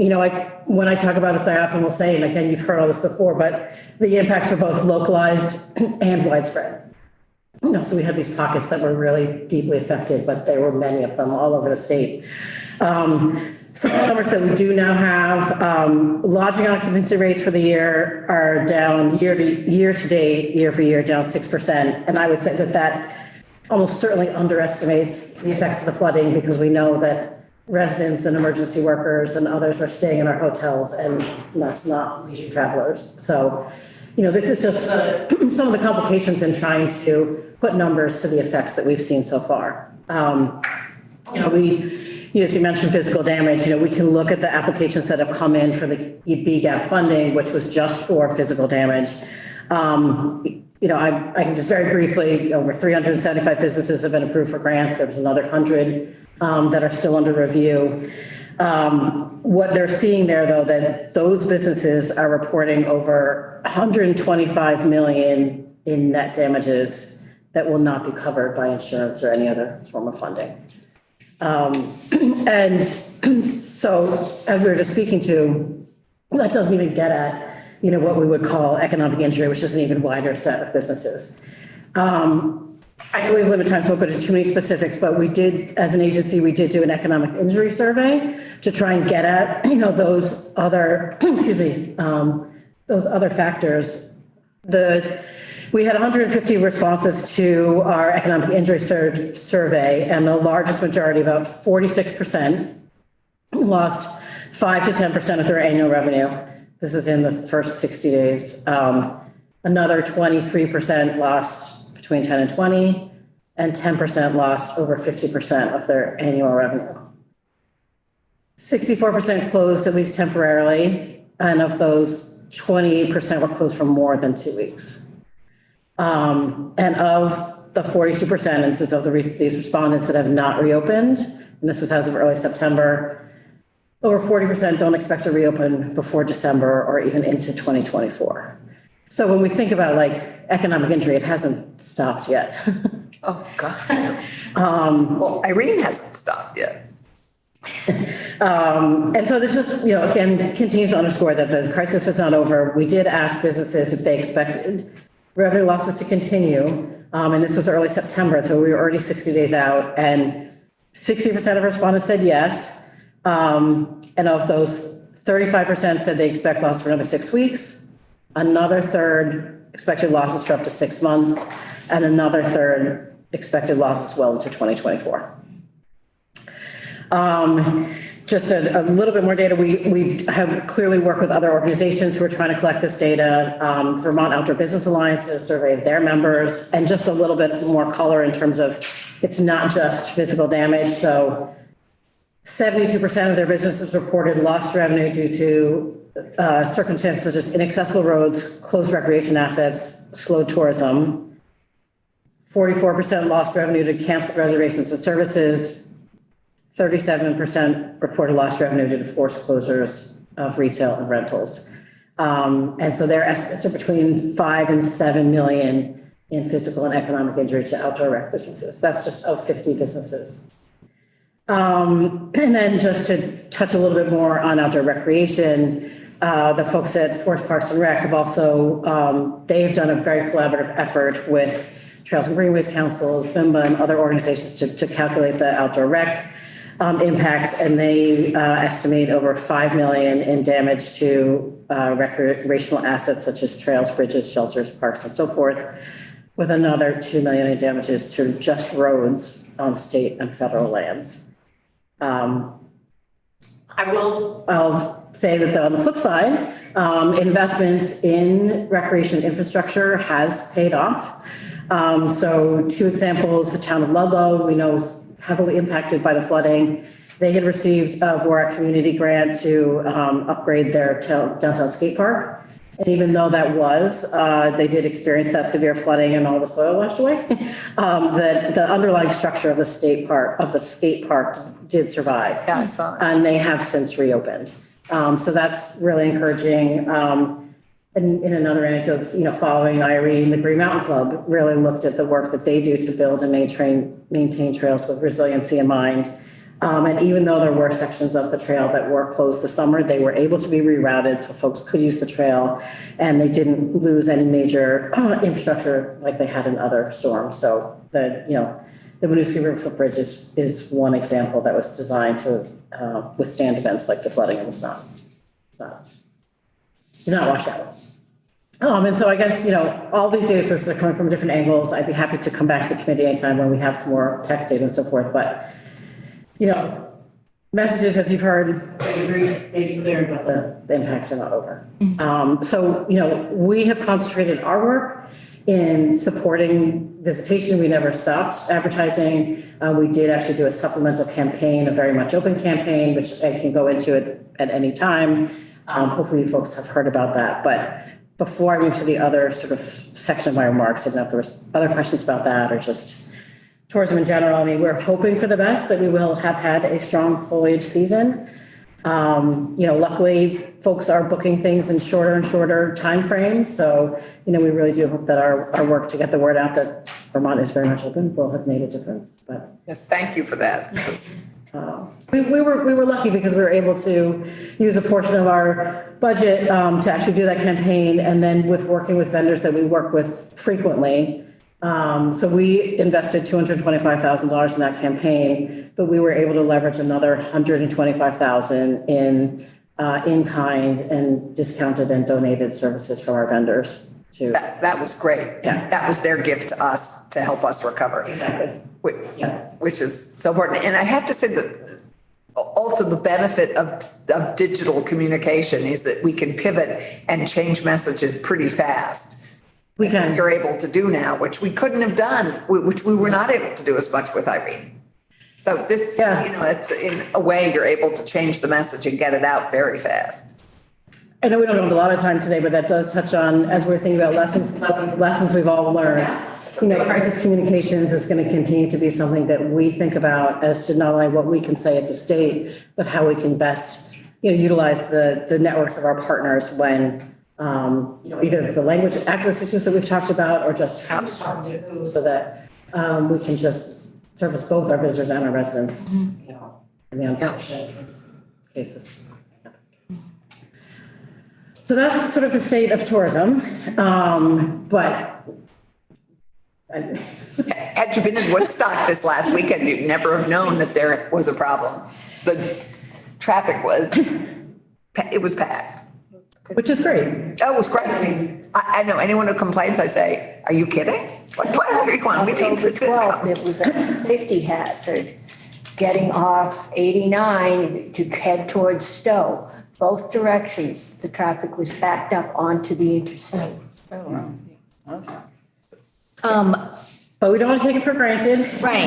when I talk about this, I often will say, and again, you've heard all this before, but the impacts were both localized and widespread. So we had these pockets that were really deeply affected, but there were many of them all over the state. Some numbers that we do now have, lodging occupancy rates for the year are down year to date, year for year, down 6%. And I would say that almost certainly underestimates the effects of the flooding, because we know that residents and emergency workers and others are staying in our hotels, and that's not leisure travelers. So, this is just some of the complications in trying to put numbers to the effects that we've seen so far. As you mentioned, physical damage, we can look at the applications that have come in for the BGAP funding, which was just for physical damage. I can just very briefly, over 375 businesses have been approved for grants. There was another 100 that are still under review. What they're seeing there, though, that those businesses are reporting over 125 million in net damages that will not be covered by insurance or any other form of funding. And so, as we were just speaking to, that doesn't even get at, what we would call economic injury, which is an even wider set of businesses. I believe limited time, so I won't go into too many specifics, but we did, as an agency, we did do an economic injury survey to try and get at, those other, those other factors. We had 150 responses to our economic injury survey, and the largest majority, about 46%, lost 5 to 10% of their annual revenue. This is in the first 60 days. Another 23% lost between 10 and 20, and 10% lost over 50% of their annual revenue. 64% closed at least temporarily, and of those, 28% were closed for more than 2 weeks. And of the 42% instances of these respondents that have not reopened, and this was as of early September, over 40% don't expect to reopen before December or even into 2024. So when we think about economic injury, it hasn't stopped yet. Oh, God. Well, Irene hasn't stopped yet. And so this just, again, continues to underscore that the crisis is not over. We did ask businesses if they expected revenue losses to continue. And this was early September, so we were already 60 days out, and 60% of respondents said yes. And of those, 35% said they expect loss for another 6 weeks. Another third expected losses for up to 6 months, and another third expected losses well into 2024. Just a little bit more data. We have clearly worked with other organizations who are trying to collect this data. Vermont Outdoor Business Alliance has surveyed their members, and just a little bit more color in terms of it's not just physical damage. So 72% of their businesses reported lost revenue due to circumstances such as inaccessible roads, closed recreation assets, slowed tourism. 44% lost revenue to canceled reservations and services. 37% reported lost revenue due to forced closures of retail and rentals. And so their estimates are between 5 and 7 million in physical and economic injury to outdoor rec businesses. That's just of 50 businesses. And then just to touch a little bit more on outdoor recreation, the folks at Forest Parks and Rec have also, they've done a very collaborative effort with Trails and Greenways Council, FIMBA, and other organizations to calculate the outdoor rec impacts, and they estimate over 5 million in damage to recreational assets such as trails, bridges, shelters, parks, and so forth, with another 2 million in damages to just roads on state and federal lands. I'll say that on the flip side, investments in recreation infrastructure has paid off. So 2 examples, the town of Ludlow, we know was heavily impacted by the flooding. They had received a Vorak community grant to upgrade their downtown skate park. And even though that was, they did experience that severe flooding and all the soil washed away, the underlying structure of the skate park did survive. Yeah, I saw that. And they have since reopened. So that's really encouraging. And in another anecdote, following Irene, the Green Mountain Club really looked at the work that they do to build and maintain trails with resiliency in mind. And even though there were sections of the trail that were closed this summer, they were able to be rerouted so folks could use the trail and they didn't lose any major infrastructure like they had in other storms. So the Winooski River Footbridge is one example that was designed to withstand events like the flooding and the snow. Did not wash out. And so I guess, all these data sources are coming from different angles. I'd be happy to come back to the committee anytime when we have some more text data and so forth. But, messages, as you've heard, may be clear, but the impacts are not over. So, we have concentrated our work in supporting visitation. We never stopped advertising. We did actually do a supplemental campaign, a very much open campaign, which I can go into it at any time. Hopefully you folks have heard about that. But before I move to the other sort of section of my remarks, I don't know if there was other questions about that or just tourism in general. I mean, we're hoping for the best, that we will have had a strong foliage season. Luckily folks are booking things in shorter and shorter timeframes. So, we really do hope that our work to get the word out that Vermont is very much open will have made a difference. But yes, thank you for that. we were lucky because we were able to use a portion of our budget to actually do that campaign, and then with working with vendors that we work with frequently. So we invested $225,000 in that campaign, but we were able to leverage another $125,000 in kind and discounted and donated services from our vendors too. That was great. Yeah. That was their gift to us to help us recover. Exactly. Which is so important. And I have to say that also the benefit of digital communication is that we can pivot and change messages pretty fast. We can. You're able to do now, which we couldn't have done, which we were not able to do as much with Irene. So this, it's in a way you're able to change the message and get it out very fast. I know we don't have a lot of time today, but that does touch on, as we're thinking about lessons we've all learned. Crisis communications is going to continue to be something that we think about as to not only what we can say as a state, but how we can best, utilize the networks of our partners when, either it's the language access issues that we've talked about or just who's talking to who, so that we can just service both our visitors and our residents, in the unfortunate cases. So that's sort of the state of tourism. But had you been in Woodstock this last weekend, you'd never have known that there was a problem. The traffic was packed. Which is great. Oh, it was great. I know anyone who complains, I say, are you kidding? What plan are you on? We need this. It was a safety hazard getting off 89 to head towards Stowe. Both directions, the traffic was backed up onto the interstate. But we don't want to take it for granted. Right.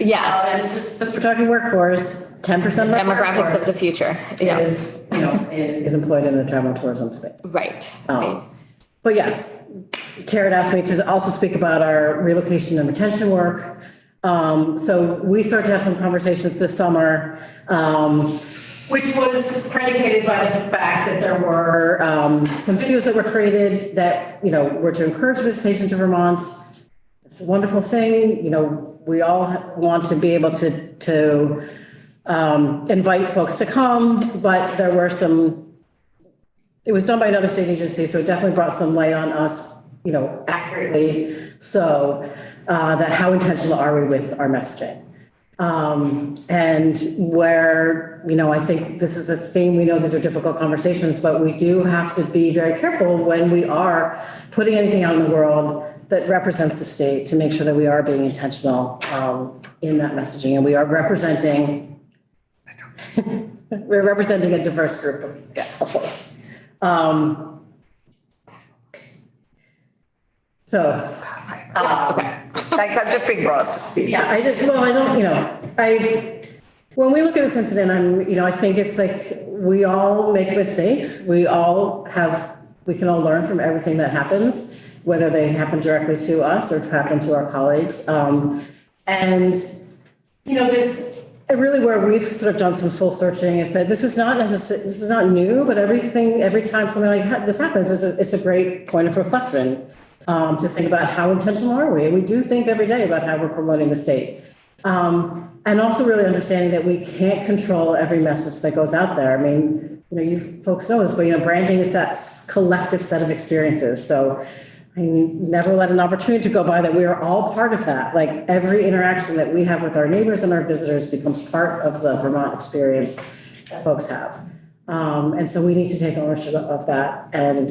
Yes. Since we're talking workforce, 10% of our Demographics of the future. Yes. Is employed in the travel and tourism space. Right. But yes, Tara asked me to also speak about our relocation and retention work. So we started to have some conversations this summer, which was predicated by the fact that there were some videos that were created that, were to encourage visitation to Vermont. It's a wonderful thing. We all want to be able to invite folks to come, but there were some, it was done by another state agency, so it definitely brought some light on us, accurately. So that how intentional are we with our messaging? And where, I think this is a theme, we know these are difficult conversations, but we do have to be very careful when we are putting anything out in the world that represents the state to make sure that we are being intentional in that messaging, and we are representing, we're representing a diverse group of folks. Okay, thanks, I'm just being brought up to speed. Yeah, I don't, when we look at this incident, I think it's like, we all make mistakes. We can all learn from everything that happens, whether they happen directly to us or happen to our colleagues. This really where we've sort of done some soul searching is that this is not new, but every time something like this happens, it's a great point of reflection. To think about how intentional are we? We do think every day about how we're promoting the state. And also really understanding that we can't control every message that goes out there. I mean, you folks know this, but branding is that collective set of experiences. So I never let an opportunity to go by that we are all part of that. Like every interaction that we have with our neighbors and our visitors becomes part of the Vermont experience that folks have. And so we need to take ownership of that. And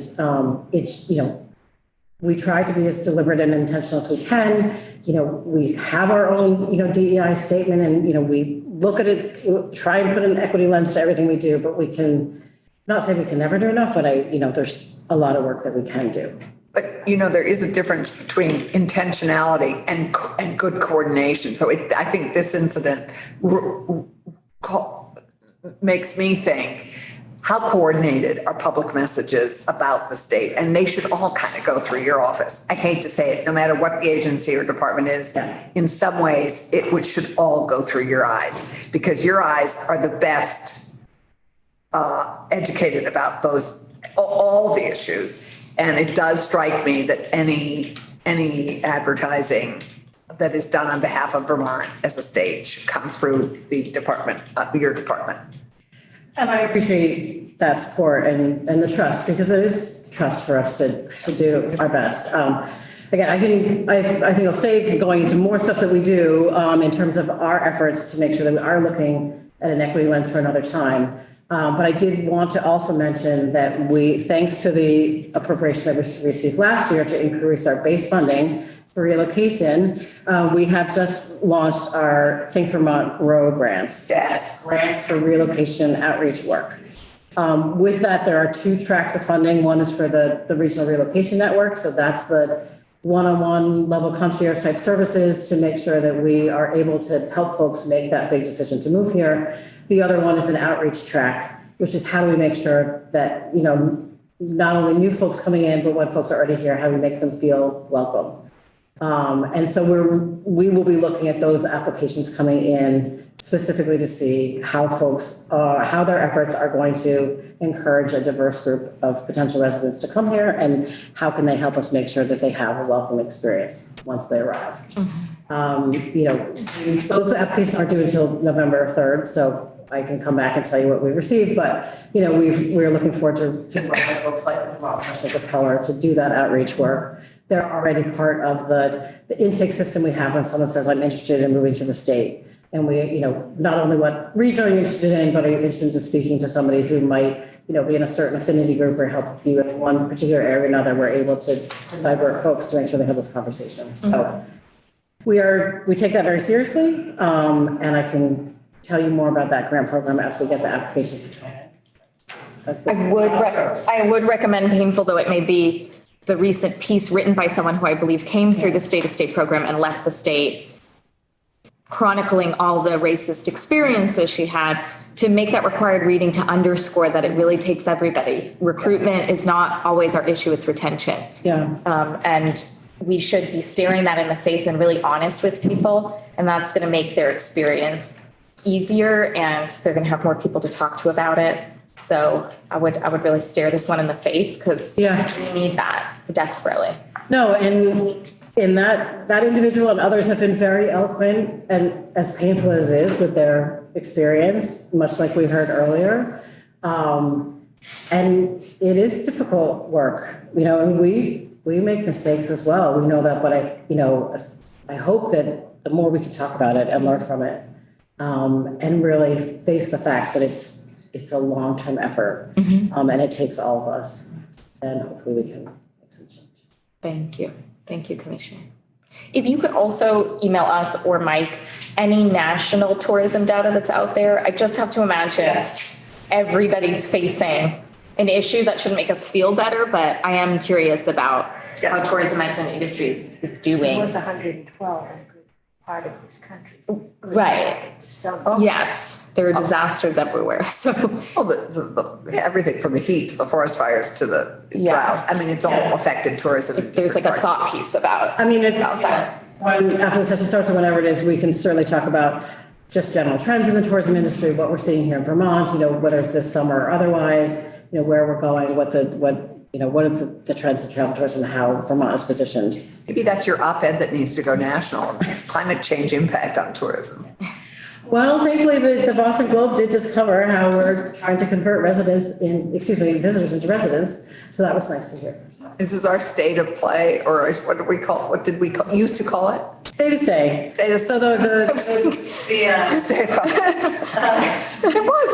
we try to be as deliberate and intentional as we can. We have our own, DEI statement, and, we look at it, try and put an equity lens to everything we do, but we can not say we can never do enough, but there's a lot of work that we can do. But, there is a difference between intentionality and good coordination. So I think this incident makes me think, how coordinated are public messages about the state? And they should all kind of go through your office. I hate to say it, no matter what the agency or department is, in some ways, it should all go through your eyes, because your eyes are the best educated about all the issues. And it does strike me that any advertising that is done on behalf of Vermont as a state should come through the department, your department. And I appreciate that support and the trust, because it is trust for us to do our best. Again, I think I'll save going into more stuff that we do in terms of our efforts to make sure that we are looking at an equity lens for another time. But I did want to also mention that thanks to the appropriation that we received last year to increase our base funding for relocation, we have just launched our Think Vermont Grow grants. Yes. Grants for relocation outreach work. With that, there are two tracks of funding. One is for the Regional Relocation Network. So that's the one-on-one level concierge type services to make sure that we are able to help folks make that big decision to move here. The other one is an outreach track, which is how do we make sure that, not only new folks coming in, but when folks are already here, how do we make them feel welcome? And so we will be looking at those applications coming in specifically to see how folks, how their efforts are going to encourage a diverse group of potential residents to come here, and how can they help us make sure that they have a welcome experience once they arrive. Those applications aren't due until November 3rd, so I can come back and tell you what we received, but we're looking forward to working with folks like the Vermont Professionals of Color to do that outreach work. They're already part of the intake system we have when someone says, I'm interested in moving to the state. And we, not only what region are you interested in, but are you interested in speaking to somebody who might, be in a certain affinity group or help you in one particular area or another. We're able to divert folks to make sure they have those conversations. So we take that very seriously. And I can tell you more about that grant program as we get the applications. I would recommend, painful though it may be, the recent piece written by someone who I believe came through the state-to-state program and left the state, chronicling all the racist experiences she had, to make that required reading to underscore that it really takes everybody. Recruitment is not always our issue, it's retention. Yeah. And we should be staring that in the face and really honest with people, and that's going to make their experience easier, and they're going to have more people to talk to about it. So I would really stare this one in the face, because we need that desperately. No, and that individual and others have been very eloquent, and as painful as it is with their experience, much like we heard earlier. And it is difficult work, and we make mistakes as well. We know that, but I hope that the more we can talk about it and learn from it, and really face the facts that it's a long-term effort, and it takes all of us, and hopefully we can make some change. Thank you. Thank you, Commissioner. If you could also email us or Mike any national tourism data that's out there. I just have to imagine everybody's facing an issue that should make us feel better, but I am curious about how tourism as an industry is doing. It was 112 in a good part of this country. Right. Yes, there are disasters everywhere, so. Everything from the heat to the forest fires to the drought. I mean, it's all affected tourism. If there's like a thought piece about that. After the session starts or whenever it is, we can certainly talk about just general trends in the tourism industry, what we're seeing here in Vermont, whether it's this summer or otherwise, where we're going, what are the trends of travel tourism, and how Vermont is positioned. Maybe that's your op-ed that needs to go national. It's climate change impact on tourism. Well, thankfully, the Boston Globe did just cover how we're trying to convert visitors into residents. So that was nice to hear. This is our state of play, or what did we used to call it? Stay to stay. Stay to stay. So the state of it was.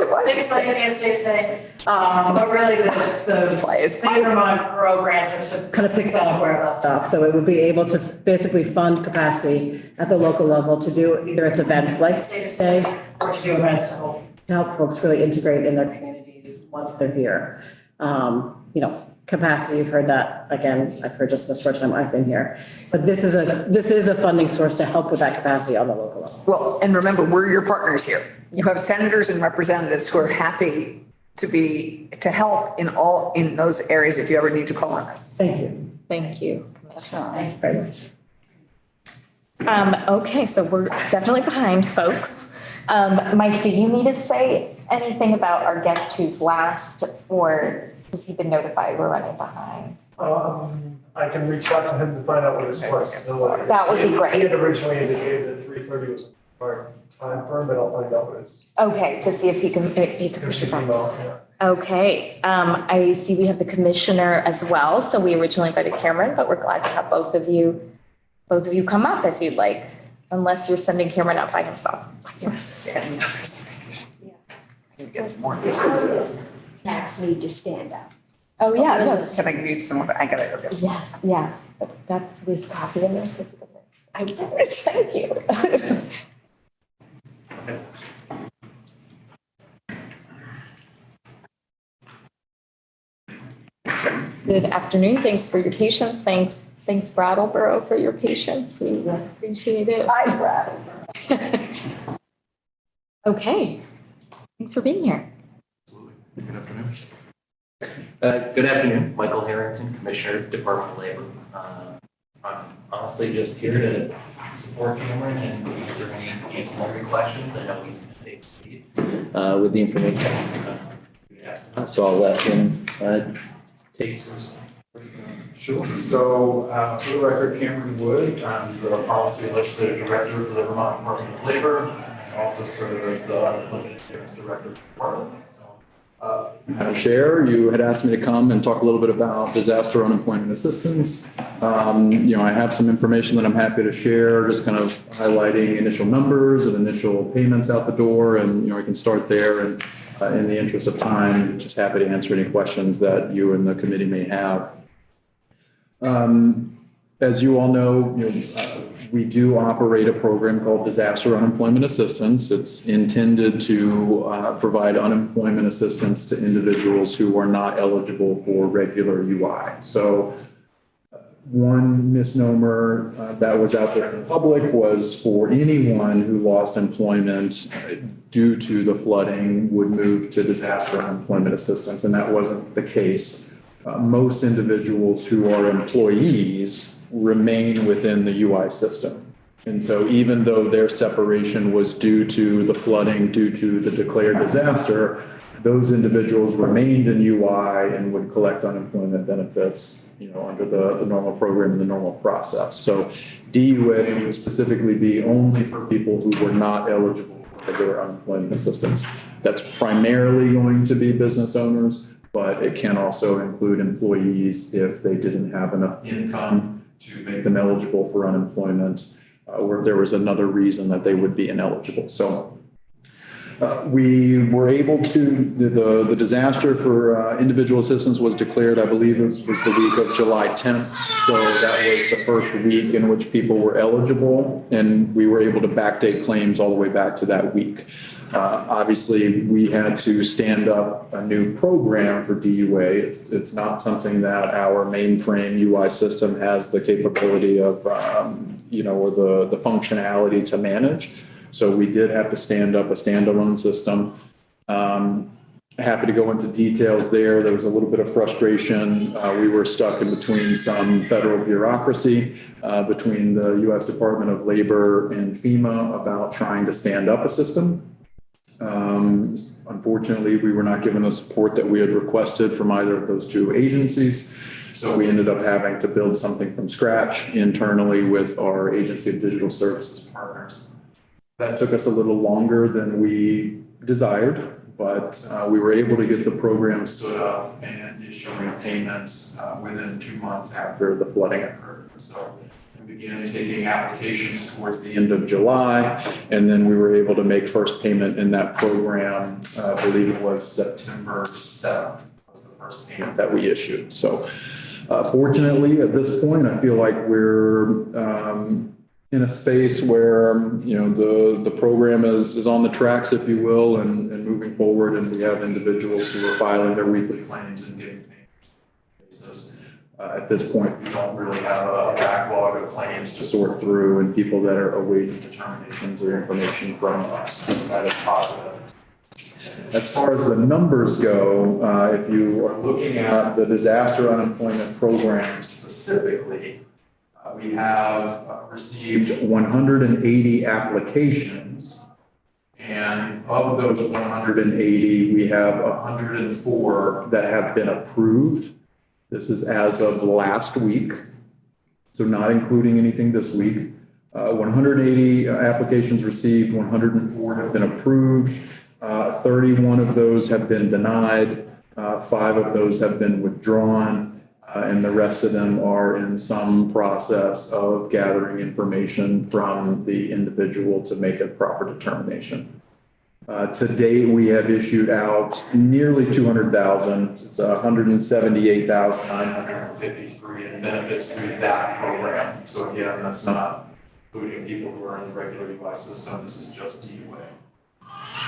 But really the play is Vermont Grow grants are to kind of pick that up where it left off. So it would be able to basically fund capacity at the local level to do either its events like Stay to Stay or to do events to help folks really integrate in their communities once they're here. Capacity, you've heard that again. I've heard just the short time I've been here, but this is a funding source to help with that capacity on the local level. Well, and remember, we're your partners here. You have senators and representatives who are happy to help in those areas if you ever need to call on us. Thank you. Thank you, Commissioner. Thank you very much. Okay, so we're definitely behind, folks. Mike, do you need to say anything about our guest who's last, or has he been notified we're running behind? I can reach out to him to find out what his flexibility is. That would be great. He had originally indicated that 3:30 was our time frame, but I'll find out what his. Okay, to see if he can push it back. Okay, I see we have the commissioner as well. So we originally invited Cameron, but we're glad to have both of you come up if you'd like, unless you're sending Cameron out by himself. He gets more. Tax need to stand up. Oh, yeah. No. Can I give you some of it? I gotta go get some. Yes, yeah. There's coffee in there, so thank you. Good afternoon. Thanks for your patience. Thanks Brattleboro for your patience. We appreciate it. Hi, Brattleboro. Okay. Thanks for being here. Good afternoon. Good afternoon. Michael Harrington, Commissioner, Department of Labor. I'm honestly just here to support Cameron and answer any ancillary questions. I know he's going to take speed with the information. So I'll let him take this. Sure. So for the record, Cameron Wood, the policy legislative director for the Vermont Department of Labor, and also serve as the unemployment insurance director for Parliament. Madam Chair, you had asked me to come and talk a little bit about disaster unemployment assistance. I have some information that I'm happy to share, just kind of highlighting initial numbers and initial payments out the door. And, I can start there. And in the interest of time, just happy to answer any questions that you and the committee may have. As you all know, we do operate a program called Disaster Unemployment Assistance. It's intended to provide unemployment assistance to individuals who are not eligible for regular UI. So one misnomer that was out there in the public was for anyone who lost employment due to the flooding would move to disaster unemployment assistance, and that wasn't the case. Most individuals who are employees remain within the UI system. And so even though their separation was due to the flooding, due to the declared disaster, those individuals remained in UI and would collect unemployment benefits, under the normal program and the normal process. So DUA would specifically be only for people who were not eligible regular unemployment assistance. That's primarily going to be business owners, but it can also include employees if they didn't have enough income to make them eligible for unemployment, or if there was another reason that they would be ineligible. So we were able to, the disaster for individual assistance was declared, I believe it was the week of July 10th. So that was the first week in which people were eligible, and we were able to backdate claims all the way back to that week. Obviously, we had to stand up a new program for DUA. It's not something that our mainframe UI system has the capability of, or the functionality to manage. So we did have to stand up a standalone system. Happy to go into details there. There was a little bit of frustration. We were stuck in between some federal bureaucracy, between the U.S. Department of Labor and FEMA about trying to stand up a system. Unfortunately, we were not given the support that we had requested from either of those two agencies. So we ended up having to build something from scratch internally with our Agency of Digital Services partners. That took us a little longer than we desired, but we were able to get the program stood up and issuing payments within 2 months after the flooding occurred. So we began taking applications towards the end of July, and then we were able to make first payment in that program. I believe it was September 7th was the first payment that we issued. So fortunately, at this point, I feel like we're in a space where, the program is on the tracks, if you will, and moving forward, and we have individuals who are filing their weekly claims and getting payments. At this point, we don't really have a backlog of claims to sort through and people that are awaiting determinations or information from us. So that is positive. As far as the numbers go, if you are looking at the disaster unemployment program specifically, we have received 180 applications, and of those 180, we have 104 that have been approved. This is as of last week, so not including anything this week. 180 applications received, 104 have been approved, 31 of those have been denied, 5 of those have been withdrawn, and the rest of them are in some process of gathering information from the individual to make a proper determination. To date, we have issued out nearly 200,000. It's 178,953 in benefits through that program. So again, that's not including people who are in the regular UI system. This is just DUA.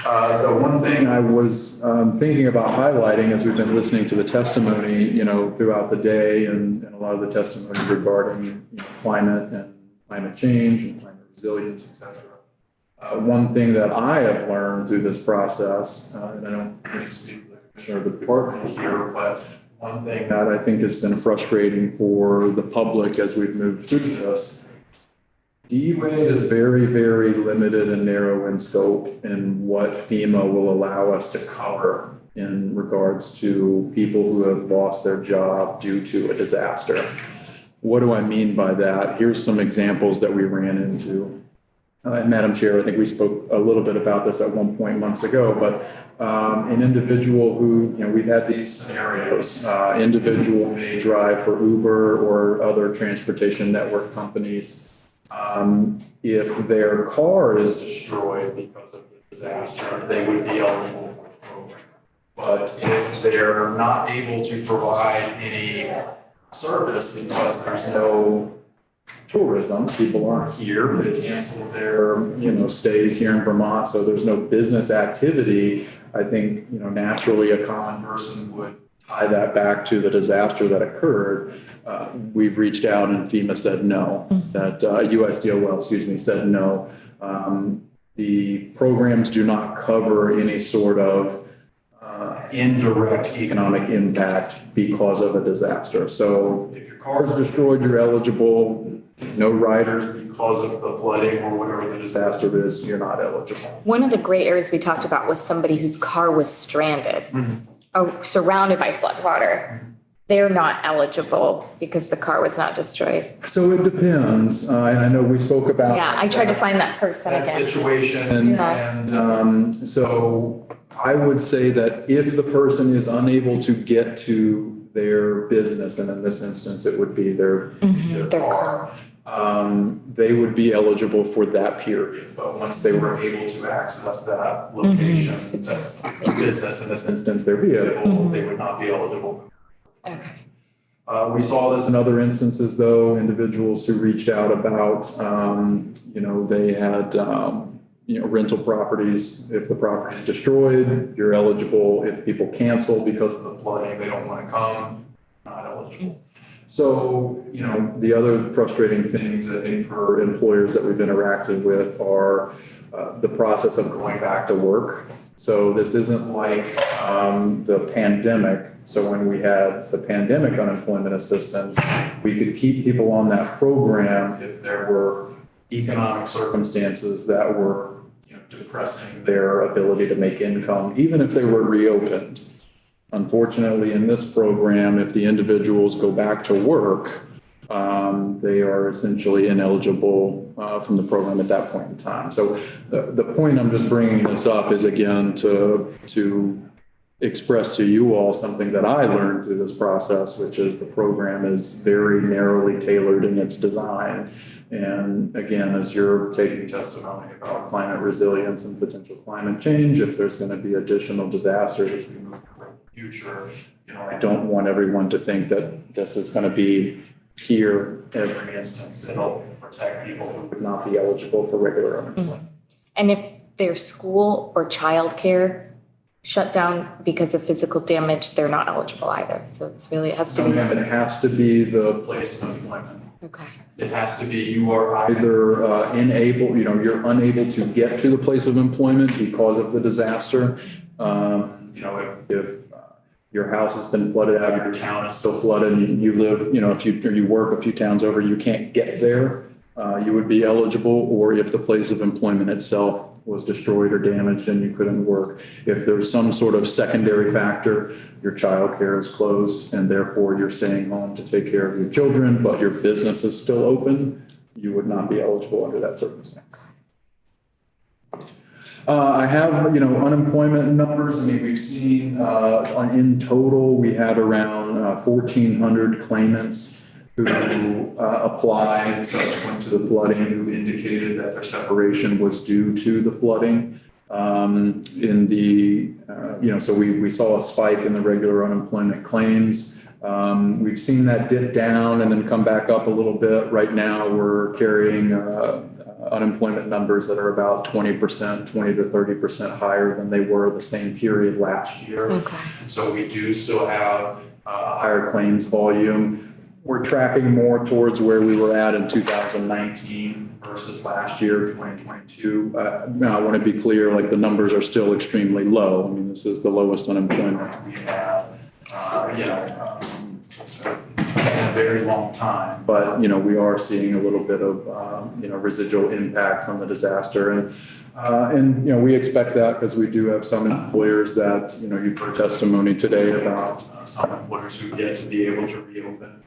The one thing I was thinking about highlighting as we've been listening to the testimony, throughout the day and a lot of the testimony regarding climate and climate change and climate resilience, et cetera. One thing that I have learned through this process, and I don't need to speak to the commissioner of the department here, but one thing that I think has been frustrating for the public as we've moved through this, DUA is very, very limited and narrow in scope in what FEMA will allow us to cover in regards to people who have lost their job due to a disaster. What do I mean by that? Here's some examples that we ran into. And Madam Chair, I think we spoke a little bit about this at one point months ago, but an individual who, we've had these scenarios. Individual may drive for Uber or other transportation network companies. If their car is destroyed because of the disaster, they would be eligible for the program. But if they're not able to provide any service because there's no tourism, people aren't here, they canceled their, stays here in Vermont, so there's no business activity, I think, naturally a common person would tie that back to the disaster that occurred. We've reached out and FEMA said no, that USDOL, said no. The programs do not cover any sort of indirect economic impact because of a disaster. So if your car is destroyed, you're eligible. No riders because of the flooding or whatever the disaster is, you're not eligible. One of the gray areas we talked about was somebody whose car was stranded, surrounded by flood water. they're not eligible because the car was not destroyed. So it depends. I know we spoke about. Yeah, I tried to find that person That again. situation and so I would say that if the person is unable to get to their business, and in this instance, it would be their car, they would be eligible for that period. But once they were able to access that location, the business, in this instance, their vehicle, they would not be eligible. Okay. We saw this in other instances, though, individuals who reached out about, they had, rental properties. If the property is destroyed, you're eligible. If people cancel because of the flooding, they don't want to come, not eligible. So, the other frustrating things, I think, for employers that we've interacted with are the process of going back to work. So this isn't like the pandemic. So when we had the pandemic unemployment assistance, we could keep people on that program if there were economic circumstances that were depressing their ability to make income, even if they were reopened. Unfortunately, in this program, if the individuals go back to work, they are essentially ineligible from the program at that point in time. So the point I'm just bringing this up is, again, to express to you all something that I learned through this process, which is the program is very narrowly tailored in its design. And again, as you're taking testimony about climate resilience and potential climate change, if there's going to be additional disasters as we move forward in the future, I don't want everyone to think that this is going to be here in every instance to help protect people who would not be eligible for regular unemployment. And if their school or childcare shut down because of physical damage, they're not eligible either. So it has to be. It has to be the place of employment. Okay. It has to be, you are either you're unable to get to the place of employment because of the disaster. If your house has been flooded out, your town is still flooded, and you live, if you work a few towns over, you can't get there, you would be eligible. Or if the place of employment itself was destroyed or damaged and you couldn't work. If there's some sort of secondary factor, your childcare is closed and therefore you're staying home to take care of your children, but your business is still open, you would not be eligible under that circumstance. I have, unemployment numbers. I mean, we've seen in total, we had around 1,400 claimants who applied subsequent to the flooding, who indicated that their separation was due to the flooding. So we saw a spike in the regular unemployment claims. We've seen that dip down and then come back up a little bit. Right now, we're carrying unemployment numbers that are about 20%, 20 to 30% higher than they were the same period last year. Okay. So we do still have a higher claims volume. We're tracking more towards where we were at in 2019 versus last year, 2022. I want to be clear, like the numbers are still extremely low. I mean, this is the lowest unemployment we have, in a very long time. But, we are seeing a little bit of, residual impact from the disaster. And we expect that because we do have some employers that, you've heard testimony today about some employers who get to be able to reopen.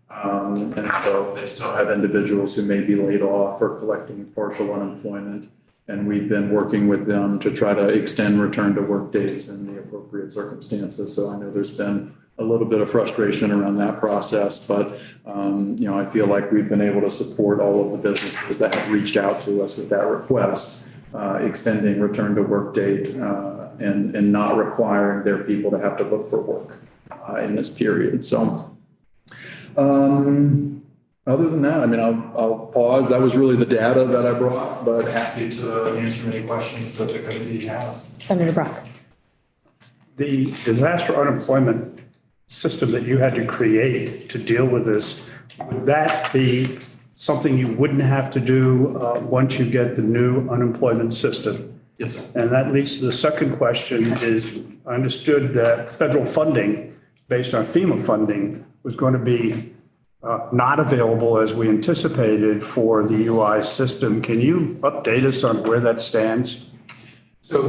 And so they still have individuals who may be laid off or collecting partial unemployment. And we've been working with them to try to extend return to work dates in the appropriate circumstances. So I know there's been a little bit of frustration around that process, but I feel like we've been able to support all of the businesses that have reached out to us with that request, extending return to work date and not requiring their people to have to look for work in this period. So other than that, I mean, I'll pause. That was really the data that I brought, but happy to answer any questions that the committee has. Senator Brock. The disaster unemployment system that you had to create to deal with this, would that be something you wouldn't have to do once you get the new unemployment system? Yes, sir. And that leads to the second question is, I understood that federal funding based on FEMA funding was going to be not available as we anticipated for the UI system. Can you update us on where that stands? So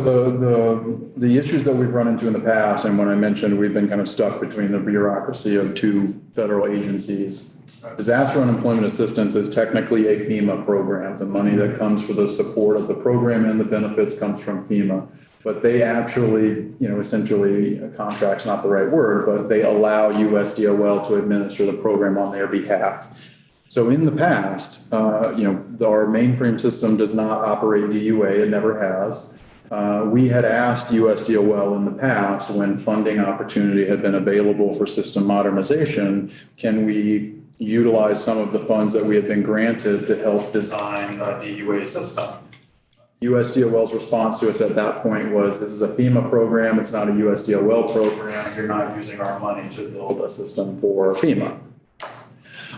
the issues that we've run into in the past, and when I mentioned we've been kind of stuck between the bureaucracy of two federal agencies, disaster unemployment assistance is technically a FEMA program. The money that comes for the support of the program and the benefits comes from FEMA. But they actually, essentially, contract's not the right word, but they allow USDOL to administer the program on their behalf. So in the past, our mainframe system does not operate DUA, it never has. We had asked USDOL in the past, when funding opportunity had been available for system modernization, can we utilize some of the funds that we had been granted to help design a DUA system? USDOL's response to us at that point was, this is a FEMA program, it's not a USDOL program, you're not using our money to build a system for FEMA.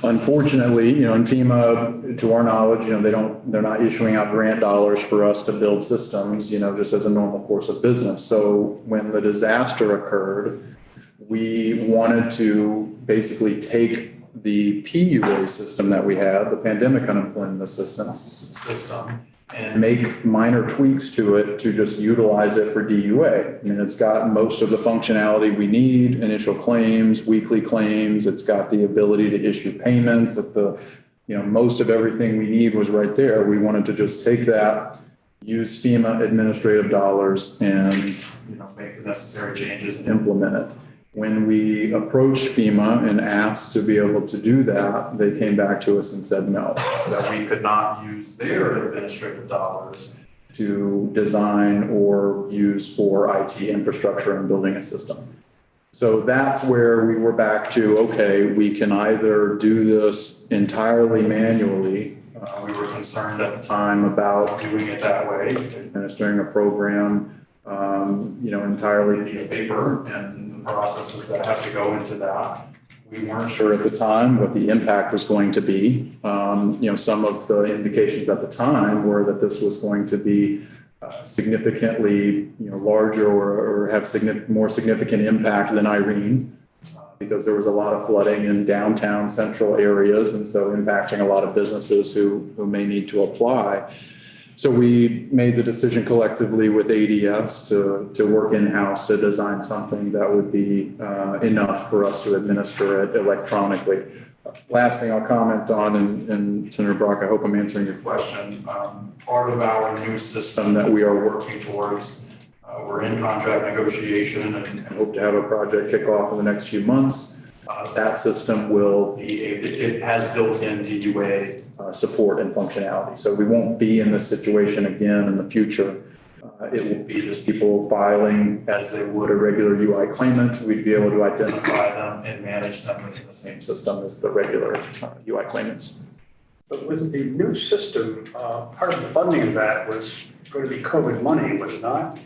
Unfortunately, in FEMA, to our knowledge, they're not issuing out grant dollars for us to build systems, just as a normal course of business. So when the disaster occurred, we wanted to basically take the PUA system that we had, the Pandemic Unemployment Assistance system, and make minor tweaks to it to just utilize it for DUA. I mean, it's got most of the functionality we need, initial claims, weekly claims. It's got the ability to issue payments. Most of everything we need was right there. We wanted to just take that, use FEMA administrative dollars, and make the necessary changes and implement it. When we approached FEMA and asked to be able to do that, they came back to us and said no, that we could not use their administrative dollars to design or use for IT infrastructure and building a system. So that's where we were back to, okay, we can either do this entirely manually. We were concerned at the time about doing it that way, administering a program, entirely via paper and the processes that have to go into that. We weren't sure at the time what the impact was going to be. Some of the indications at the time were that this was going to be significantly, larger or have more significant impact than Irene, because there was a lot of flooding in downtown central areas, and so impacting a lot of businesses who may need to apply. So we made the decision collectively with ADS to work in-house to design something that would be enough for us to administer it electronically. Last thing I'll comment on, and Senator Brock, I hope I'm answering your question. Part of our new system that we are working towards, we're in contract negotiation and hope to have a project kick off in the next few months. That system it has built-in DUA support and functionality. So we won't be in this situation again in the future. It will be just people filing as they would a regular UI claimant. We'd be able to identify them and manage them within the same system as the regular UI claimants. But with the new system, part of the funding of that was going to be COVID money, was it not?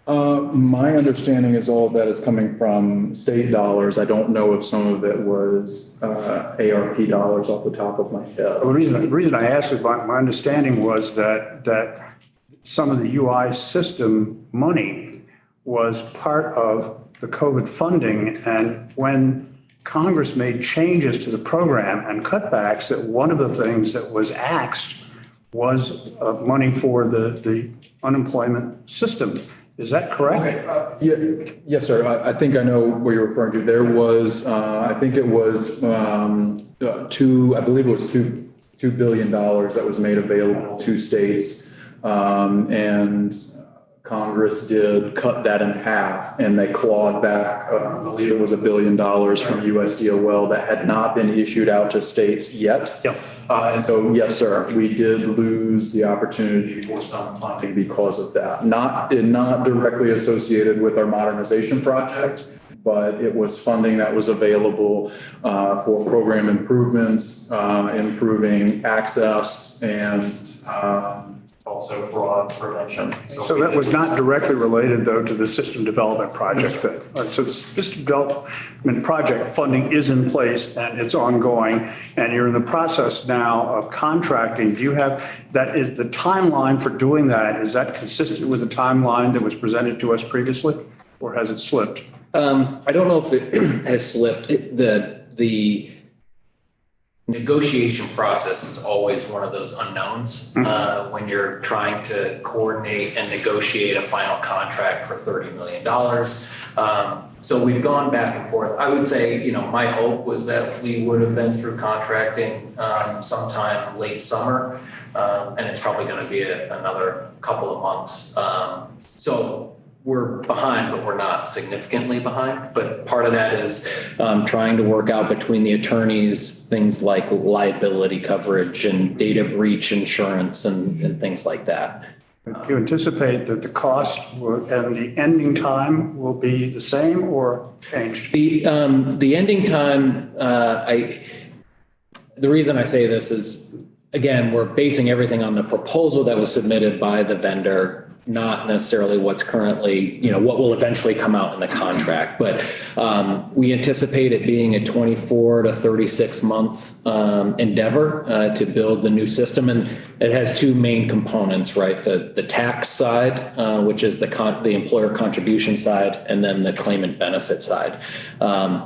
My understanding is all of that is coming from state dollars. I don't know if some of it was ARP dollars off the top of my head. Well, the reason I asked is my understanding was that some of the UI system money was part of the COVID funding. And when Congress made changes to the program and cutbacks, that one of the things that was axed was money for the unemployment system. Is that correct? Okay. Yes, sir. I think I know what you're referring to. There was, I think it was I believe it was $2 billion that was made available to states. And Congress did cut that in half, and they clawed back, I believe it was $1 billion from USDOL that had not been issued out to states yet. Yep. And so, yes, sir, we did lose the opportunity for some funding because of that. Not directly associated with our modernization project, but it was funding that was available for program improvements, improving access, and also fraud prevention. So that was not directly related, though, to the system development project. So the system development project funding is in place and it's ongoing, and you're in the process now of contracting. Do you have that? Is the timeline for doing that, is that consistent with the timeline that was presented to us previously, or has it slipped? I don't know if it has slipped. negotiation process is always one of those unknowns when you're trying to coordinate and negotiate a final contract for $30 million. So we've gone back and forth. I would say, you know, my hope was that we would have been through contracting sometime late summer, and it's probably going to be another couple of months. So we're behind, but we're not significantly behind. But part of that is trying to work out between the attorneys things like liability coverage and data breach insurance and things like that. Do you anticipate that the cost and the ending time will be the same or changed? The ending time, the reason I say this is, again, we're basing everything on the proposal that was submitted by the vendor, not necessarily what's currently, you know, what will eventually come out in the contract. But we anticipate it being a 24 to 36 month endeavor to build the new system. And it has two main components, right? The tax side, which is the employer contribution side, and then the claimant benefit side.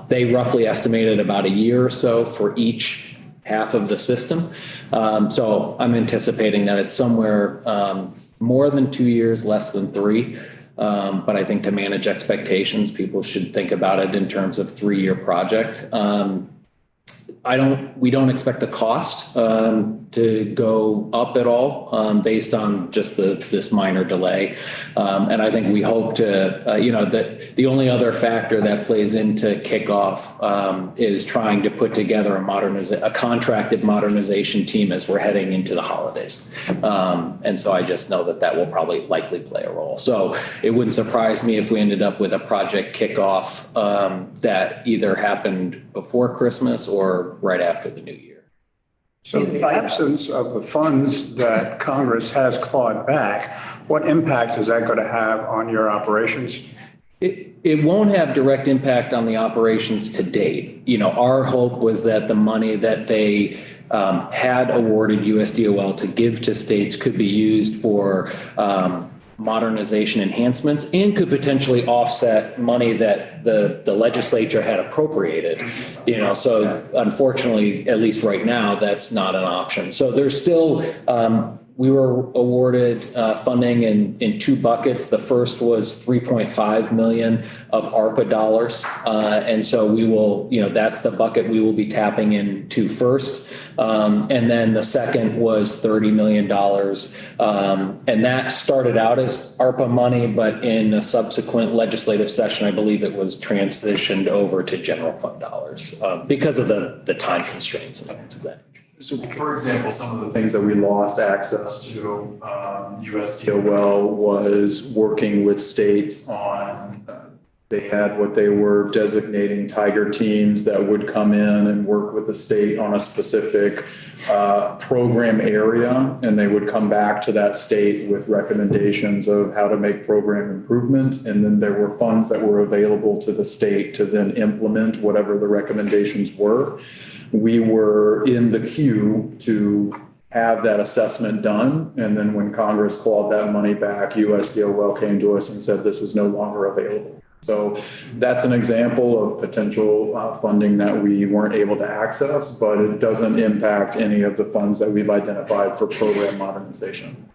They roughly estimated about a year or so for each half of the system. So I'm anticipating that it's somewhere more than 2 years, less than 3. But I think to manage expectations, people should think about it in terms of 3-year project. We don't expect the cost to go up at all based on just this minor delay. And I think we hope to, that the only other factor that plays into kickoff is trying to put together a contracted modernization team as we're heading into the holidays. And so I just know that will probably likely play a role. So it wouldn't surprise me if we ended up with a project kickoff that either happened before Christmas or right after the new year. So in the absence of the funds that Congress has clawed back, what impact is that going to have on your operations? It won't have direct impact on the operations to date. You know, our hope was that the money that they had awarded USDOL to give to states could be used for modernization enhancements and could potentially offset money that the legislature had appropriated, so unfortunately, at least right now, that's not an option. So there's still, we were awarded funding in 2 buckets. The first was $3.5 million of ARPA dollars. And so we will, that's the bucket we will be tapping into first. And then the second was $30 million. And that started out as ARPA money, but in a subsequent legislative session, I believe it was transitioned over to general fund dollars because of the time constraints and things of that. So, for example, some of the things that we lost access to, USDOL was working with states on, they had what they were designating tiger teams that would come in and work with the state on a specific program area, and they would come back to that state with recommendations of how to make program improvement. And then there were funds that were available to the state to then implement whatever the recommendations were. We were in the queue to have that assessment done. And then when Congress clawed that money back, USDOL came to us and said, this is no longer available. So that's an example of potential funding that we weren't able to access, but it doesn't impact any of the funds that we've identified for program modernization.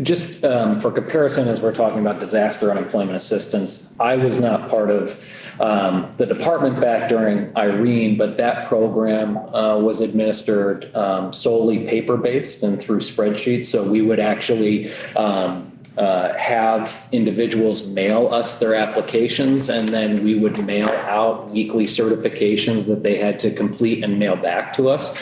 Just for comparison, as we're talking about disaster unemployment assistance, I was not part of the department back during Irene, but that program was administered solely paper-based and through spreadsheets. So we would actually have individuals mail us their applications, and then we would mail out weekly certifications that they had to complete and mail back to us.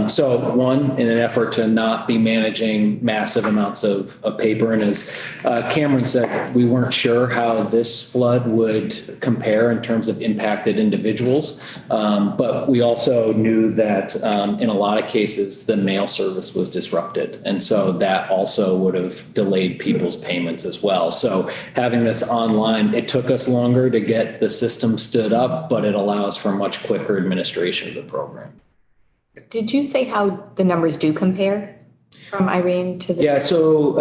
So one, in an effort to not be managing massive amounts of paper, and as Cameron said, we weren't sure how this flood would compare in terms of impacted individuals, but we also knew that in a lot of cases, the mail service was disrupted, and so that also would have delayed people's payments as well. So having this online, it took us longer to get the system stood up, but it allows for much quicker administration of the program. Did you say how the numbers do compare from Irene to the? Yeah, so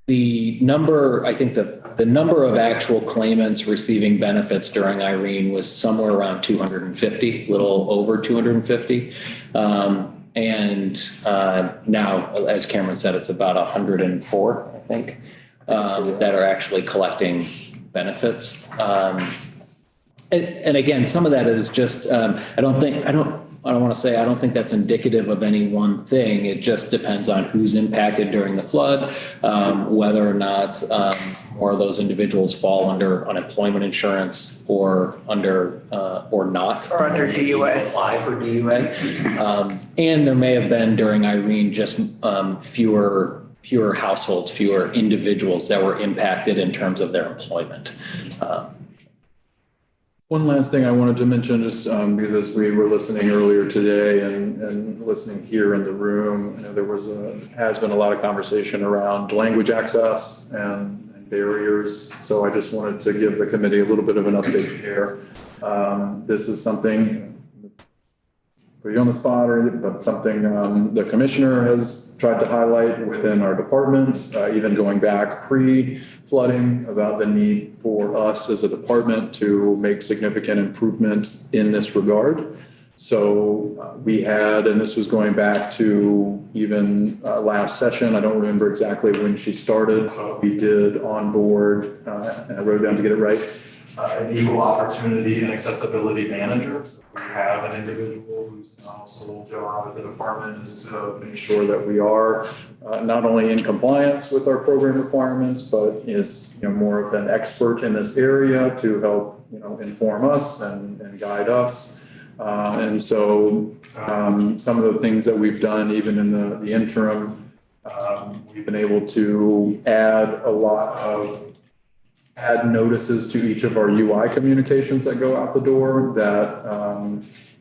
the number, I think the number of actual claimants receiving benefits during Irene was somewhere around 250, a little over 250. Now, as Cameron said, it's about 104, I think, that are actually collecting benefits. And again, some of that is just, I don't want to say, I don't think that's indicative of any one thing. It just depends on who's impacted during the flood, whether or not more of those individuals fall under unemployment insurance or under, or not. Or under DUA. Apply for DUA. And there may have been during Irene just fewer households, fewer individuals that were impacted in terms of their employment. One last thing I wanted to mention, just because as we were listening earlier today and listening here in the room, there has been a lot of conversation around language access and barriers. So I just wanted to give the committee a little bit of an update here. This is something, put you on the spot, but something the commissioner has tried to highlight within our departments, even going back pre-flooding, about the need for us as a department to make significant improvements in this regard. So we had, and this was going back to even last session, I don't remember exactly when she started, but we did onboard, and I wrote it down to get it right, an equal opportunity and accessibility manager. So we have an individual whose sole job at the department is to make sure that we are not only in compliance with our program requirements, but is more of an expert in this area to help inform us and guide us. And so some of the things that we've done, even in the interim, we've been able to add notices to each of our UI communications that go out the door that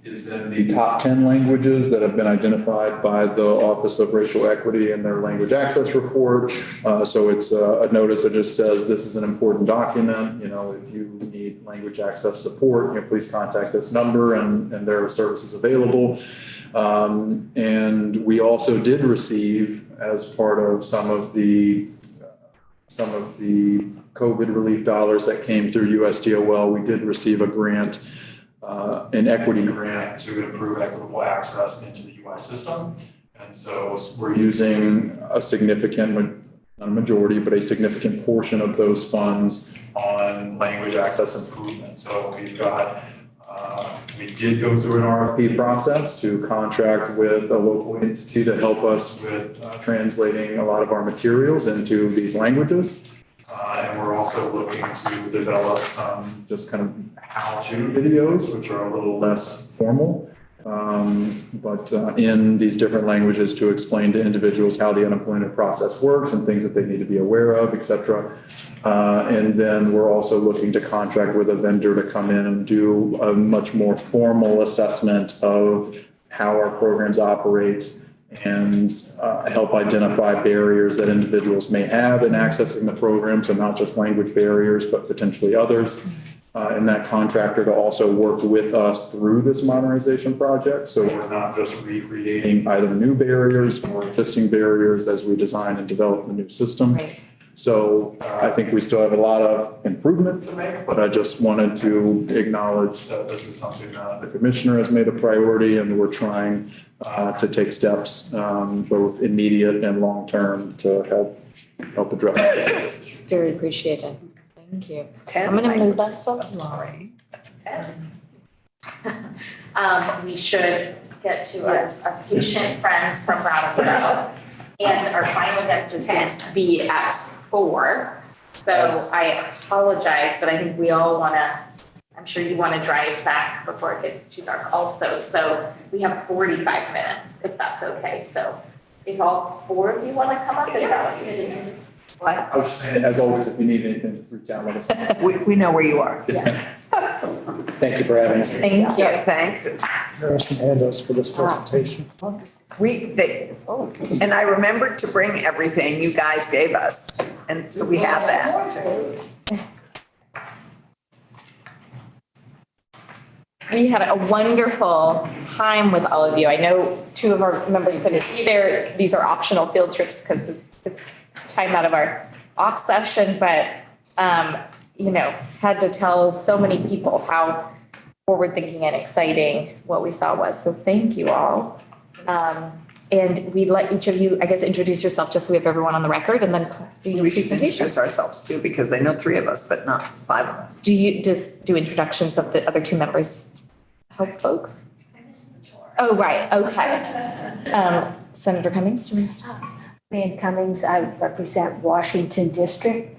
is in the top 10 languages that have been identified by the Office of Racial Equity in their language access report. So it's a notice that just says this is an important document. If you need language access support, please contact this number and there are services available. And we also did receive, as part of some of the COVID relief dollars that came through USDOL, we did receive a grant, an equity grant to improve equitable access into the UI system. And so we're using a significant, not a majority, but a significant portion of those funds on language access improvement. So we've got, we did go through an RFP process to contract with a local entity to help us with translating a lot of our materials into these languages. And we're also looking to develop some just kind of how-to videos, which are a little less formal, but in these different languages to explain to individuals how the unemployment process works and things that they need to be aware of, et cetera. And then we're also looking to contract with a vendor to come in and do a much more formal assessment of how our programs operate and help identify barriers that individuals may have in accessing the program. So not just language barriers, but potentially others. And that contractor to also work with us through this modernization project. So we're not just recreating either new barriers or existing barriers as we design and develop the new system. Right. So I think we still have a lot of improvement to make, but I just wanted to acknowledge that this is something that the commissioner has made a priority, and we're trying to take steps, both immediate and long-term, to help address this. Very appreciated. Thank you. I'm going to move us along. We should get to our patient friends from Brattleboro. And our final guest is going to be at 4. So I apologize, but I think we all want to, I'm sure you want to drive back before it gets too dark also. So we have 45 minutes, if that's okay. So if all 4 of you want to come up, is that what you're doing? What? I was just saying, as always, if you need anything, reach out, let us know. We know where you are. Yes, ma'am. Thank you for having us. Thank you. Thanks. There are some handouts for this presentation. And I remembered to bring everything you guys gave us. And so we have that. We had a wonderful time with all of you. I know 2 of our members couldn't be there. These are optional field trips because it's time out of our off session, but, had to tell so many people how forward-thinking and exciting what we saw was. So thank you all. And we'd let each of you, I guess, introduce yourself just so we have everyone on the record and then do your We should presentation. introduce ourselves too, because they know 3 of us, but not 5 of us. Do introductions of the other 2 members help folks? Oh, right, okay. Senator Cummings, do you want to start? Marian Cummings, I represent Washington District,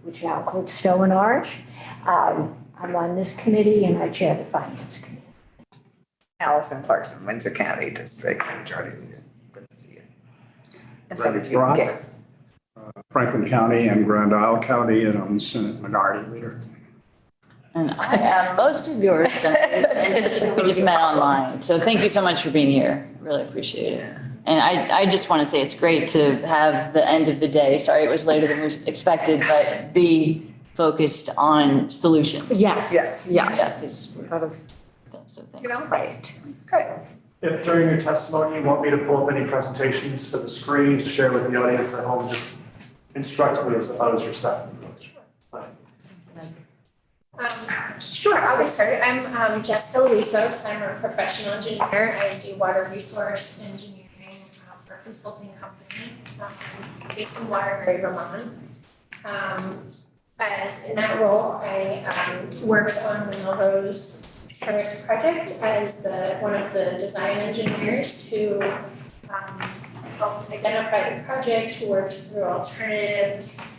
which now includes Stowe and Orange. I'm on this committee and I chair the Finance Committee. Allison Clarkson, Windsor County District Majority Leader. Good to see you. And Randy Senator Brock, Gay. Franklin County and Grand Isle County, and I'm the Senate Minority Leader. And I am most of yours, senators, and we just met online. So thank you so much for being here. Really appreciate it. And I just want to say it's great to have the end of the day. Sorry it was later than we expected, but be focused on solutions. Yes. Yes. Yes. Yeah, That is, so thank You know, right. Great. If during your testimony you want me to pull up any presentations for the screen to share with the audience at home, just instruct me as your step. Sure, I'll get started. I'm Jessica Luisos. I'm a professional engineer. I do water resource engineering for a consulting company based in Waterbury, Vermont. As in that role, I worked on the Melrose Terrace project as one of the design engineers who helped identify the project, who worked through alternatives,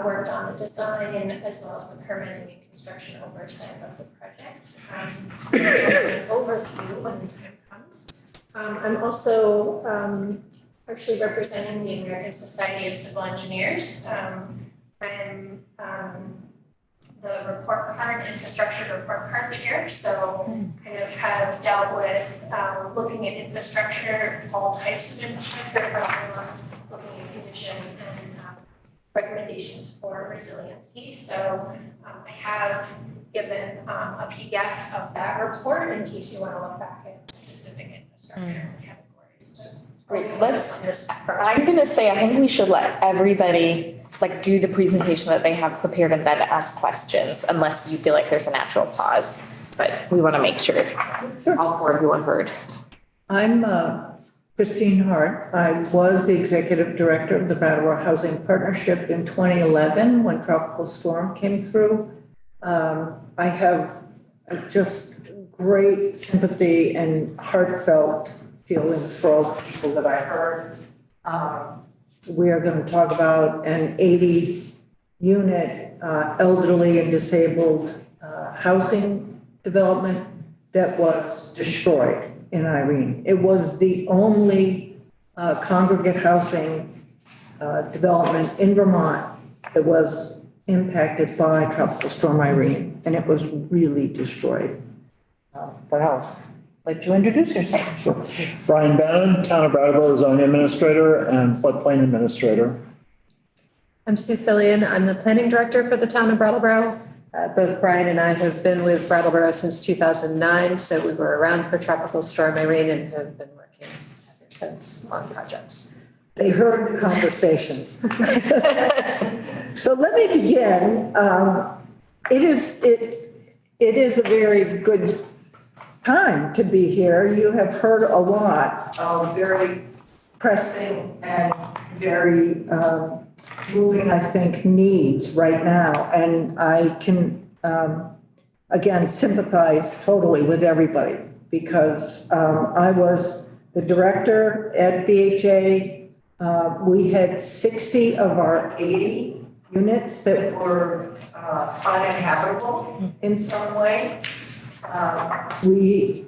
worked on the design as well as the permitting and construction oversight of the project. An overview when the time comes. I'm also partially representing the American Society of Civil Engineers. I'm the report card, infrastructure report card chair, so kind of have dealt with looking at infrastructure, all types of infrastructure, looking at condition and recommendations for resiliency. So I have given a PDF of that report in case you want to look back at specific infrastructure categories. great. I'm going to say, I think we should let everybody do the presentation that they have prepared and then ask questions, unless you feel like there's a natural pause. But we want to make sure all 4 of you are heard. I'm Christine Hart. I was the executive director of the Brattleboro Housing Partnership in 2011 when Tropical Storm came through. I have just great sympathy and heartfelt feelings for all the people that I heard. We are going to talk about an 80-unit elderly and disabled housing development that was destroyed in Irene. It was the only congregate housing development in Vermont that was impacted by Tropical Storm Irene, and it was really destroyed. But I'll let you introduce yourself. Sure. Brian Bannon, Town of Brattleboro Zoning Administrator and Floodplain Administrator. I'm Sue Fillion. I'm the Planning Director for the Town of Brattleboro. Both Brian and I have been with Brattleboro since 2009, so we were around for Tropical Storm Irene and have been working ever since on projects. They heard the conversations. So let me begin. It is a very good time to be here. You have heard a lot of very pressing and very moving, I think, needs right now. And I can, again, sympathize totally with everybody because I was the director at BHA. We had 60 of our 80 units that were uninhabitable in some way. We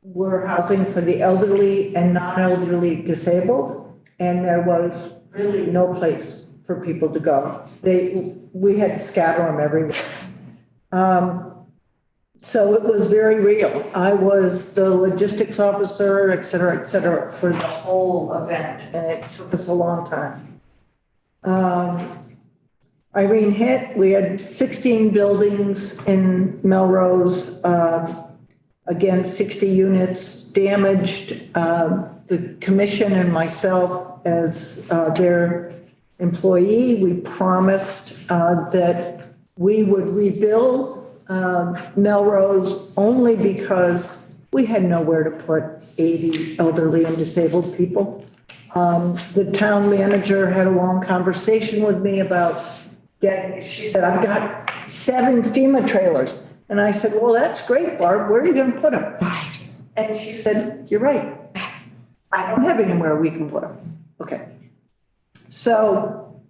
were housing for the elderly and non-elderly disabled, and there was really no place for people to go. We had to scatter them everywhere. So it was very real. I was the logistics officer, et cetera, for the whole event, and it took us a long time. Irene hit, we had 16 buildings in Melrose, again, 60 units damaged. The commission and myself as their employee. We promised that we would rebuild Melrose only because we had nowhere to put 80 elderly and disabled people. The town manager had a long conversation with me about she said, I've got 7 FEMA trailers. And I said, well, that's great, Barb. Where are you going to put them? And she said, you're right. I don't have anywhere we can put them. Okay. So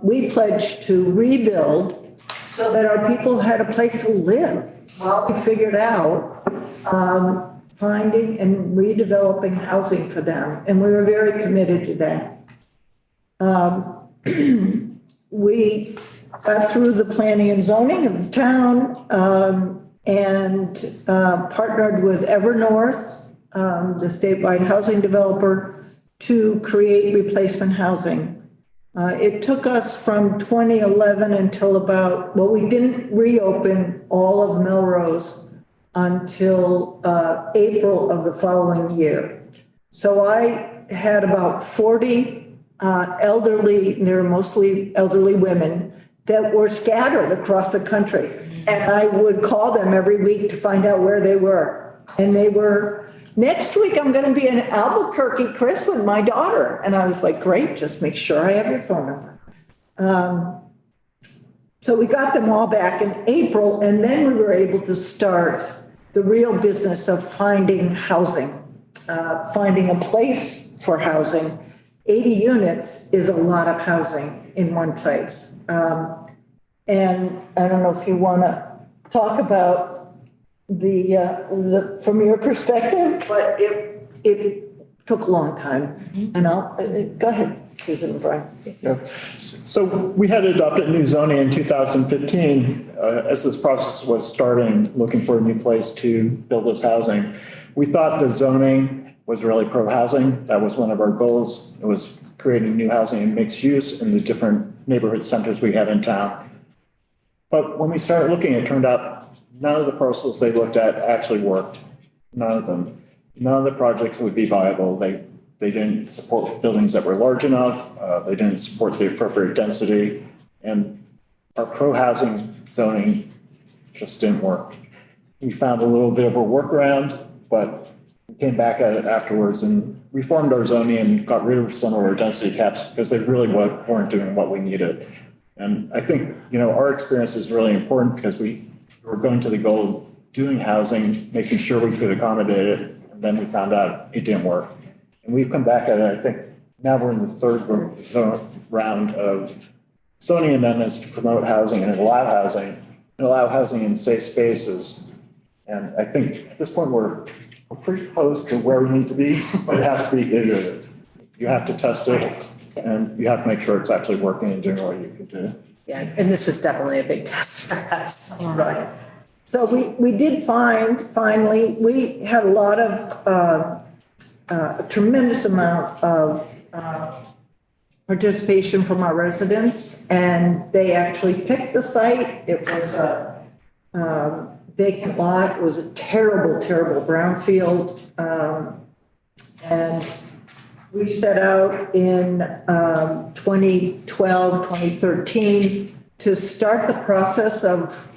we pledged to rebuild so that our people had a place to live. Well, we figured out finding and redeveloping housing for them, and we were very committed to that. We got through the planning and zoning of the town and partnered with Evernorth, the statewide housing developer, to create replacement housing. It took us from 2011 until we didn't reopen all of Melrose until April of the following year. So I had about 40 elderly, they're mostly elderly women, that were scattered across the country. And I would call them every week to find out where they were. And they were, next week I'm going to be in Albuquerque, Chris, with my daughter. And I was like, great, just make sure I have your phone number. So we got them all back in April, and then we were able to start the real business of finding housing, finding a place for housing. 80 units is a lot of housing in one place. And I don't know if you want to talk about the from your perspective, but it took a long time. And I'll go ahead, Susan and Brian. Yeah. So we had adopted new zoning in 2015 as this process was starting, looking for a new place to build this housing. We thought the zoning was really pro-housing. That was one of our goals. It was creating new housing and mixed use in the different neighborhood centers we have in town. But when we started looking, it turned out none of the parcels they looked at actually worked. None of them. None of the projects would be viable. They didn't support buildings that were large enough. They didn't support the appropriate density. And our pro-housing zoning just didn't work. We found a little bit of a workaround, but we came back at it afterwards and reformed our zoning and got rid of some of our density caps because they really weren't doing what we needed. And I think, our experience is really important because we were going to the goal of doing housing, making sure we could accommodate it, and then we found out it didn't work. And we've come back at it, I think, now we're in the third round of zoning amendments to promote housing and allow housing in safe spaces. And I think at this point we're pretty close to where we need to be, but it has to be iterative. You have to test it, and you have to make sure it's actually working and doing what you can do. Yeah, and this was definitely a big test for us. Right. So we did finally, we had a lot of, a tremendous amount of participation from our residents, and they actually picked the site. It was a vacant lot. It was a terrible, terrible brownfield. And we set out in 2012, 2013 to start the process of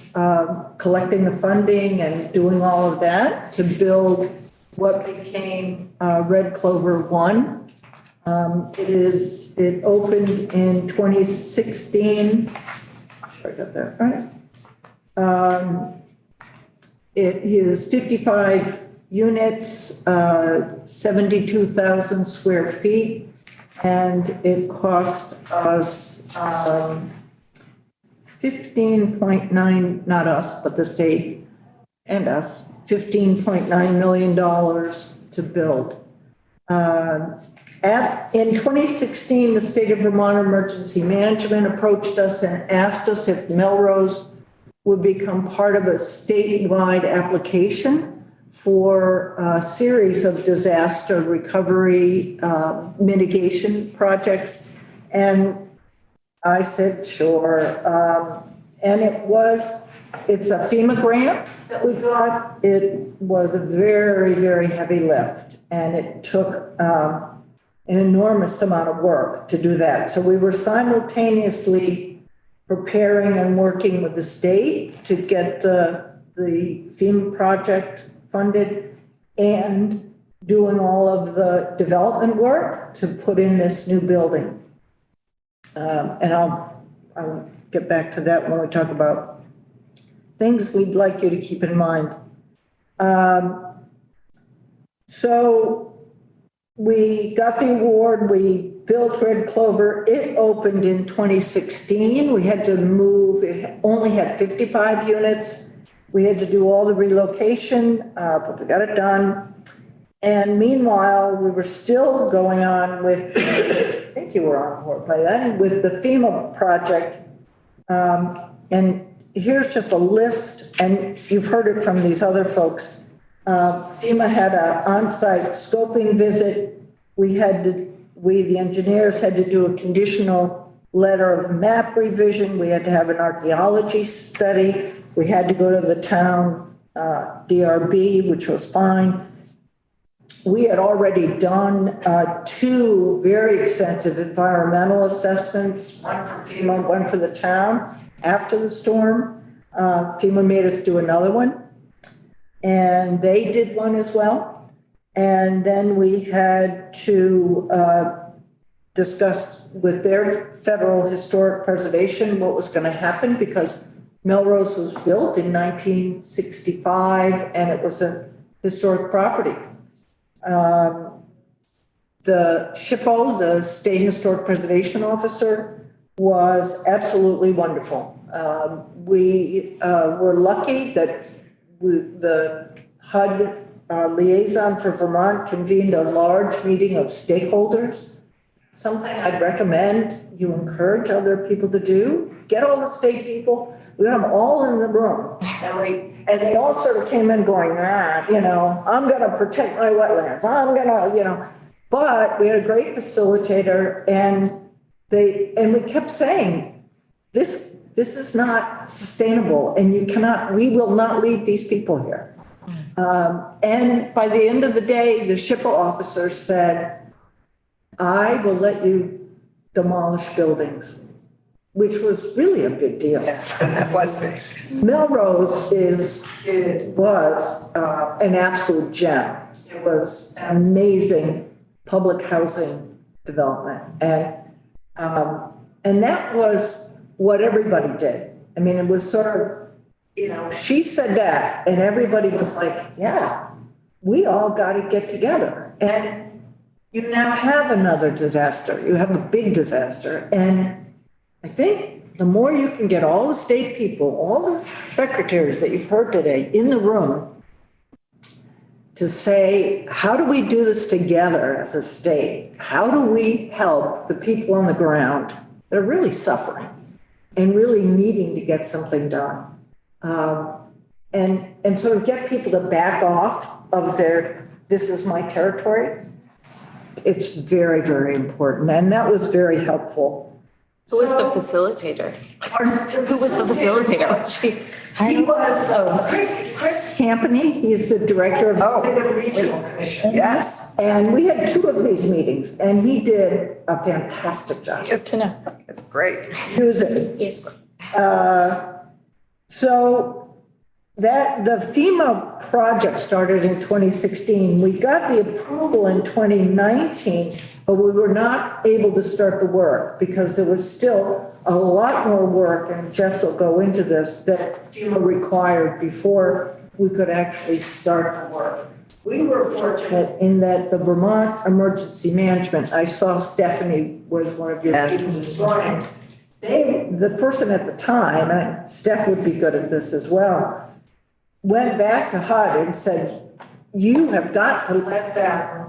collecting the funding and doing all of that to build what became Red Clover 1. It opened in 2016. I got that right. It is 55 units, 72,000 square feet, and it cost us 15.9, not us, but the state and us, $15.9 million to build. In 2016, the state of Vermont Emergency Management approached us and asked us if Melrose would become part of a statewide application for a series of disaster recovery mitigation projects. And I said, sure. And it's a FEMA grant that we got. It was a very, very heavy lift. And it took an enormous amount of work to do that. So we were simultaneously preparing and working with the state to get the FEMA project funded and doing all of the development work to put in this new building. And I'll get back to that when we talk about things we'd like you to keep in mind. So we got the award, we built Red Clover, it opened in 2016. We had to move, it only had 55 units. We had to do all the relocation, but we got it done. And meanwhile, we were still going on with, I think you were on board by then, with the FEMA project. And here's just a list, and you've heard it from these other folks. FEMA had an on-site scoping visit. We, the engineers, had to do a conditional letter of map revision. We had to have an archaeology study. We had to go to the town DRB, which was fine. We had already done 2 very extensive environmental assessments, one for FEMA, one for the town after the storm. FEMA made us do another one, and they did one as well. And then we had to discuss with their federal historic preservation what was going to happen, because Melrose was built in 1965 and it was a historic property. The SHPO, the State Historic Preservation Officer, was absolutely wonderful. We were lucky that the HUD liaison for Vermont convened a large meeting of stakeholders. Something I'd recommend you encourage other people to do. Get all the state people. We got them all in the room. And they all sort of came in going, I'm going to protect my wetlands. I'm going to, But we had a great facilitator, and we kept saying, this is not sustainable, and we will not leave these people here. And by the end of the day, the SHPO officer said, I will let you demolish buildings, which was really a big deal. Yeah, that was big. Melrose was an absolute gem. It was an amazing public housing development. And that was what everybody did. I mean, it was sort of, she said that, and everybody was like, yeah, we all got to get together. And you now have another disaster. You have a big disaster. And I think the more you can get all the state people, all the secretaries that you've heard today in the room to say, how do we do this together as a state? How do we help the people on the ground that are really suffering and really needing to get something done? And sort of get people to back off of this is my territory. It's very, very important. And that was very helpful. Who was the facilitator? Who was the facilitator? He was Chris Campany. He's the director of the Regional Commission. Yes. And we had 2 of these meetings, and he did a fantastic job. Just to know. It's great. Susan. Yes. So the FEMA project started in 2016. We got the approval in 2019, but we were not able to start the work because there was still a lot more work, and Jess will go into this, that FEMA required before we could actually start the work. We were fortunate in that the Vermont Emergency Management, I saw Stephanie was one of your people this morning. The person at the time, and Steph would be good at this as well, went back to HUD and said, you have got to let that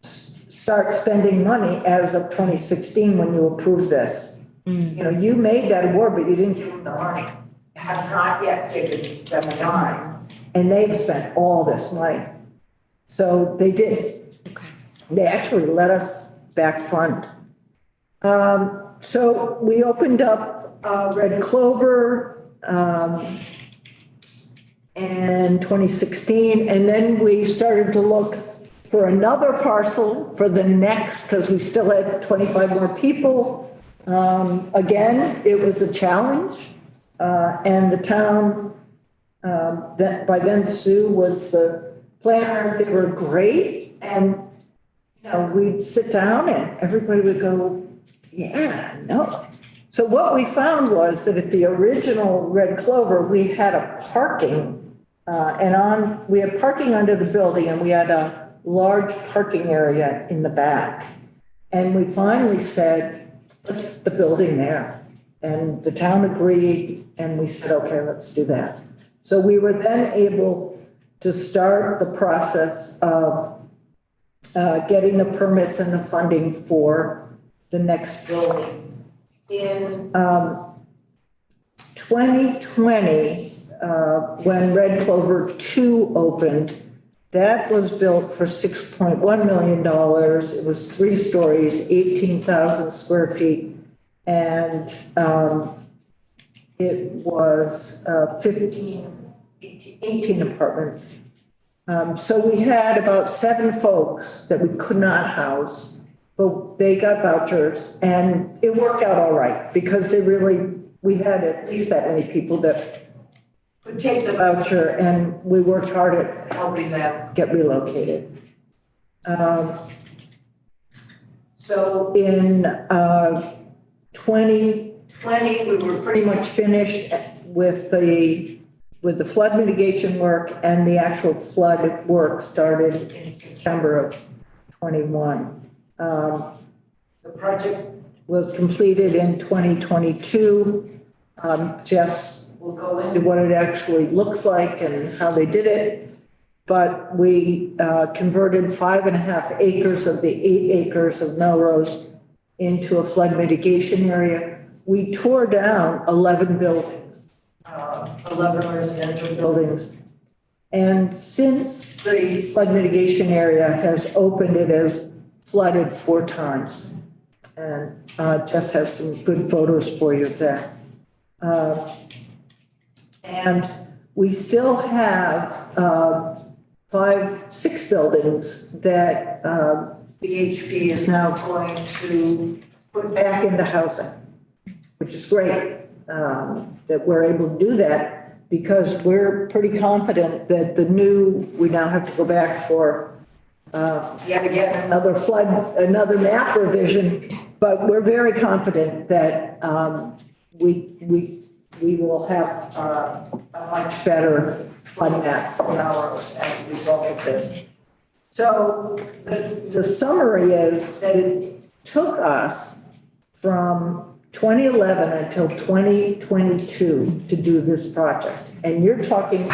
start spending money as of 2016 when you approved this. You made that award, but you didn't give them the money. Have not yet given them a dime. And they've spent all this money. So they did. Okay. They actually let us back fund. So we opened up Red Clover in 2016, and then we started to look for another parcel for the next, because we still had 25 more people. Again, it was a challenge. And the town, that by then Sue was the planner, they were great. And, we'd sit down and everybody would go, yeah, no. So what we found was that at the original Red Clover, we had a parking, we had parking under the building and we had a large parking area in the back. And we finally said, let's put the building there. And the town agreed and we said, okay, let's do that. So we were then able to start the process of getting the permits and the funding for the next building. In 2020, when Red Clover 2 opened, that was built for $6.1 million. It was 3 stories, 18,000 square feet. And it was 18 apartments. So we had about 7 folks that we could not house, but they got vouchers and it worked out all right because we had at least that many people that could take the voucher and we worked hard at helping them get relocated. So in 2020, we were pretty much finished with the flood mitigation work, and the actual flood work started in September of 21. The project was completed in 2022. Jess will go into what it actually looks like and how they did it. But we converted 5.5 acres of the 8 acres of Melrose into a flood mitigation area. We tore down 11 buildings, 11 residential buildings. And since the flood mitigation area has opened, it has flooded 4 times. And Jess has some good photos for you of that. And we still have 6 buildings that BHP is now going to put back into housing, which is great that we're able to do that because we're pretty confident that we now have to go back for yet again another map revision, but we're very confident that we will have a much better flood map for Melrose as a result of this. So the summary is that it took us from 2011 until 2022 to do this project. And you're talking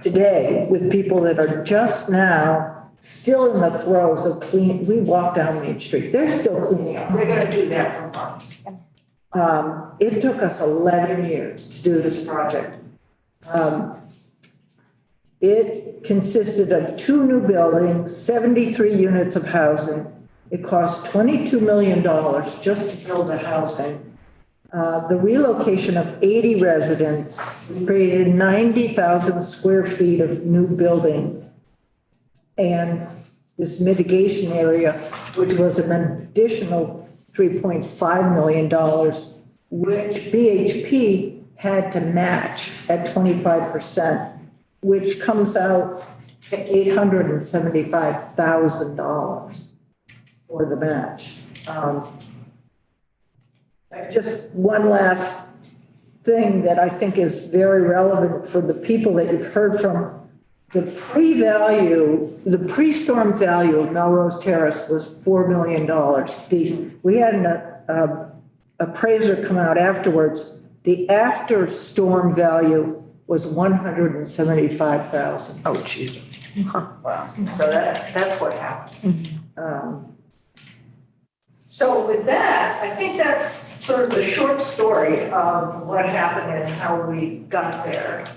today with people that are just now still in the throes of cleaning. We walk down Main Street, they're still cleaning up. They're going to do that for months. It took us 11 years to do this project. It consisted of 2 new buildings, 73 units of housing. It cost $22 million just to build the housing. The relocation of 80 residents created 90,000 square feet of new building. And this mitigation area, which was an additional $3.5 million, which BHP had to match at 25%, which comes out to $875,000 for the match. Just one last thing that I think is very relevant for the people that you've heard from. The pre-storm value of Melrose Terrace was $4 million. We had an appraiser come out afterwards. The after storm value was $175,000. Oh, geez. Wow. So that's what happened. So with that, I think that's sort of the short story of what happened and how we got there.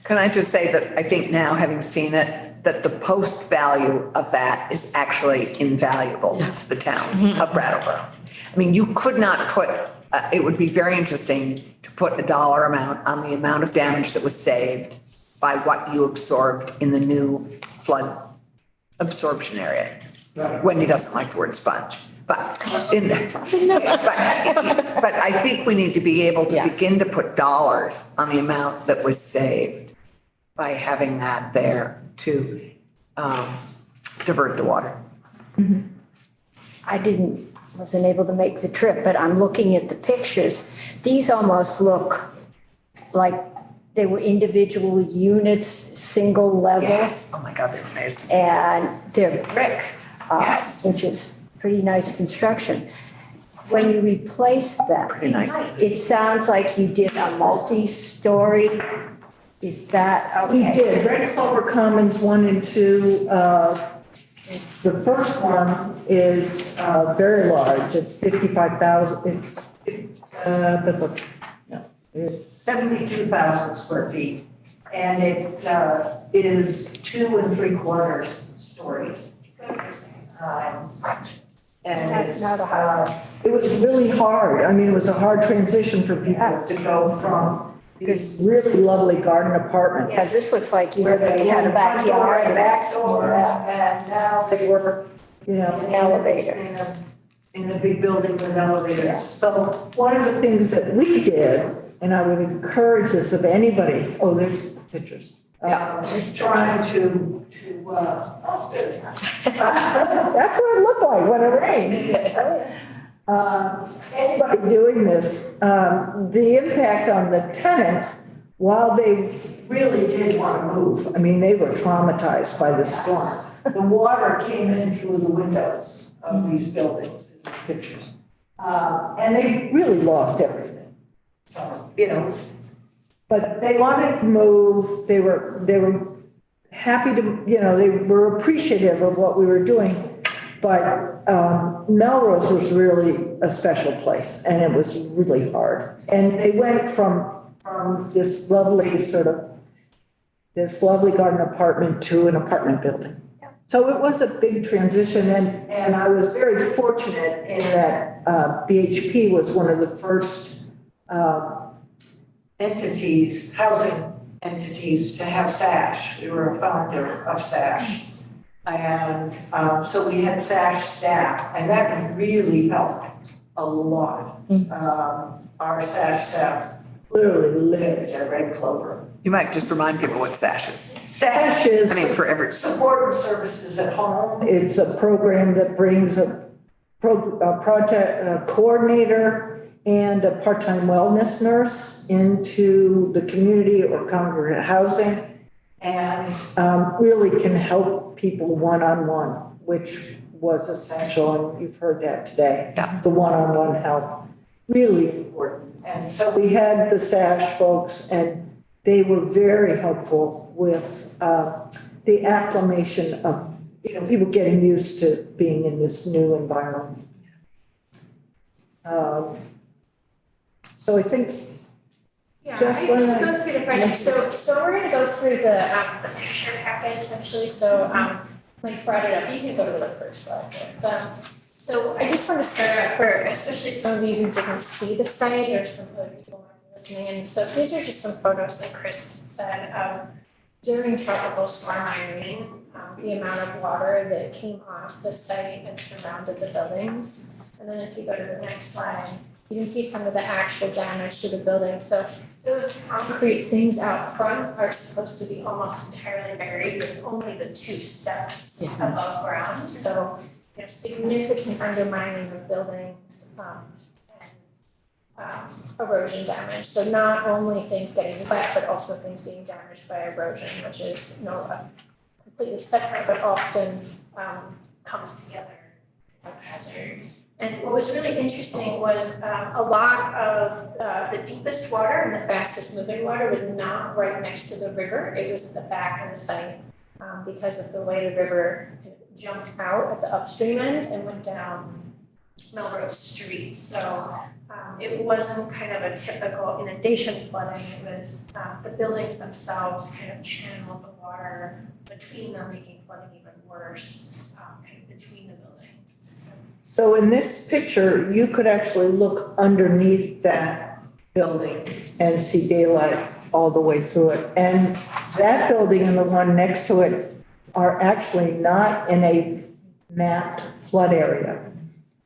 Can I just say that I think now, having seen it, that the post value of that is actually invaluable to the town of Brattleboro. I mean, you could not put, it would be very interesting to put a dollar amount on the amount of damage that was saved by what you absorbed in the new flood absorption area. Wendy doesn't like the word sponge, but but I think we need to be able to begin to put dollars on the amount that was saved by having that there to divert the water. I wasn't able to make the trip, but I'm looking at the pictures. These almost look like they were individual units, single level. Yes. Oh my God, they're amazing. And they're brick, Yes. which is pretty nice construction. When you replace them, Pretty nice. it sounds like you did a multi-story. Is that okay? We did, Red Clover Commons 1 and 2. The first one is very large, it's 55,000, it's 72,000 square feet. And it is 2 3/4 stories. And it's, it was really hard. I mean, it was a hard transition for people to go from this really lovely garden apartment. Because this looks like you Where they had a backyard. back door, and now they were, you know, An elevator. in a big building with elevators. So one of the things that we did, and I would encourage this of anybody, oh, there's pictures. Is trying to that's what it looked like when it rained. Anybody doing this, the impact on the tenants, while they really did want to move, I mean, they were traumatized by the storm. The water came in through the windows of these buildings, in these pictures. And they really lost everything. So, you know, but they wanted to move, they were happy to, you know, they were appreciative of what we were doing. But Melrose was really a special place, and it was really hard. And they went from this lovely garden apartment to an apartment building. So it was a big transition, and I was very fortunate in that BHP was one of the first entities, housing entities, to have SASH. We were a founder of SASH. And so we had SASH staff, and that really helped a lot. Our SASH staff literally lived at Red Clover. You might just remind people what SASH is. SASH is, I mean, for every supportive services at home. It's a program that brings a project coordinator and a part-time wellness nurse into the community or congregate housing, and really can help people one-on-one, which was essential, and you've heard that today. Yeah. The one-on-one help, really important. And so we had the SASH folks, and they were very helpful with the acclimation of, you know, people getting used to being in this new environment. So I think Yeah, Just I one can minute. go through the project. So we're gonna go through the picture packet essentially. So Mike brought it up. You can go to the first slide. So I just want to start out for especially some of you who didn't see the site or some other people listening in. So these are just some photos that Chris said during Tropical Storm Irene, the amount of water that came onto the site and surrounded the buildings. And then if you go to the next slide, you can see some of the actual damage to the building. So those concrete things out front are supposed to be almost entirely buried with only the 2 steps above ground. So, you know, significant undermining of buildings and erosion damage. So not only things getting wet, but also things being damaged by erosion, which is, you know, completely separate, but often comes together like hazard. And what was really interesting was a lot of the deepest water and the fastest moving water was not right next to the river. It was at the back of the site because of the way the river jumped out at the upstream end and went down Melrose Street. So it wasn't kind of a typical inundation flooding. It was the buildings themselves kind of channeled the water between them, making flooding even worse kind of between the buildings. So in this picture, you could actually look underneath that building and see daylight all the way through it. And that building and the one next to it, are actually not in a mapped flood area.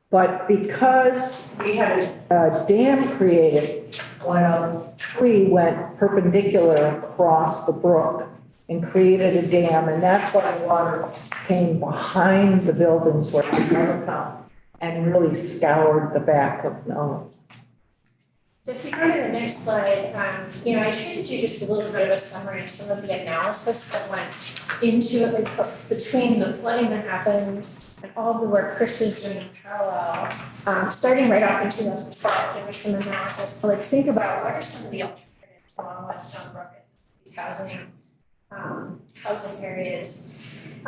But because we had a dam created when a tree went perpendicular across the brook and created a dam, and that's why water came behind the buildings where it could never come and really scoured the back of Nome. So if you go to the next slide, I tried to do just a little bit of a summary of some of the analysis that went into it, like between the flooding that happened and all the work Chris was doing in parallel. Starting right off in 2012, there was some analysis to think about what are some of the alternatives along West Stone Brook as these housing areas.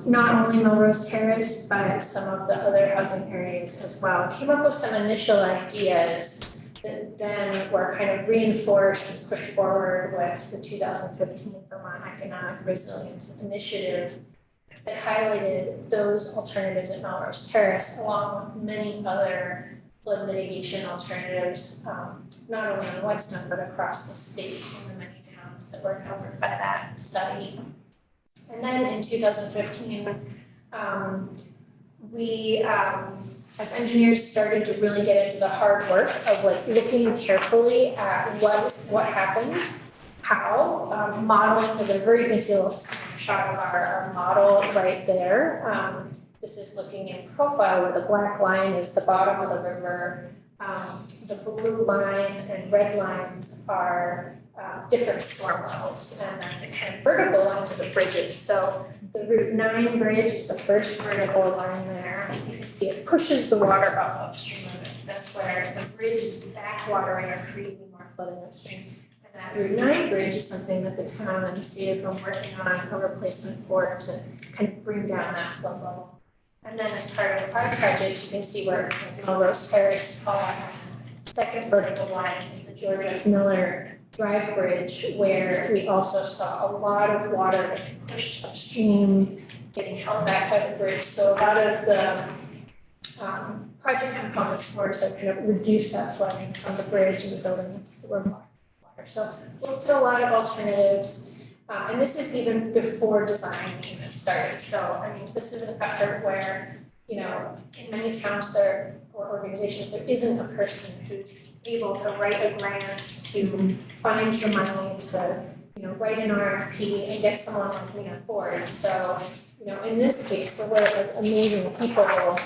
Not only Melrose Terrace, but some of the other housing areas as well. Came up with some initial ideas that then were kind of reinforced and pushed forward with the 2015 Vermont Economic Resilience Initiative that highlighted those alternatives at Melrose Terrace, along with many other flood mitigation alternatives, not only on Westmount, but across the state in the many towns that were covered by that study. And then in 2015, we, as engineers, started to really get into the hard work of looking carefully at what happened, how, modeling the river. You can see a little snapshot of our model right there. This is looking in profile where the black line is the bottom of the river. The blue line and red lines are different storm levels, and then the kind of vertical lines are the bridges. So the Route 9 bridge is the first vertical line there. You can see it pushes the water up upstream of it. That's where the bridge is backwatering or creating more flooding upstream. And that Route 9 bridge is something that the town and the state have been working on a replacement for to kind of bring down that flood level. And then as part of our project, you can see where Melrose Terrace is called. Second vertical line is the George F. Miller Drive Bridge, where we also saw a lot of water getting pushed upstream, getting held back by the bridge. So a lot of the project components were to kind of reduce that flooding from the bridge and the buildings that were water. So looked at a lot of alternatives. And this is even before design even started. So, I mean, this is an effort where, in many towns or organizations, there isn't a person who's able to write a grant, to find the money, to, write an RFP and get someone coming on board. So, in this case, there were amazing people,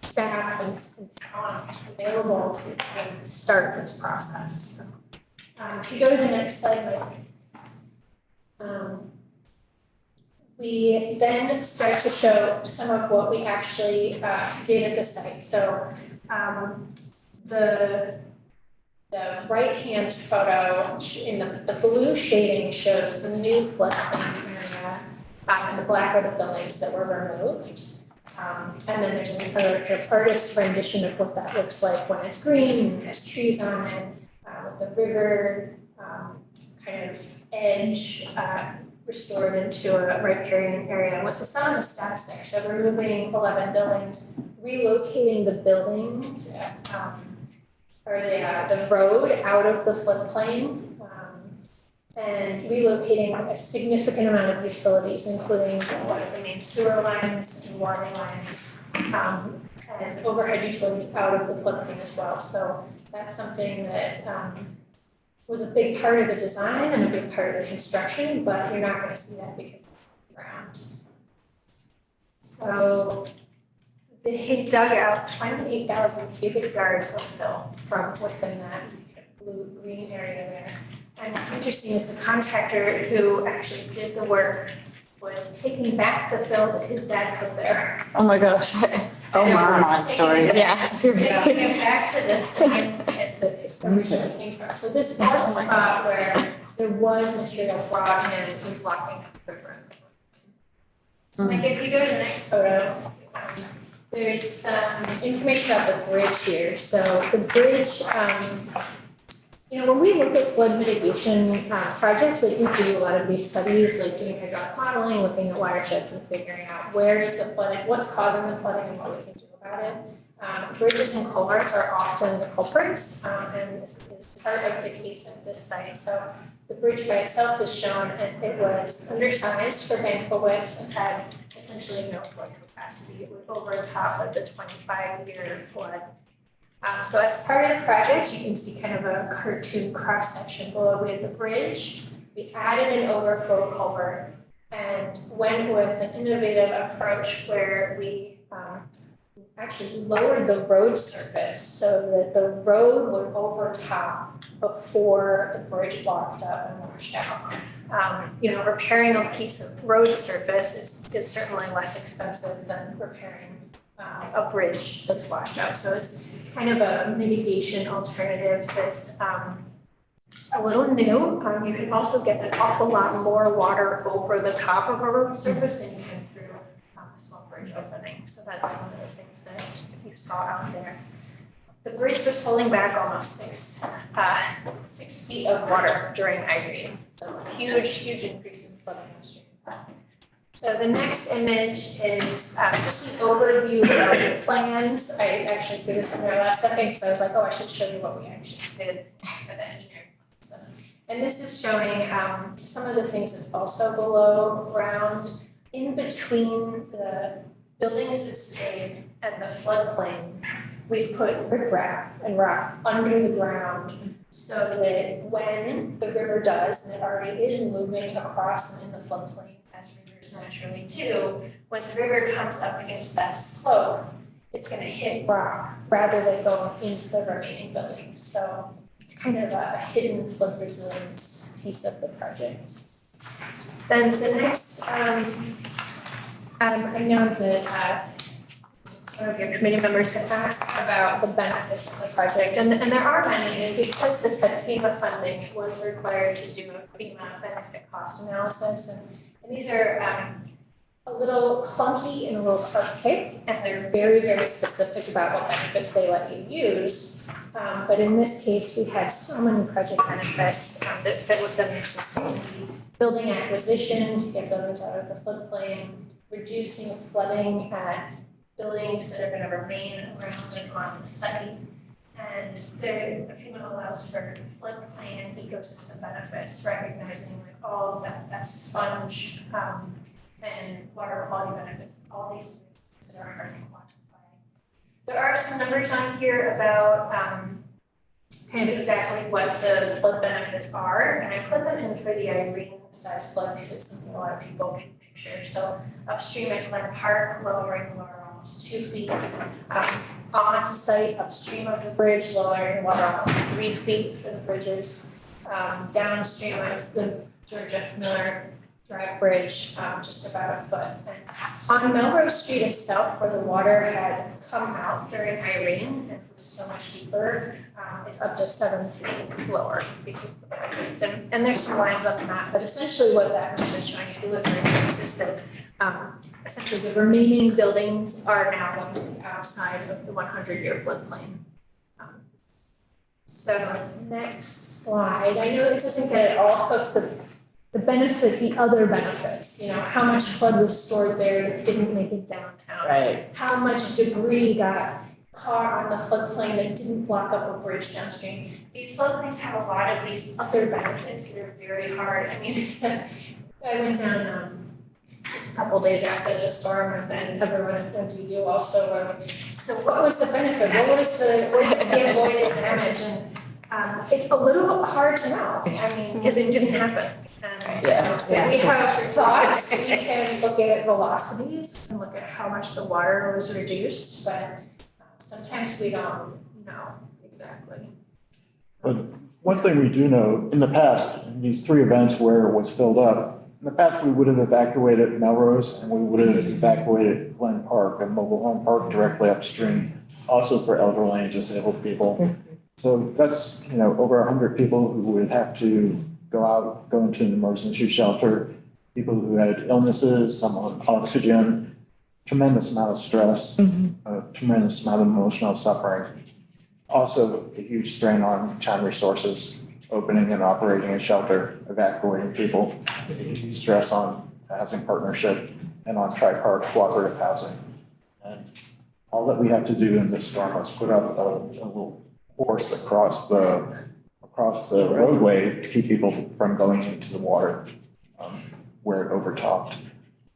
staff and talent available to start this process. So, if you go to the next slide, we then start to show some of what we actually did at the site. So the right-hand photo in the blue shading shows the new floodplain area, and the black are the buildings that were removed. And then there's another kind of artist rendition of what that looks like when it's green and has trees on it, with the river kind of edge restored into a riparian area. What's some of the stats there? So removing 11 buildings, relocating the buildings or the road out of the floodplain, and relocating a significant amount of utilities, including the main sewer lines and water lines, and overhead utilities out of the floodplain as well. So that's something that was a big part of the design and a big part of the construction, but you're not going to see that because it's ground. So they dug out 28,000 cubic yards of fill from within that blue-green area there. And what's interesting is the contractor who actually did the work was taking back the fill that his dad put there. Oh my gosh. Oh my story. Yeah, seriously. Taking it back to this and that originally came from. So this was a spot where there was material brought in and blocking up the river. So Mike, if you go to the next photo, there's some information about the bridge here. So the bridge, when we look at flood mitigation projects, we do a lot of these studies, doing hydraulic modeling, looking at watersheds and figuring out where is the flooding, what's causing the flooding and what we can do about it. Bridges and culverts are often the culprits, and this is part of the case at this site. So The bridge by itself is shown, and it was undersized for bank width and had essentially no flood capacity. It was over the top of the 25-year flood. So as part of the project, you can see kind of a cartoon cross-section below. We had the bridge, we added an overflow culvert, and went with an innovative approach where we actually lowered the road surface so that the road would overtop before the bridge blocked up and washed out. Repairing a piece of road surface is certainly less expensive than repairing a bridge that's washed out. So it's kind of a mitigation alternative that's a little new. You can also get an awful lot more water over the top of a road surface than you can through a small bridge opening. So that's one of the things that you saw out there. The bridge was holding back almost 6 feet of water during Irene. So a huge increase in flooding upstream. So the next image is just an overview of the plans. I actually threw this in there last second because I was like, oh, I should show you what we actually did for the engineering. And this is showing some of the things that's also below ground in between the buildings that stayed and the floodplain. We've put riprap and rock under the ground so that when the river does, and it already is moving across and in the floodplain as rivers naturally do, when the river comes up against that slope, it's going to hit rock rather than going into the remaining buildings. So it's kind of a hidden flood resilience piece of the project. Then the next, I know that some of your committee members have asked about the benefits of the project, and there are many, and because this had FEMA funding, it was required to do a FEMA benefit cost analysis, and these are a little clunky and a little archaic, and they're very, very specific about what benefits they let you use. But in this case, we had so many project benefits that fit within their system. Building acquisition to get buildings out of the floodplain, reducing flooding at buildings that are going to remain around and on the site. And the FEMA allows for floodplain and ecosystem benefits, recognizing like all that sponge and water quality benefits, all these things that are hard to quantify. There are some numbers on here about kind of exactly what the flood benefits are, and I put them in for the Irene size flood because it's something a lot of people can picture. So upstream at Glen Park, lowering water almost 2 feet. On site upstream of the bridge, lowering water almost 3 feet for the bridges. Downstream of the George F. Miller Drive Bridge, just about a foot. And on Melrose Street itself, where the water had come out during Irene and was so much deeper, it's up to 7 feet lower because of the project. And there's some lines on the map, but essentially what that map is showing, if you look very close, is that essentially the remaining buildings are now going to be outside of the 100-year floodplain. So next slide. I know it doesn't get all of the benefit, the other benefits, how much flood was stored there that didn't make it downtown. Right. How much debris got caught on the floodplain that didn't block up a bridge downstream. These floodplains have a lot of these other benefits that are very hard. I mean, I went down just a couple days after the storm and everyone went to do also road. So what was the benefit? What was the avoided damage? And it's a little hard to know. I mean, because it didn't happen. So we have thoughts, we can look at velocities and look at how much the water was reduced, but sometimes we don't know exactly. But one thing we do know, in the past, in these 3 events where it was filled up, in the past, we would have evacuated Melrose and we would have evacuated Glen Park, a mobile home park directly upstream, also for elderly and disabled people. So that's, over 100 people who would have to go into an emergency shelter, people who had illnesses, some on oxygen, tremendous amount of stress, a tremendous amount of emotional suffering. Also a huge strain on town resources, opening and operating a shelter, evacuating people, huge stress on the housing partnership and on tri-park cooperative housing. And all that we had to do in this storm was put up a little course across across the roadway to keep people from going into the water where it overtopped.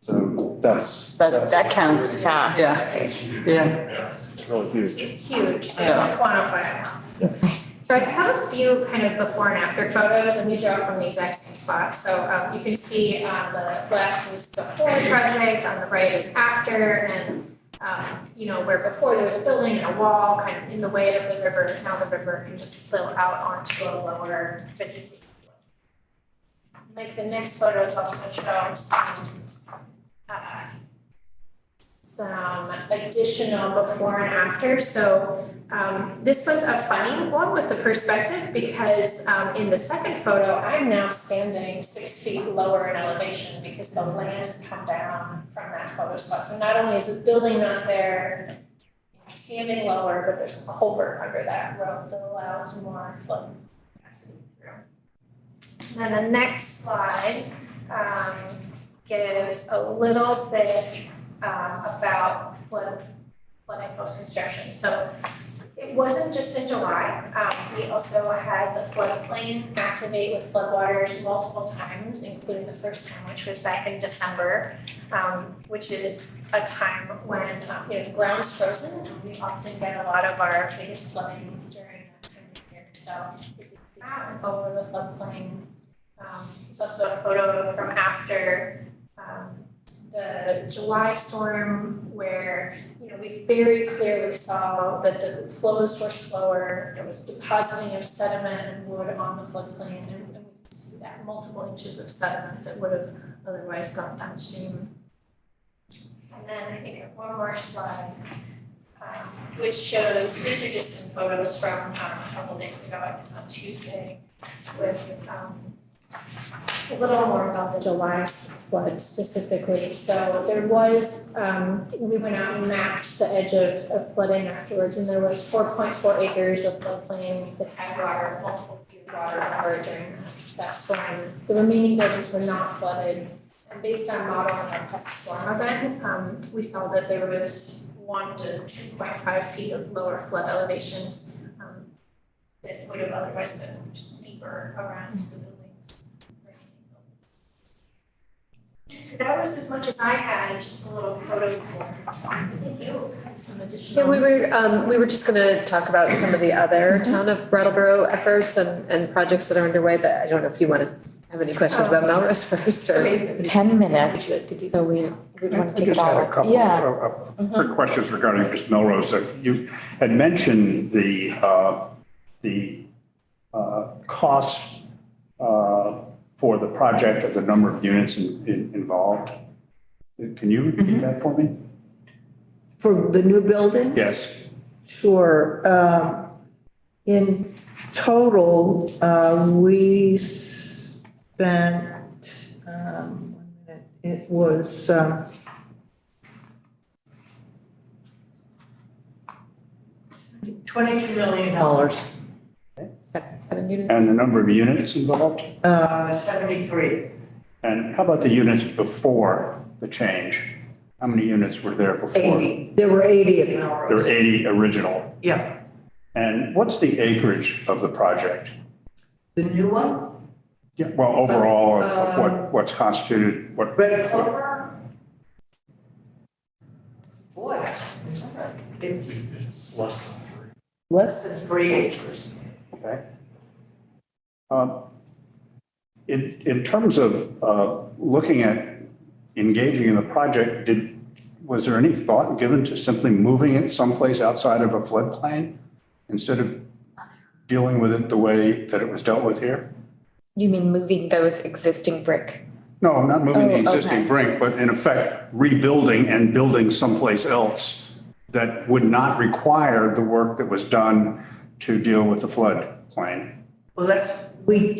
So That counts. Yeah. Yeah. Yeah. It's really huge. Huge, so quantifiable. So I have a few kind of before and after photos, and these are all from the exact same spot. So you can see on the left is before the project, on the right is after, and you know, where before there was a building and a wall kind of in the way of the river, now the river can just spill out onto a lower vegetation. Like the next photos also show some additional before and after. So this one's a funny one with the perspective because in the second photo, I'm now standing 6 feet lower in elevation because the land has come down from that photo spot. So not only is the building not there, you're standing lower, but there's a culvert under that road that allows more flow capacity through. And then the next slide gives a little bit about flooding post-construction. So it wasn't just in July. We also had the floodplain activate with floodwaters multiple times, including the first time, which was back in December, which is a time when you know, the ground's frozen. We often get a lot of our biggest flooding during that time of year. So we did that over the floodplain. There's also a photo from after the July storm where, you know, we very clearly saw that the flows were slower. There was depositing of sediment and wood on the floodplain, and we can see that multiple inches of sediment that would have otherwise gone downstream. And then I think I have one more slide, which shows, these are just some photos from a couple days ago, I guess on Tuesday, with a little more about the July flood specifically. So there was, we went out and mapped the edge of flooding afterwards, and there was 4.4 acres of floodplain that had water, multiple feet of water over during that storm. The remaining buildings were not flooded. And based on modeling of that storm event, we saw that there was 1 to 2.5 feet of lower flood elevations that would have otherwise been just deeper around the building. That was as much as I had, just a little photo for. I think you had some additional. Yeah, we were just going to talk about some of the other town of Brattleboro efforts and projects that are underway, but I don't know if you want to have any questions about Melrose first or. 10 minutes, so we want to take it all. I just had a couple of quick questions regarding just Melrose. You had mentioned the cost for the project of the number of units involved. Can you repeat that for me? For the new building? Yes. Sure. In total, we spent, 1 minute, it was $22 million. 7 units. And the number of units involved? 73. And how about the units before the change? How many units were there before? 80. There were 80 at Melrose. There were 80 original. Yeah. And what's the acreage of the project? The new one? Yeah, well, overall, of what's constituted, what? Red Clover? Boy, it's less than 3 acres. Okay. In terms of looking at engaging in the project, was there any thought given to simply moving it someplace outside of a floodplain instead of dealing with it the way that it was dealt with here? You mean moving those existing brick? No, not moving the existing brick, but in effect rebuilding and building someplace else that would not require the work that was done to deal with the floodplain. Well, we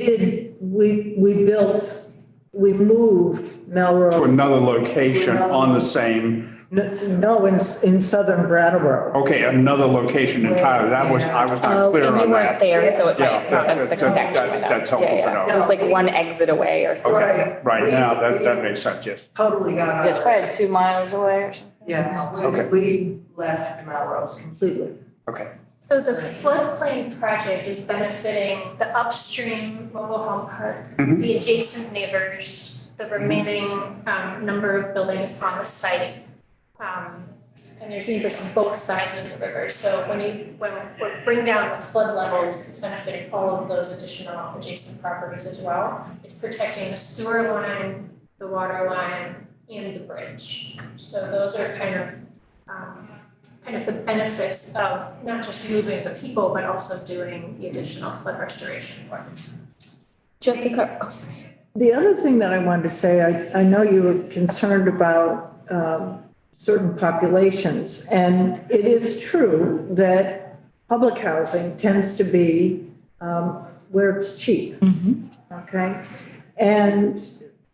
moved Melrose. To another location on the same. No, in southern Brattleboro. Okay, another location entirely. I was not clear on that. And you weren't there, so it might Yeah, not have the connection with that. that's helpful to know. It was like one exit away or something. Okay, right, now that makes sense, yes. Totally got out. It's probably 2 miles away or something. Yeah, Okay. we left Melrose completely. Okay. So the floodplain project is benefiting the upstream mobile home park, the adjacent neighbors, the remaining number of buildings on the site. And there's neighbors on both sides of the river. So when we bring down the flood levels, it's benefiting all of those additional adjacent properties as well. It's protecting the sewer line, the water line, and the bridge. So those are kind of the benefits of not just moving the people, but also doing the additional flood restoration work. Jessica, oh, sorry. The other thing that I wanted to say, I know you were concerned about certain populations, and it is true that public housing tends to be where it's cheap. Okay? And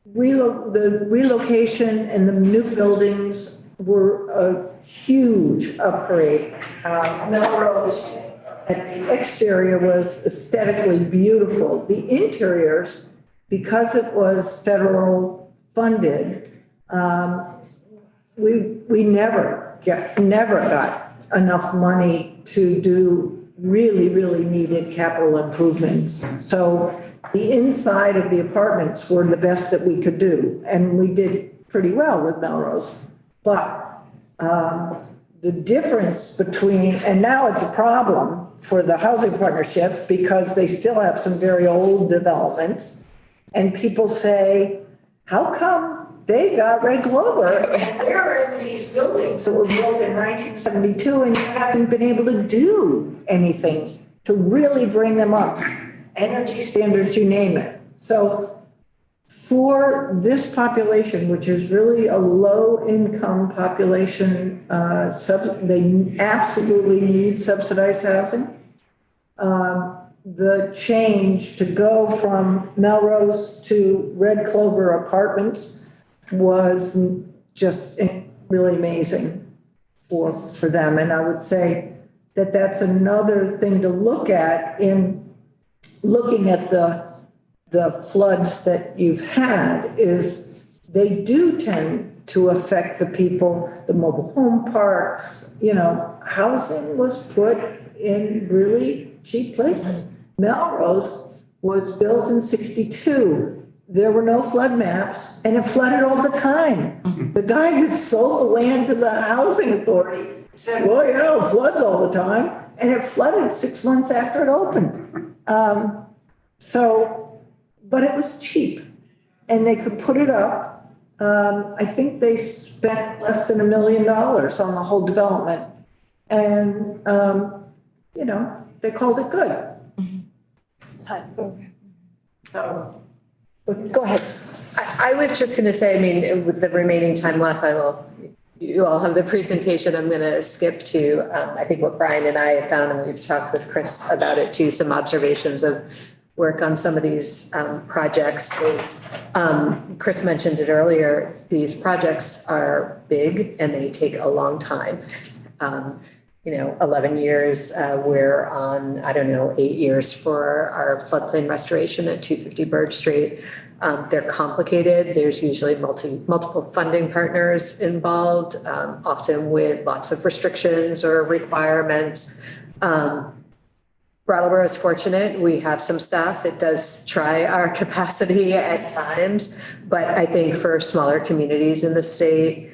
the relocation and the new buildings were a huge upgrade. Melrose at the exterior was aesthetically beautiful. The interiors, because it was federal funded, we never got enough money to do really, really needed capital improvements. So the inside of the apartments were the best that we could do, and we did pretty well with Melrose. But the difference between, and now it's a problem for the housing partnership because they still have some very old developments. And people say, how come they got Red Clover and they're in these buildings that were built in 1972 and you haven't been able to do anything to really bring them up? Energy standards, you name it. So for this population, which is really a low-income population, they absolutely need subsidized housing. The change to go from Melrose to Red Clover Apartments was just really amazing for them. And I would say that that's another thing to look at in looking at the floods that you've had, is they do tend to affect the people, the mobile home parks, housing was put in really cheap places. Melrose was built in 62. There were no flood maps and it flooded all the time. The guy who sold the land to the housing authority said, well, it floods all the time. And it flooded 6 months after it opened. But it was cheap and they could put it up. I think they spent less than $1 million on the whole development. And, they called it good. So, go ahead. I was just going to say, with the remaining time left, you all have the presentation. I'm going to skip to, I think what Brian and I have found, and we've talked with Chris about it too, some observations of work on some of these projects is, Chris mentioned it earlier, these projects are big and they take a long time. 11 years, we're on, 8 years for our floodplain restoration at 250 Bird Street. They're complicated. There's usually multiple funding partners involved, often with lots of restrictions or requirements. Brattleboro is fortunate. We have some staff. It does try our capacity at times, but I think for smaller communities in the state,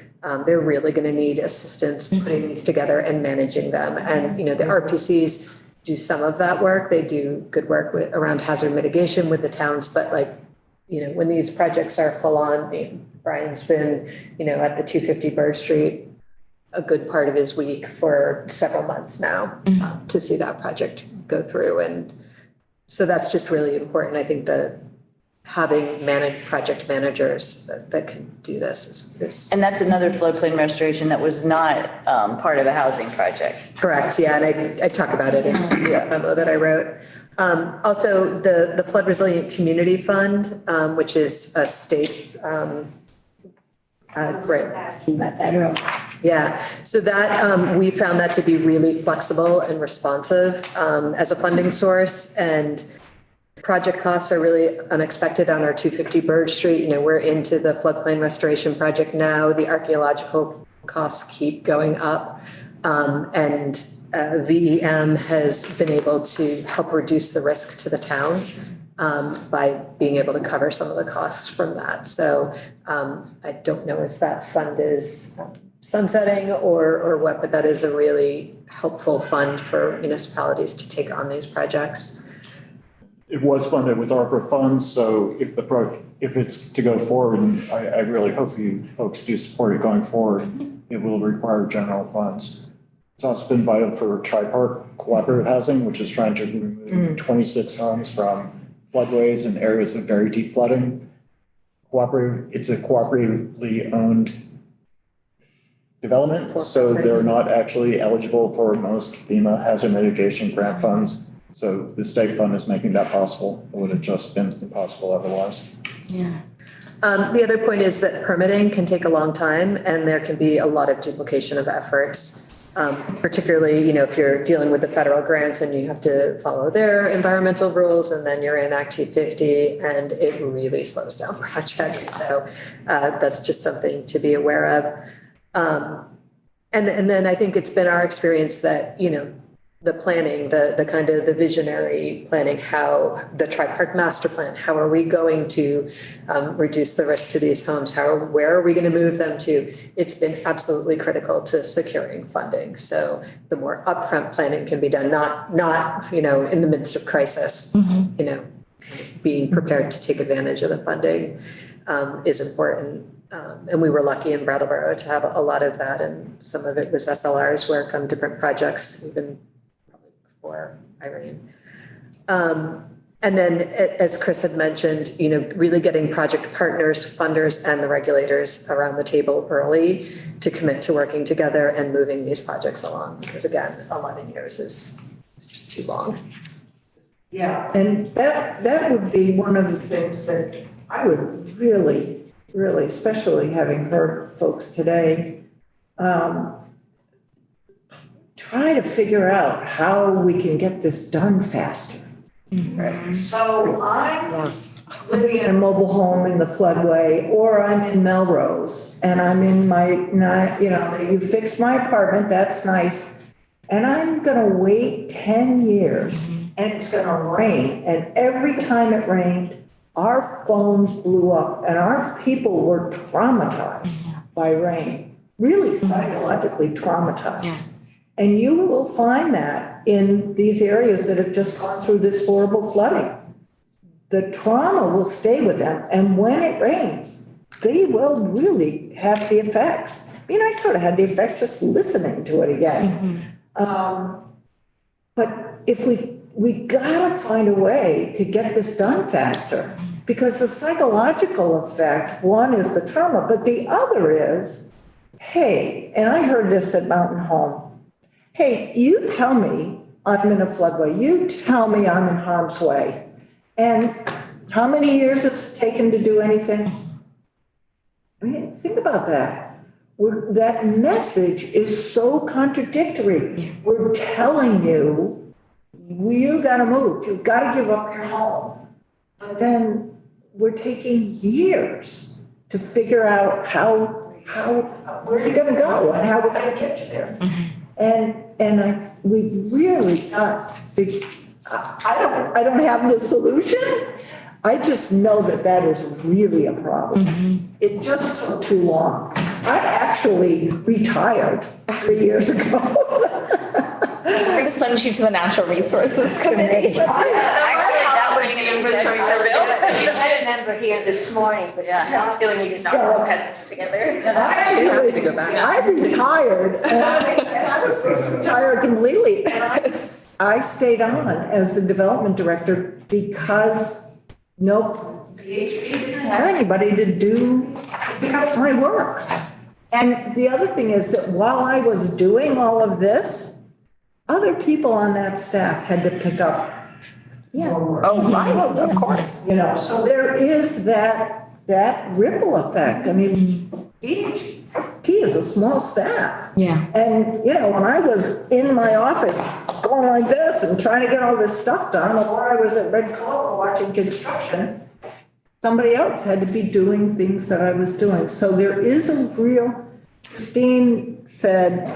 they're really going to need assistance putting these together and managing them. And, the RPCs do some of that work. They do good work around hazard mitigation with the towns, but when these projects are full on, Brian's been, at the 250 Bird Street a good part of his week for several months now to see that project go through. And so that's just really important. I think that having project managers that can do this is. And that's another floodplain restoration that was not part of a housing project. Correct, yeah, and I talk about it in the memo that I wrote. Also, the Flood Resilient Community Fund, which is a state grant. Asking about that earlier. Yeah, so that we found that to be really flexible and responsive as a funding source, and project costs are really unexpected on our 250 Bird Street. We're into the floodplain restoration project now. The archaeological costs keep going up, and VEM has been able to help reduce the risk to the town by being able to cover some of the costs from that. So I don't know if that fund is sunsetting or what, but that is a really helpful fund for municipalities to take on these projects. It was funded with ARPA funds, so if it's to go forward, and I really hope you folks do support it going forward, it will require general funds. It's also been vital for Tri-Park Cooperative Housing, which is trying to remove 26 homes from floodways and areas of very deep flooding. It's a cooperatively owned development, so they're not actually eligible for most FEMA hazard mitigation grant funds. So the state fund is making that possible. It would have just been impossible otherwise. Yeah. The other point is that permitting can take a long time and there can be a lot of duplication of efforts. Particularly, if you're dealing with the federal grants and you have to follow their environmental rules and then you're in Act 250 and it really slows down projects. So that's just something to be aware of. And then I think it's been our experience that, the planning, the kind of the visionary planning, how the Tri-Park master plan, how are we going to reduce the risk to these homes? Where are we going to move them to? It's been absolutely critical to securing funding. So the more upfront planning can be done, not in the midst of crisis, being prepared to take advantage of the funding is important. And we were lucky in Brattleboro to have a lot of that. And some of it was SLR's work on different projects, even before Irene. And then, as Chris had mentioned, really getting project partners, funders, and the regulators around the table early to commit to working together and moving these projects along. Because again, 11 years is just too long. Yeah, and that would be one of the things that I would really, especially having heard folks today, try to figure out how we can get this done faster. Right. So I'm living in a mobile home in the floodway, or I'm in Melrose, and I'm in you fixed my apartment, that's nice, and I'm gonna wait 10 years, and it's gonna rain, and every time it rained, our phones blew up, and our people were traumatized by rain, really psychologically traumatized. And you will find that in these areas that have just gone through this horrible flooding. The trauma will stay with them. And when it rains, they will really have the effects. I sort of had the effects just listening to it again. But if we gotta find a way to get this done faster, because the psychological effect, one is the trauma, but the other is, hey, and I heard this at Mountain Home, hey, you tell me I'm in a floodway. You tell me I'm in harm's way. And how many years it's taken to do anything? I mean, think about that. That message is so contradictory. We're telling you, you gotta move. You've gotta give up your home. But then we're taking years to figure out where you're gonna go and how we're gonna get you there. We've really got, I don't have the solution. I just know that is really a problem. It just took too long. I actually retired 3 years ago. We're going to send you to the Natural Resources Committee. I remember here this morning, but I'm feeling we just all had this together. I retired, and I was retired completely. And I stayed on as the development director because PHP didn't have anybody to pick up my work. And the other thing is that while I was doing all of this, other people on that staff had to pick up more work. Oh, right, of course. So there is that ripple effect. I mean, PHP is a small staff. Yeah. And, when I was in my office going like this and trying to get all this stuff done, or I was at Red Clover watching construction, somebody else had to be doing things that I was doing. So there is a real, Christine said,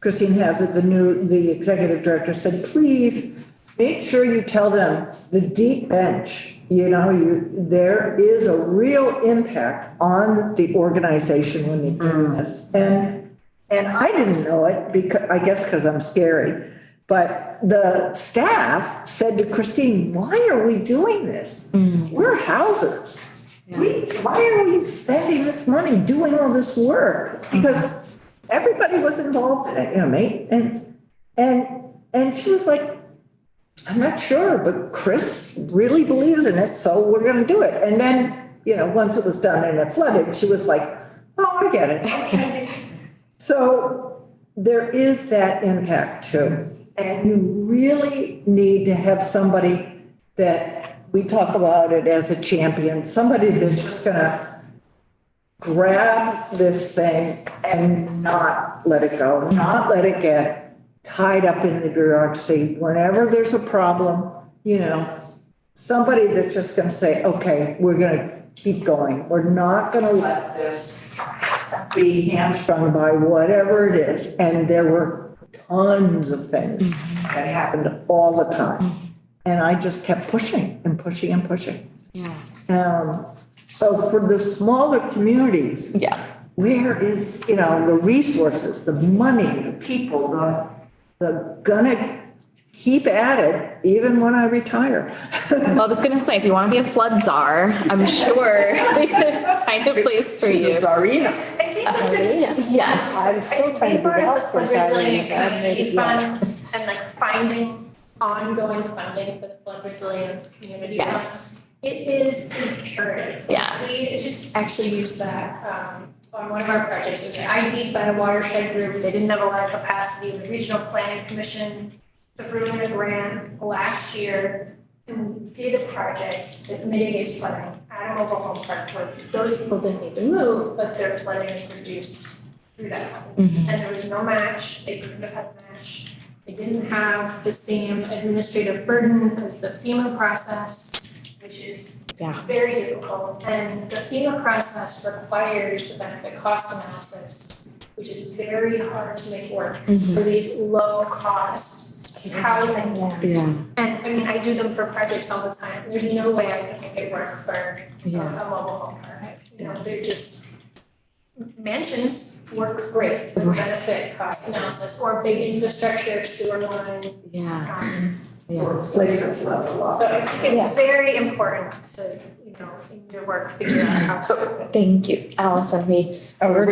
Christine has it, the executive director said, please make sure you tell them the deep bench, there is a real impact on the organization when you're doing this. And I didn't know it because, I guess because I'm scary, but the staff said to Christine, why are we doing this? We're housers. Why are we spending this money doing all this work? Because everybody was involved in it, mate. And she was like, I'm not sure, but Chris really believes in it, so we're going to do it. And then, once it was done and it flooded, she was like, oh, I get it. Okay. So there is that impact too. And you really need to have somebody that we talk about it as a champion, somebody that's just going to grab this thing and not let it go, not let it get tied up in the bureaucracy. Whenever there's a problem, somebody that's just going to say, okay, we're going to keep going. We're not going to let this be hamstrung by whatever it is. And there were tons of things that happened all the time. And I just kept pushing and pushing and pushing. So for the smaller communities, where is, the resources, the money, the people, the gonna keep at it even when I retire? Well, I was going to say, if you want to be a flood czar, I'm sure we could find a place for you. She's a czarina. I think yes. I'm still trying to be the health Resilient Community Fund and like finding ongoing funding for the flood resilient community. Yes. It is imperative. Yeah. We just actually used that on one of our projects. It was ID'd by a watershed group. They didn't have a lot of capacity. The Regional Planning Commission threw in a grant last year, and we did a project that mitigates flooding at a mobile home park where those people didn't need to move, but their flooding is reduced through that funding. And there was no match. They couldn't have had a match. They didn't have the same administrative burden as the FEMA process, which is very difficult. And the FEMA process requires the benefit cost analysis, which is very hard to make work for these low cost housing. And I mean, I do them for projects all the time. There's no way I can make it work for a mobile home park. They're just, mansions work great for the benefit cost analysis, or big infrastructure, sewer line. So I think it's very important to, in your work, figure out how to. Thank you, Allison. Are we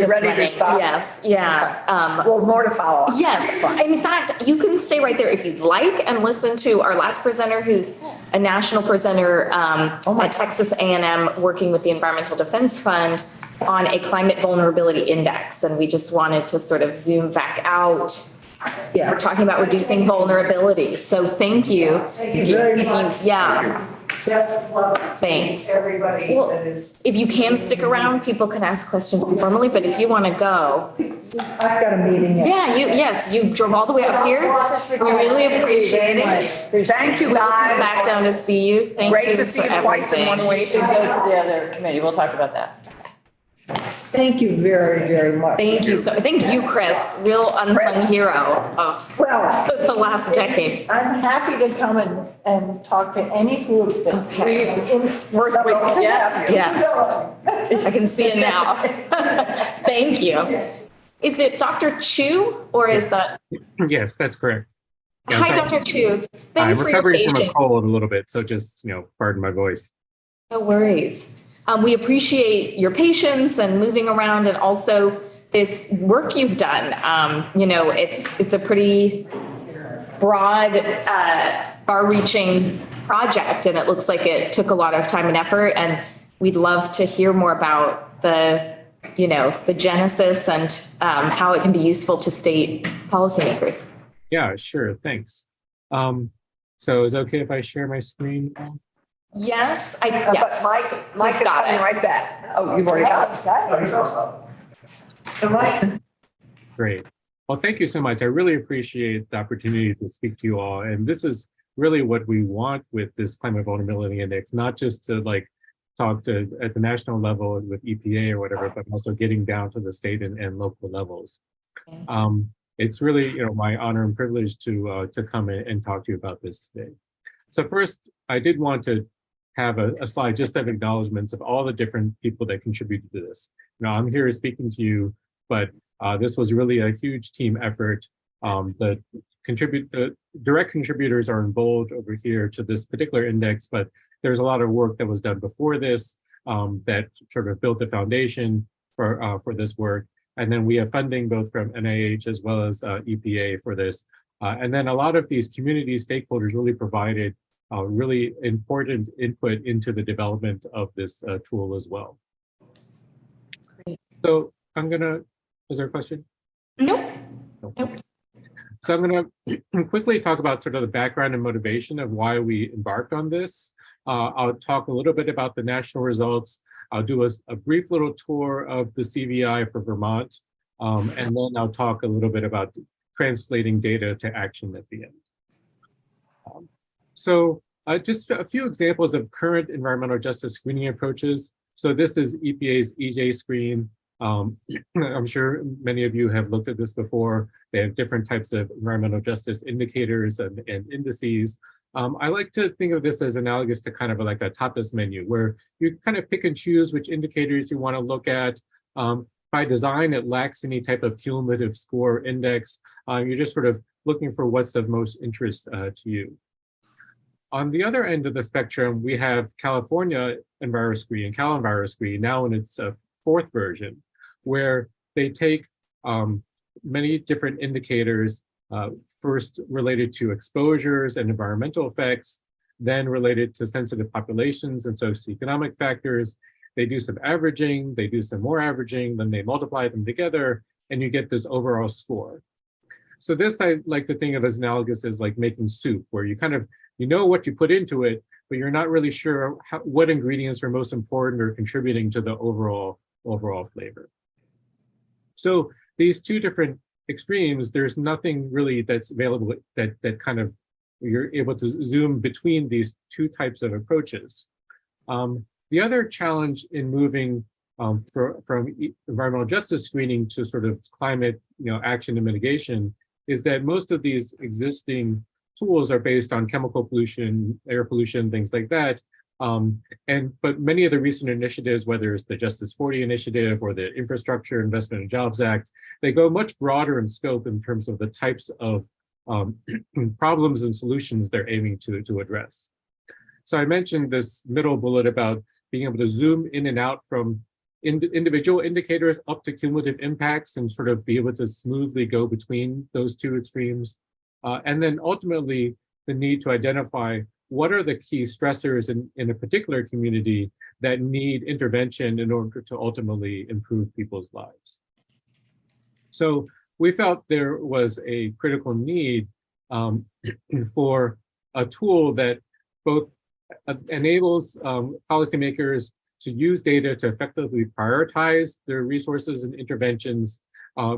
just ready to running. stop? Yes, yeah. Well, more to follow up. Yes, in fact, you can stay right there if you'd like and listen to our last presenter, who's a national presenter at Texas A&M, working with the Environmental Defense Fund on a climate vulnerability index. And we just wanted to sort of zoom back out. We're talking about reducing vulnerability. So thank you. Thank you very much. Best luck. Thanks. Everybody that is. If you can stick around, people can ask questions informally, but if you want to go. I've got a meeting. Yes, you drove all the way up here. We really appreciate it. Thank you, We'll guys. come back down to see you. Thank you. Great to see you twice in one week. Go to the other committee. We'll talk about that. Thank you very, very much. Thank you. So thank you, Chris, real unsung hero of the last decade. I'm happy to come and talk to any group that We're thrilled to have you. Yes. I can see it now. Thank you. Is it Dr. Chu or is that? Yes, that's correct. Hi, Dr. Chu. Thanks I'm for your recovering from a patience. cold a little bit, so just, pardon my voice. No worries. We appreciate your patience and moving around, and also this work you've done. It's a pretty broad, far-reaching project, and it looks like it took a lot of time and effort. And we'd love to hear more about the genesis and how it can be useful to state policymakers. Yeah, sure. Thanks. So is it okay if I share my screen? Yes, But Mike is coming right back. Oh, you've already got it. Great. Well, thank you so much. I really appreciate the opportunity to speak to you all. And this is really what we want with this Climate Vulnerability Index, not just to talk to at the national level with EPA or whatever, but also getting down to the state and local levels. it's really, my honor and privilege to come in and talk to you about this today. So first, I did want to have a slide just of acknowledgements of all the different people that contributed to this. I'm here speaking to you, but this was really a huge team effort. The direct contributors are in bold over here to this particular index, but there's a lot of work that was done before this that sort of built the foundation for this work. And then we have funding both from NIH as well as EPA for this. And then a lot of these community stakeholders really provided really important input into the development of this tool as well. Great. So is there a question? Nope. So I'm going to quickly talk about sort of the background and motivation of why we embarked on this. I'll talk a little bit about the national results. I'll do a brief little tour of the CVI for Vermont, and then I'll talk a little bit about translating data to action at the end. So just a few examples of current environmental justice screening approaches. So this is EPA's EJ screen. I'm sure many of you have looked at this before. They have different types of environmental justice indicators and indices. I like to think of this as analogous to kind of like a tapas menu, where you kind of pick and choose which indicators you want to look at. By design, it lacks any type of cumulative score index. You're just sort of looking for what's of most interest to you. On the other end of the spectrum, we have California EnviroScreen, CalEnviroScreen, now in its fourth version, where they take many different indicators, first related to exposures and environmental effects, then related to sensitive populations and socioeconomic factors. They do some averaging, they do some more averaging, then they multiply them together, and you get this overall score. So this I like to think of as analogous as like making soup, where you kind of, what you put into it, but you're not really sure what ingredients are most important or contributing to the overall flavor. So these two different extremes, there's nothing really that's available that kind of, you're able to zoom between these two types of approaches. The other challenge in moving from environmental justice screening to sort of climate action and mitigation is that most of these existing tools are based on chemical pollution, air pollution, things like that. But many of the recent initiatives, whether it's the Justice 40 initiative or the Infrastructure Investment and Jobs Act, they go much broader in scope in terms of the types of problems and solutions they're aiming to address. So I mentioned this middle bullet about being able to zoom in and out from individual indicators up to cumulative impacts and sort of be able to smoothly go between those two extremes. And then ultimately, the need to identify what are the key stressors in a particular community that need intervention in order to ultimately improve people's lives. So we felt there was a critical need for a tool that both enables policymakers to use data to effectively prioritize their resources and interventions,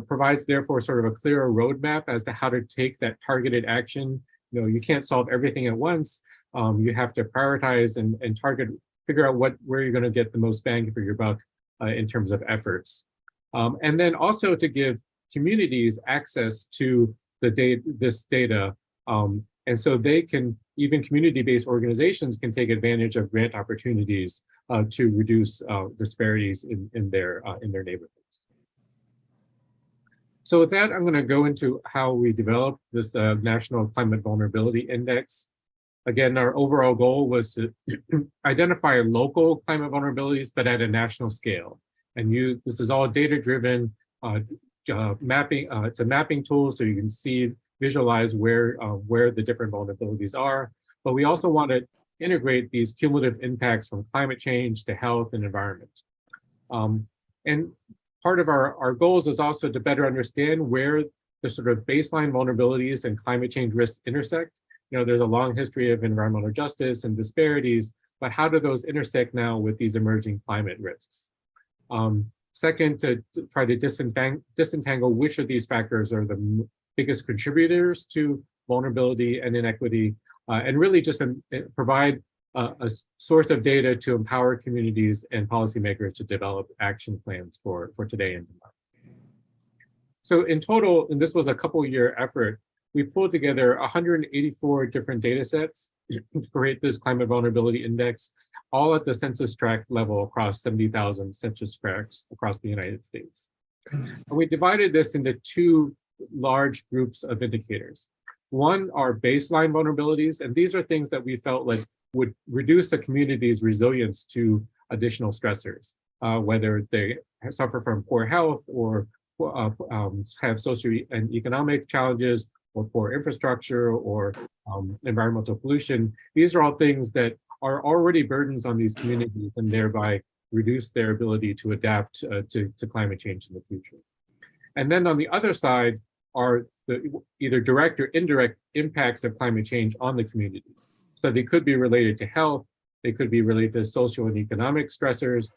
provides therefore sort of a clearer roadmap as to how to take that targeted action. You can't solve everything at once. You have to prioritize and target, figure out where you're going to get the most bang for your buck in terms of efforts. And then also to give communities access to this data. And so they can, even community-based organizations can take advantage of grant opportunities to reduce disparities in their neighborhoods. So with that, I'm going to go into how we developed this National Climate Vulnerability Index. Again, our overall goal was to identify local climate vulnerabilities, but at a national scale. And this is all data-driven mapping. It's a mapping tool, so you can visualize where the different vulnerabilities are. But we also want to integrate these cumulative impacts from climate change to health and environment. And part of our goals is also to better understand where the sort of baseline vulnerabilities and climate change risks intersect. There's a long history of environmental justice and disparities, but how do those intersect now with these emerging climate risks? Second, to try to disentangle which of these factors are the biggest contributors to vulnerability and inequity, and really just provide a source of data to empower communities and policymakers to develop action plans for today and tomorrow. So in total, and this was a couple-year effort, we pulled together 184 different data sets to create this climate vulnerability index, all at the census tract level across 70,000 census tracts across the United States. And we divided this into two large groups of indicators. One are baseline vulnerabilities, and these are things that we felt like would reduce a community's resilience to additional stressors, whether they suffer from poor health or have socio and economic challenges or poor infrastructure or environmental pollution. These are all things that are already burdens on these communities and thereby reduce their ability to adapt to climate change in the future. And then on the other side are the either direct or indirect impacts of climate change on the community. So they could be related to health, they could be related to social and economic stressors,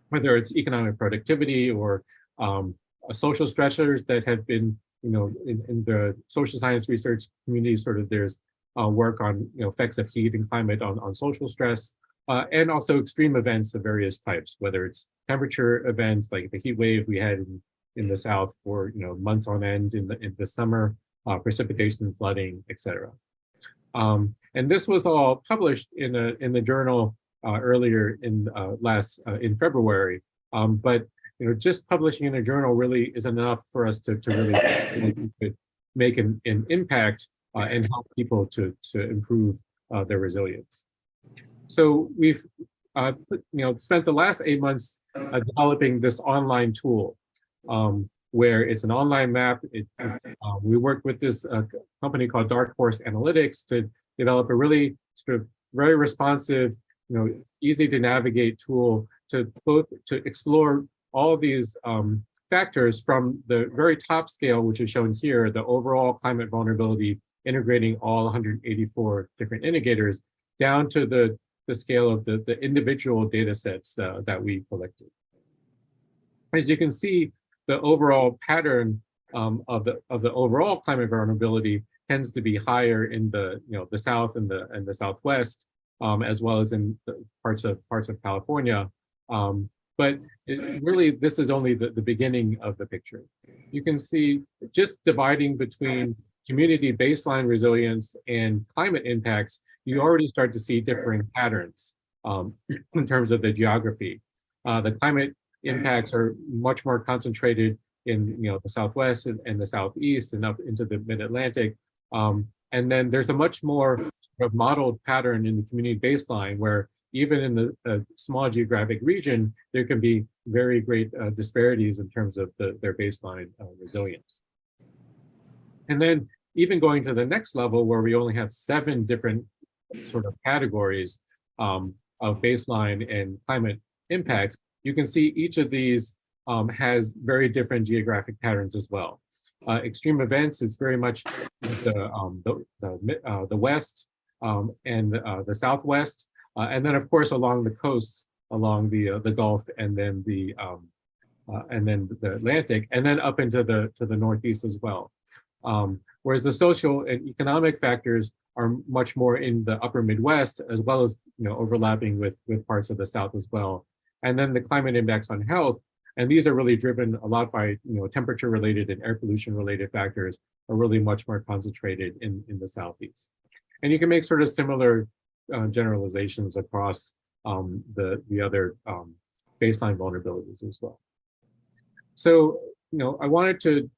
whether it's economic productivity or social stressors that have been, in the social science research community, sort of there's work on effects of heat and climate on social stress, and also extreme events of various types, whether it's temperature events like the heat wave we had in the South for months on end in the summer, precipitation, flooding, etc. And this was all published in the journal earlier in February, but just publishing in a journal really isn't enough for us to really make an impact and help people to improve their resilience. So we've spent the last 8 months developing this online tool where it's an online map. We worked with this company called Dark Horse Analytics to develop a really sort of very responsive, easy to navigate tool to explore all of these factors from the very top scale, which is shown here, the overall climate vulnerability, integrating all 184 different indicators, down to the scale of the individual data sets that we collected. As you can see, the overall pattern of the overall climate vulnerability tends to be higher in the South and the Southwest, as well as in parts of California. But really, this is only the beginning of the picture. You can see just dividing between community baseline resilience and climate impacts, you already start to see differing patterns in terms of the geography. The climate impacts are much more concentrated in the Southwest and the Southeast and up into the Mid-Atlantic. And then there's a much more sort of modeled pattern in the community baseline where even in the small geographic region, there can be very great disparities in terms of their baseline resilience. And then even going to the next level where we only have 7 different sort of categories of baseline and climate impacts, you can see each of these has very different geographic patterns as well. Extreme events is very much the West and the Southwest, and then of course along the coasts, along the Gulf, and then the Atlantic, and then up into the Northeast as well. Whereas the social and economic factors are much more in the upper Midwest, as well as overlapping with parts of the South as well. And then the climate impacts on health, and these are really driven a lot by temperature related and air pollution related factors, are really much more concentrated in the Southeast. And you can make sort of similar generalizations across the other baseline vulnerabilities as well. So I wanted to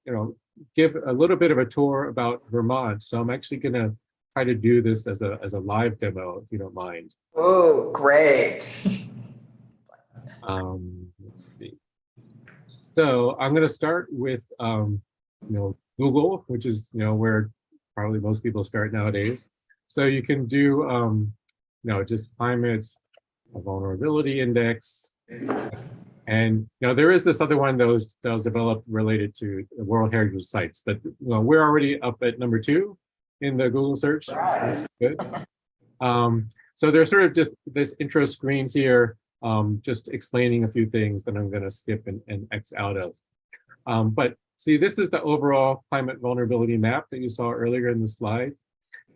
give a little bit of a tour about Vermont. So I'm actually going to try to do this as a live demo, if you don't mind. Oh, great. Let's see. So I'm going to start with Google, which is where probably most people start nowadays. So you can do just climate vulnerability index. And there is this other one that was developed related to World Heritage Sites, but we're already up at number 2 in the Google search. Right. Good. So there's sort of just this intro screen here, just explaining a few things that I'm going to skip and X out of. But see, this is the overall climate vulnerability map that you saw earlier in the slide.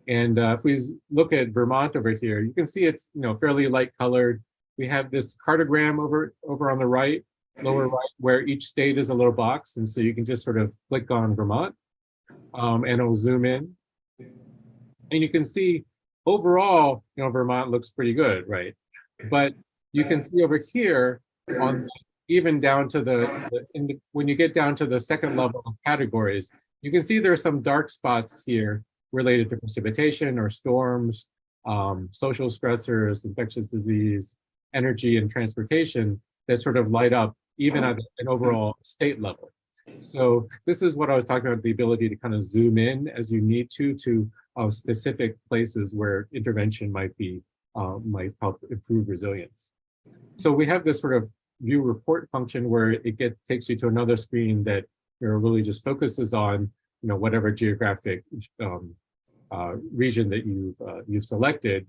And if we look at Vermont over here, you can see it's fairly light colored. We have this cartogram over on the right, lower right, where each state is a little box. And so you can just sort of click on Vermont and it'll zoom in. And you can see overall, Vermont looks pretty good, right? But you can see over here on even down to when you get down to the second level of categories, you can see there are some dark spots here related to precipitation or storms, social stressors, infectious disease, energy, and transportation that sort of light up even at an overall state level. So this is what I was talking about, the ability to kind of zoom in as you need to specific places where intervention might help improve resilience. So we have this sort of view report function where it takes you to another screen that really just focuses on whatever geographic region that you've selected.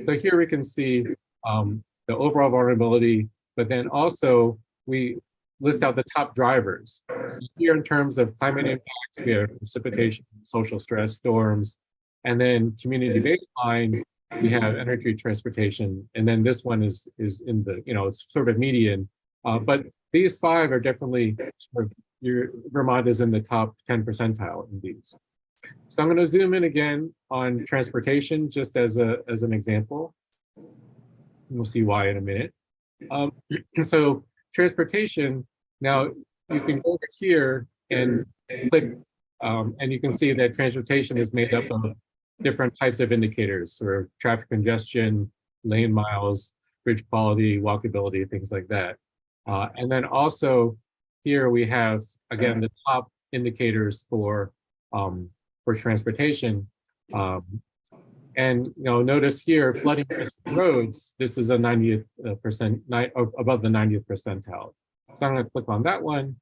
So here we can see the overall vulnerability, but then also we list out the top drivers. So here in terms of climate impacts, we have precipitation, social stress, storms, and then community baseline, we have energy, transportation, and then this one is in the, it's sort of median. But these 5 are definitely Vermont is in the top 10 percentile in these. So I'm going to zoom in again on transportation just as an example. We'll see why in a minute. So transportation, now you can go over here and click, and you can see that transportation is made up of different types of indicators, sort of traffic congestion, lane miles, bridge quality, walkability, things like that. And then also here we have, again, the top indicators for transportation. And notice here, flooding risk roads, this is a 90th above the 90th percentile. So I'm going to click on that one,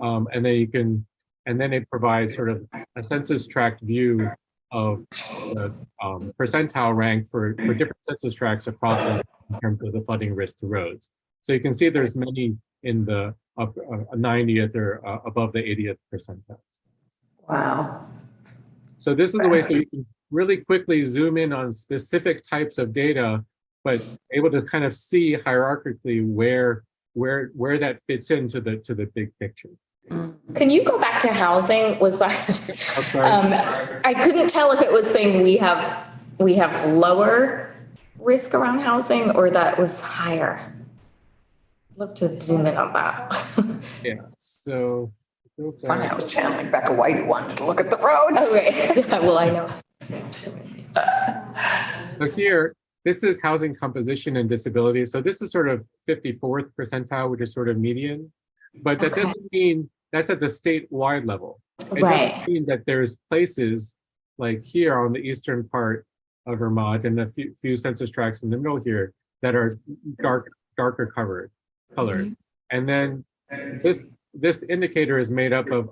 and then it provides sort of a census tract view of the percentile rank for different census tracts across in terms of the flooding risk to roads. So you can see there's many in the 90th or above the 80th percentile. Wow. So this is the way so you can really quickly zoom in on specific types of data, but able to kind of see hierarchically where that fits into the big picture. Can you go back to housing? Was that, I couldn't tell if it was saying we have lower risk around housing or that was higher. Love to zoom in on that. Yeah, so. Funny, I was channeling Becca White who wanted to look at the roads. Okay, well, I know. So here, this is housing composition and disability. So this is sort of 54th percentile, which is sort of median, but that doesn't mean that's at the statewide level. It doesn't mean that there's places like here on the eastern part of Vermont and a few census tracts in the middle here that are darker colored. And then this indicator is made up of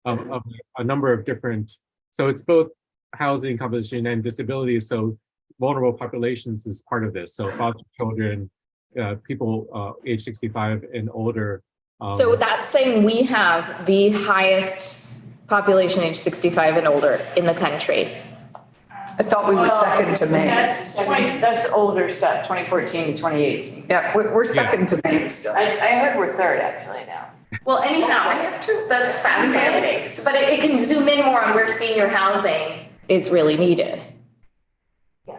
of a number of different, so it's both housing composition and disability. So vulnerable populations is part of this. So foster children, people age 65 and older. So that's saying we have the highest population age 65 and older in the country. I thought we were second to Maine. That's older stuff, 2014 to 2018. Yeah, we're second to Maine still. I heard we're third actually now. Well, anyhow, that's fascinating. But it can zoom in more on where senior housing is really needed. Yeah.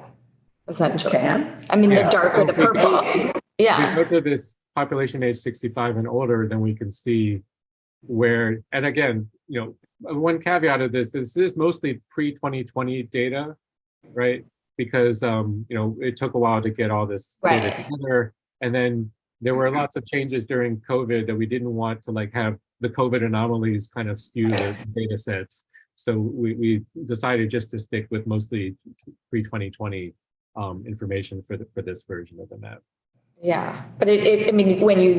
Essentially. I mean, the darker the purple. Yeah. If we go to this population age 65 and older, then we can see where, and again, one caveat of this is mostly pre-2020 data, right? Because, it took a while to get all this data together. And then there were lots of changes during COVID that we didn't want to have the COVID anomalies kind of skew the data sets. So we decided just to stick with mostly pre-2020 information for this version of the map. Yeah, but I mean, when you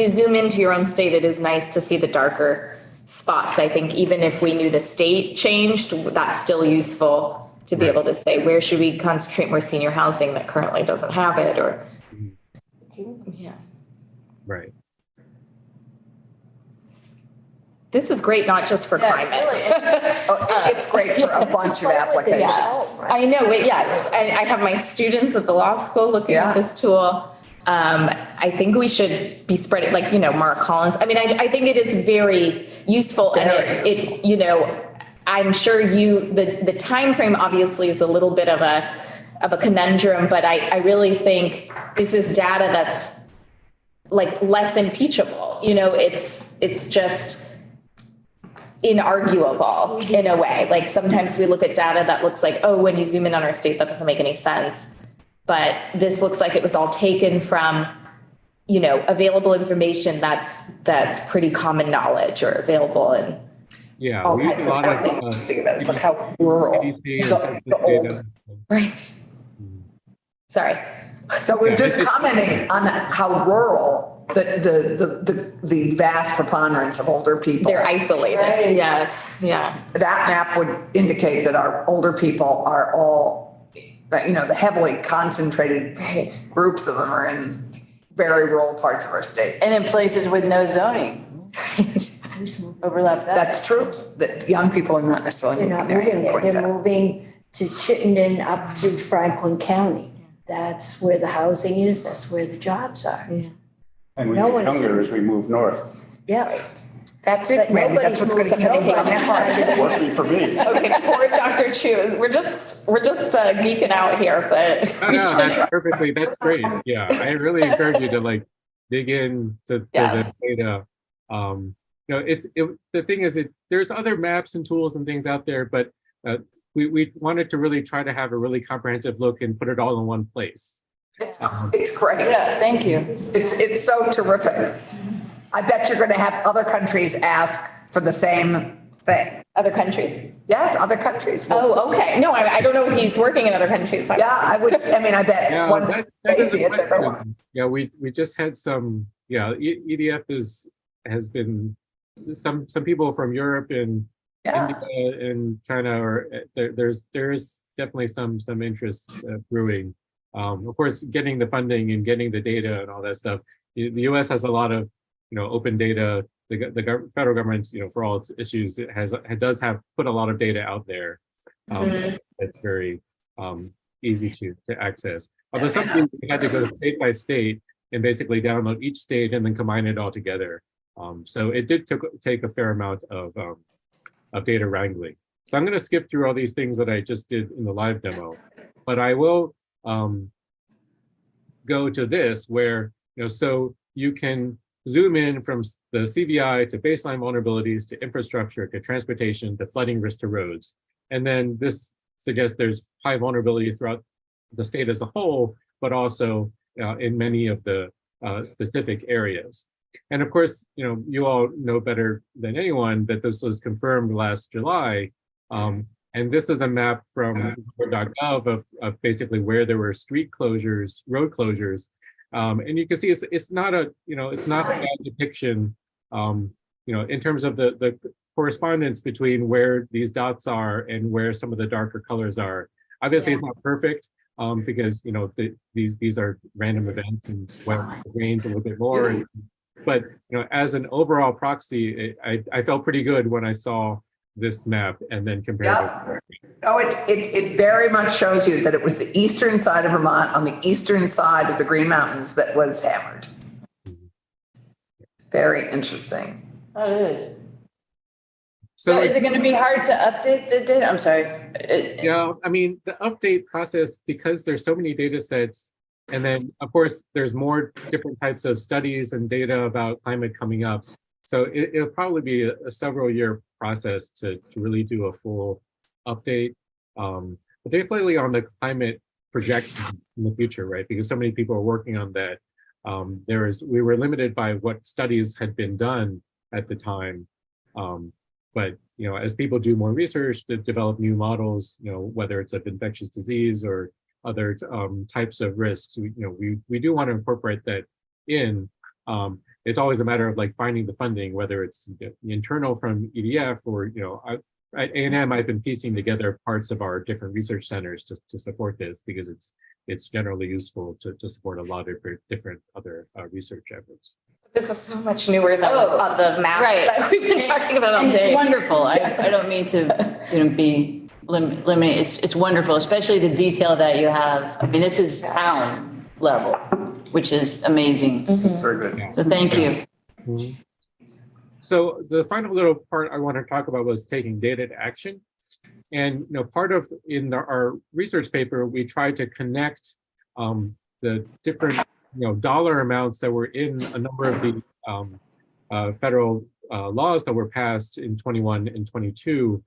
zoom into your own state, it is nice to see the darker spots. I think even if we knew the state changed, that's still useful to be able to say, where should we concentrate more senior housing that currently doesn't have it, or yeah. Right. This is great, not just for climate. It's great for a bunch of applications. Yeah. I know, yes. I have my students at the law school looking at this tool. I think we should be spreading, like, Mark Collins. I mean, I think it is very useful and it, I'm sure the timeframe obviously is a little bit of a conundrum, but I really think this is data that's like less impeachable. It's just inarguable in a way. Like sometimes we look at data that looks like, oh, when you zoom in on our state, that doesn't make any sense. But this looks like it was all taken from, available information that's pretty common knowledge or available in all we use kinds a lot of Interesting about it's like how rural. the old. Right. Sorry. So we're just commenting on how rural the vast preponderance of older people. They're isolated. Right. Yes. Yeah. That map would indicate that our older people are all, the heavily concentrated groups of them are in very rural parts of our state. And in places with no zoning. Overlap that. That's true, that young people are not necessarily They're not moving moving there. there. They're moving to Chittenden up through Franklin County. That's where the housing is. That's where the jobs are. Yeah. And we No get one is- younger as we move north. Yeah. That's it, But Randy, that's what's gonna keep nobody's it moving. Working for me. Okay, poor Dr. Chu. We're just geeking out here, but No, that's perfectly, that's great. Yeah, I really encourage you to dig in to the data. The thing is that there's other maps and tools and things out there, but we wanted to really try to have a really comprehensive look and put it all in one place. It's great. Yeah, thank you. It's so terrific. I bet you're going to have other countries ask for the same thing. Other countries? Yes, other countries. Oh, okay. No, I don't know if he's working in other countries. Yeah, I bet Yeah, once that they is see a it, they're going to question. Yeah, we just had some, EDF has been, some people from Europe and India and China, or there's definitely some interest brewing. Of course, getting the funding and getting the data and all that stuff. The US has a lot of, open data. The federal government's, for all its issues, it does have put a lot of data out there. It's very easy to access. Although some people had to go state by state and basically download each state and then combine it all together. So it did take a fair amount of data wrangling. So I'm going to skip through all these things that I just did in the live demo, but I will go to this where, so you can zoom in from the CVI to baseline vulnerabilities to infrastructure to transportation to flooding risk to roads. And then this suggests there's high vulnerability throughout the state as a whole, but also in many of the specific areas. And of course, you all know better than anyone that this was confirmed last July. And this is a map from .gov of basically where there were street closures, road closures. And you can see it's not a bad depiction, in terms of the correspondence between where these dots are and where some of the darker colors are. Obviously, it's not perfect because, these are random events and it rains a little bit more. But, as an overall proxy, I felt pretty good when I saw this map and then compared it. Oh, it very much shows you that it was the eastern side of Vermont on the eastern side of the Green Mountains that was hammered. Very interesting. That is. So is it going to be hard to update the data? I'm sorry. Yeah, I mean, the update process, because there's so many data sets, and then of course there's more different types of studies and data about climate coming up. So it'll probably be a several year process to really do a full update, particularly on the climate projection in the future, right? Because so many people are working on that. We were limited by what studies had been done at the time. But as people do more research to develop new models, whether it's of infectious disease or other types of risks, we do want to incorporate that in. It's always a matter of finding the funding, whether it's internal from EDF or, at A&M, I've been piecing together parts of our different research centers to support this because it's generally useful to support a lot of different other research efforts. This is so much newer than the maps that we've been talking about all And day. it's wonderful. I don't mean to, be limited. It's wonderful, especially the detail that you have. I mean, this is town level. which is amazing. Very good. So thank you. Mhm. So the final little part I want to talk about was taking data to action. And part of our research paper, we tried to connect the different dollar amounts that were in a number of the federal laws that were passed in 21 and 22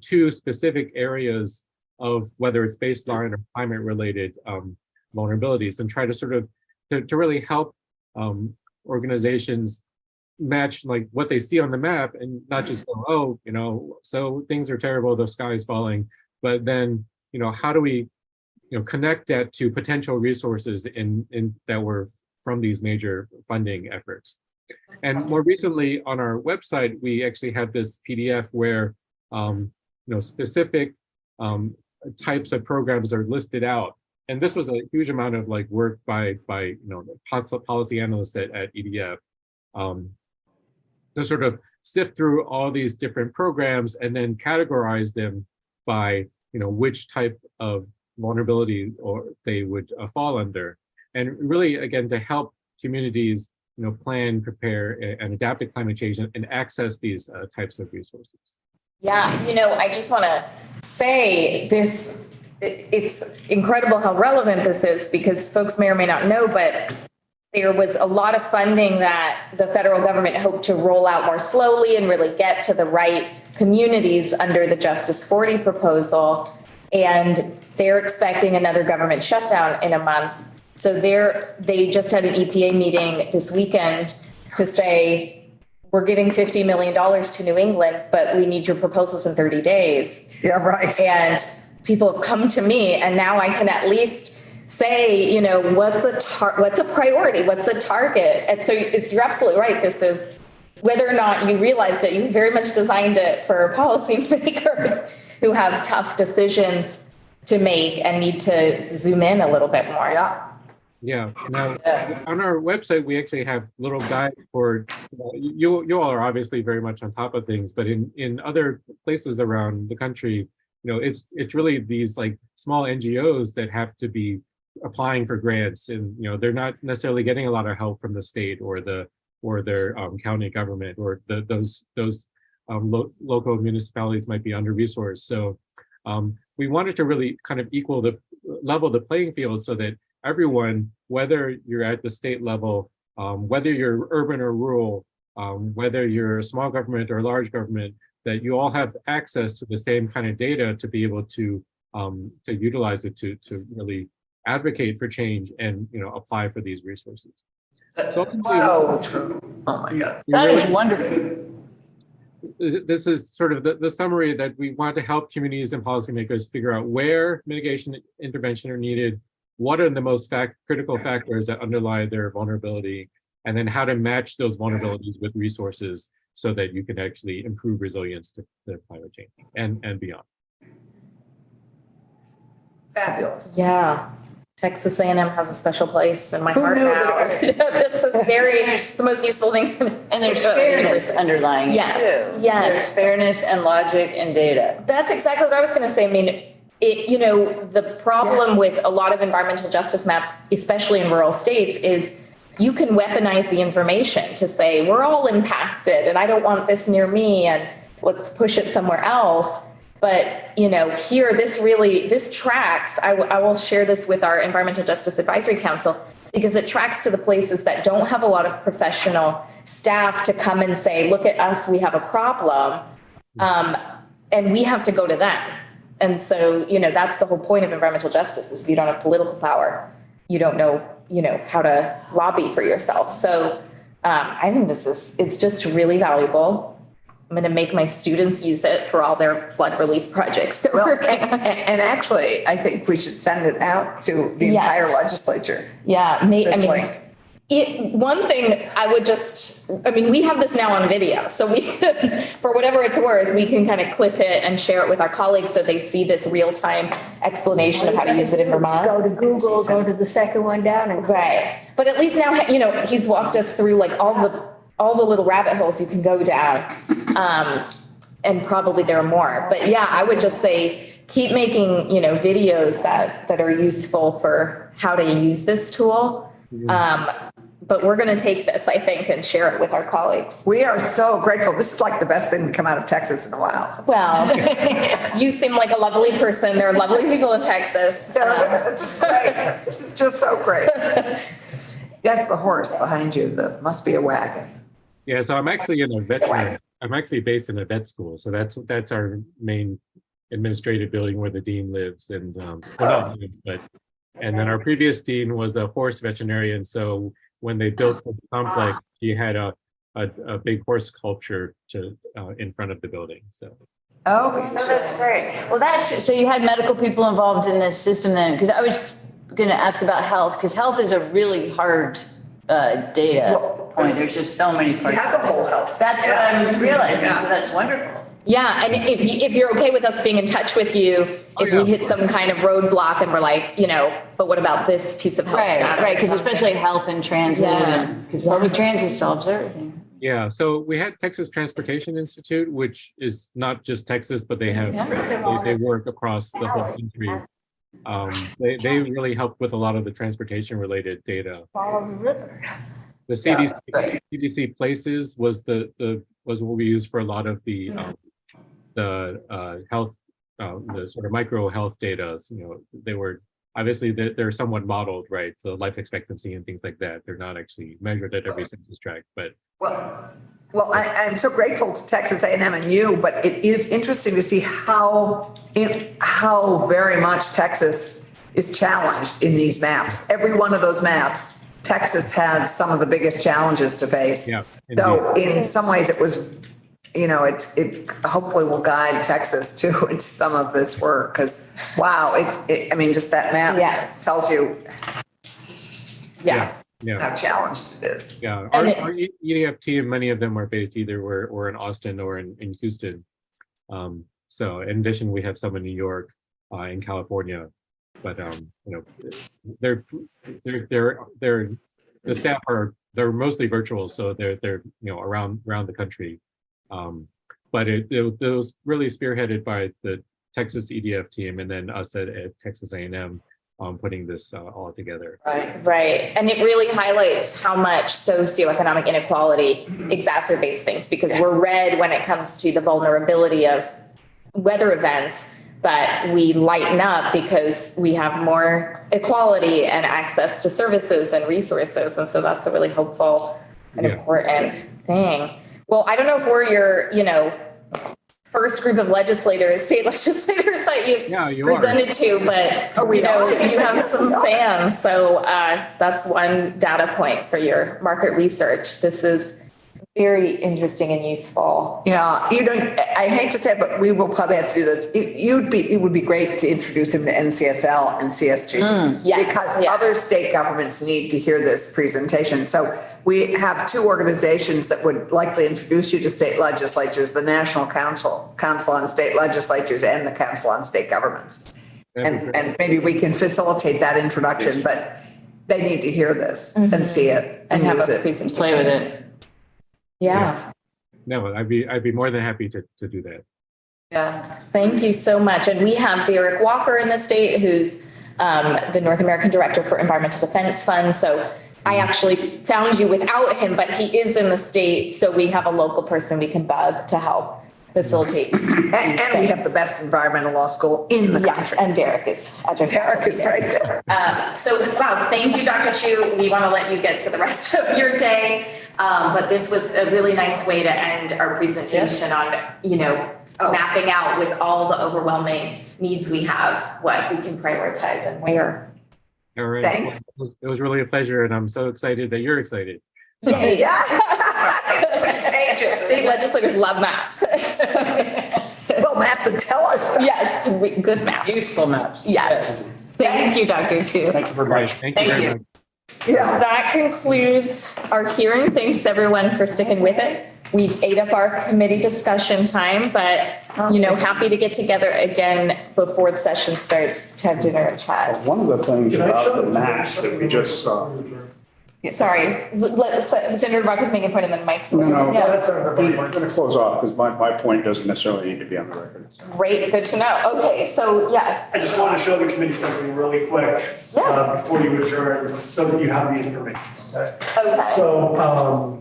to specific areas of whether it's baseline or climate related vulnerabilities, and try to sort of to really help organizations match like what they see on the map and not just go, so things are terrible, the sky is falling, but then how do we connect that to potential resources in that were from these major funding efforts. And more recently on our website, we actually have this PDF where specific types of programs are listed out. And this was a huge amount of like work by policy analysts at EDF to sort of sift through all these different programs and then categorize them by which type of vulnerability or they would fall under, and really again to help communities plan, prepare, and adapt to climate change and access these types of resources. Yeah, I just want to say this, it's incredible how relevant this is, because folks may or may not know, but there was a lot of funding that the federal government hoped to roll out more slowly and really get to the right communities under the Justice 40 proposal. And they're expecting another government shutdown in a month. So they just had an EPA meeting this weekend to say, we're giving $50 million to New England, but we need your proposals in 30 days. Yeah, right. And people have come to me, and now I can at least say, what's a priority? What's a target? And so you're absolutely right. This is, whether or not you realized it, you very much designed it for policymakers who have tough decisions to make and need to zoom in a little bit more. Yeah. Now, on our website, we actually have little guides for, you all are obviously very much on top of things, but in other places around the country, it's really these like small NGOs that have to be applying for grants, and they're not necessarily getting a lot of help from the state or their county government, or those local municipalities might be under-resourced. So we wanted to really kind of level the playing field so that everyone, whether you're at the state level, whether you're urban or rural, whether you're a small government or a large government, that you all have access to the same kind of data to be able to utilize it to really advocate for change and apply for these resources. So true. Oh my God. That is wonderful. This is sort of the summary that we want to help communities and policymakers figure out where mitigation intervention are needed, what are the most critical factors that underlie their vulnerability, and then how to match those vulnerabilities with resources so that you can actually improve resilience to climate change and beyond. Fabulous. Yeah. Texas A&M has a special place in my heart now. This is it's the most useful thing. And there's fairness underlying it too. Yes. There's fairness and logic and data. That's exactly what I was going to say. I mean, the problem with a lot of environmental justice maps, especially in rural states, is you can weaponize the information to say, we're all impacted and I don't want this near me and let's push it somewhere else. But, here, this tracks. I will share this with our Environmental Justice Advisory Council, because it tracks to the places that don't have a lot of professional staff to come and say, look at us, we have a problem. And we have to go to them. And so, that's the whole point of environmental justice, is if you don't have political power, you don't know, how to lobby for yourself. So I think it's just really valuable. I'm going to make my students use it for all their flood relief projects that we're working on. And actually, I think we should send it out to the entire legislature. Yeah. One thing we have this now on video, so we can, for whatever it's worth, we can kind of clip it and share it with our colleagues so they see this real-time explanation of how to use it in Vermont. Go to Google, go to the second one down. Right. But at least now, he's walked us through like all the little rabbit holes you can go down. And probably there are more. But yeah, I would just say, keep making, videos that are useful for how to use this tool. But we're going to take this, I think, and share it with our colleagues. We are so grateful. This is like the best thing to come out of Texas in a while. Well, you seem like a lovely person. There are lovely people in Texas. This is great. This is just so great. Yes, the horse behind you, that must be a wagon. Yeah, so I'm actually in a veterinary, I'm actually based in a vet school. So that's our main administrative building where the dean lives and, well, not lives, but, and then our previous dean was a horse veterinarian. So when they built the complex, he had a big horse sculpture in front of the building, so. Oh, that's great. Well, so you had medical people involved in this system then, because I was going to ask about health, because health is a really hard data point. There's just so many parts. He has a whole health. That's what I'm realizing, so that's wonderful. Yeah, and if you're okay with us being in touch with you, if we hit some kind of roadblock and we're like, but what about this piece of health data? Right, because especially health and transit, because public transit solves everything. Yeah, so we had Texas Transportation Institute, which is not just Texas, but they work across the whole country. They really helped with a lot of the transportation related data. Follow the river. The CDC Places was was what we used for a lot of the health, the sort of micro health data. They were obviously they're somewhat modeled, right? The life expectancy and things like that. They're not actually measured at every census tract, but. Well, I'm so grateful to Texas A&M and you, but it is interesting to see how very much Texas is challenged in these maps. Every one of those maps, Texas has some of the biggest challenges to face. Yeah. So in some ways it was, it hopefully will guide Texas too in some of this work, because wow, just that map tells you how challenged it is. Yeah, our EDF team, many of them are based either or in Austin or in Houston. So in addition, we have some in New York, in California, but the staff they're mostly virtual, so they're around the country. But it was really spearheaded by the Texas EDF team and then us at Texas A&M. Putting this all together. Right. And it really highlights how much socioeconomic inequality exacerbates things, because we're red when it comes to the vulnerability of weather events, but we lighten up because we have more equality and access to services and resources. And so that's a really hopeful and important thing. Well, I don't know if we're your, first group of state legislators that you've presented to, but you have some fans. So that's one data point for your market research. This is very interesting and useful. Yeah, I hate to say it, but we will probably have to do this. It would be great to introduce him to NCSL and CSG because other state governments need to hear this presentation. So we have two organizations that would likely introduce you to state legislatures, the National Council on State Legislatures and the Council on State Governments. And maybe we can facilitate that introduction, but they need to hear this and see it and use it. Play with it. Yeah. No, I'd be more than happy to do that. Yeah. Thank you so much. And we have Derek Walker in the state, who's the North American Director for Environmental Defense Fund. So I actually found you without him, but he is in the state. So we have a local person we can bug to help facilitate. And we have the best environmental law school in the country. Yes, and Derek is right there. So wow, thank you, Dr. Chu. We want to let you get to the rest of your day. But this was a really nice way to end our presentation on, mapping out with all the overwhelming needs we have, what we can prioritize and where. All right. Thanks. It was really a pleasure, and I'm so excited that you're excited. Yeah. State legislators love maps. Well, maps that tell us. Yes, good maps. Useful maps. Yes. Thank you, Dr. Chu. Thank you very much. Thank you very much. Yeah. That concludes our hearing. Thanks everyone for sticking with it. We've ate up our committee discussion time, but happy to get together again before the session starts to have dinner and chat. One of the things about the maps that we just saw Sorry, Senator Buck was making a point and then Mike's. No, Yeah. we're going to close off because my point doesn't necessarily need to be on the record. Great, good to know. Okay, so yes. I just want to show the committee something really quick before you adjourn, so that you have the information. Okay. So,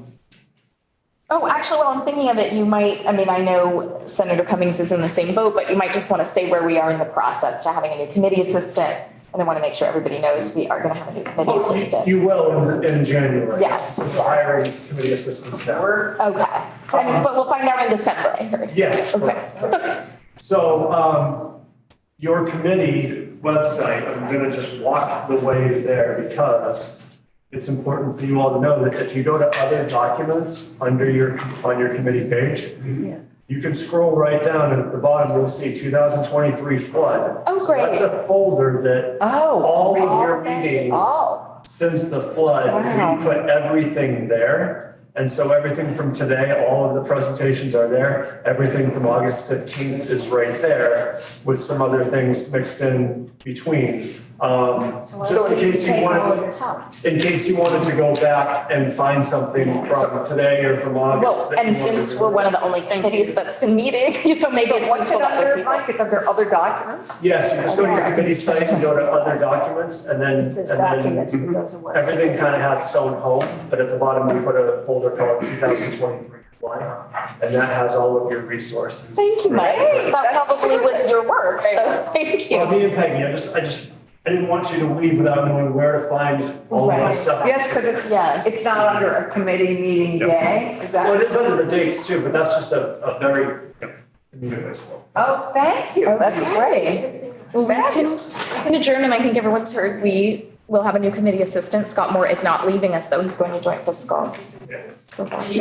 Oh, actually, while I'm thinking of it, you might, I mean, I know Senator Cummings is in the same boat, but you might just want to say where we are in the process to having a new committee assistant. And I want to make sure everybody knows we are going to have a new committee assistant. you will in January. Yes. With the hiring committee assistants now. Okay, but we'll find out in December, I heard. Yes. Okay. So, your committee website, I'm gonna just walk the way there because it's important for you all to know that if you go to other documents on your committee page, you can scroll right down and at the bottom, you'll see 2023 flood. Oh, So great. that's a folder that all of your meetings since the flood, Wow. we put everything there. And so everything from today, all of the presentations are there. Everything from August 15th is right there with some other things mixed in between. Just in case you wanted to go back and find something from today or from August. Well, that and you wanted since to- we're one of the only committees that's been meeting, maybe it's useful to other people. Mike, is under other documents? Yes, you just go to your committee site and go to other documents and then, Documents, it goes away. everything kind of has its own home, but at the bottom we put a folder called 2023 flood, and that has all of your resources. Thank you, Mike. That probably was your work, so thank you. Well, me and Peggy, I didn't want you to leave without knowing where to find all of this stuff. Yes, because it's not under a committee meeting day, is that? Well, it is under the dates too, but that's just a very, anyways. Oh, thank you, that's great. Well, we can adjourn, and I think everyone's heard we will have a new committee assistant. Scott Moore is not leaving us, though. He's going to join fiscal. So that's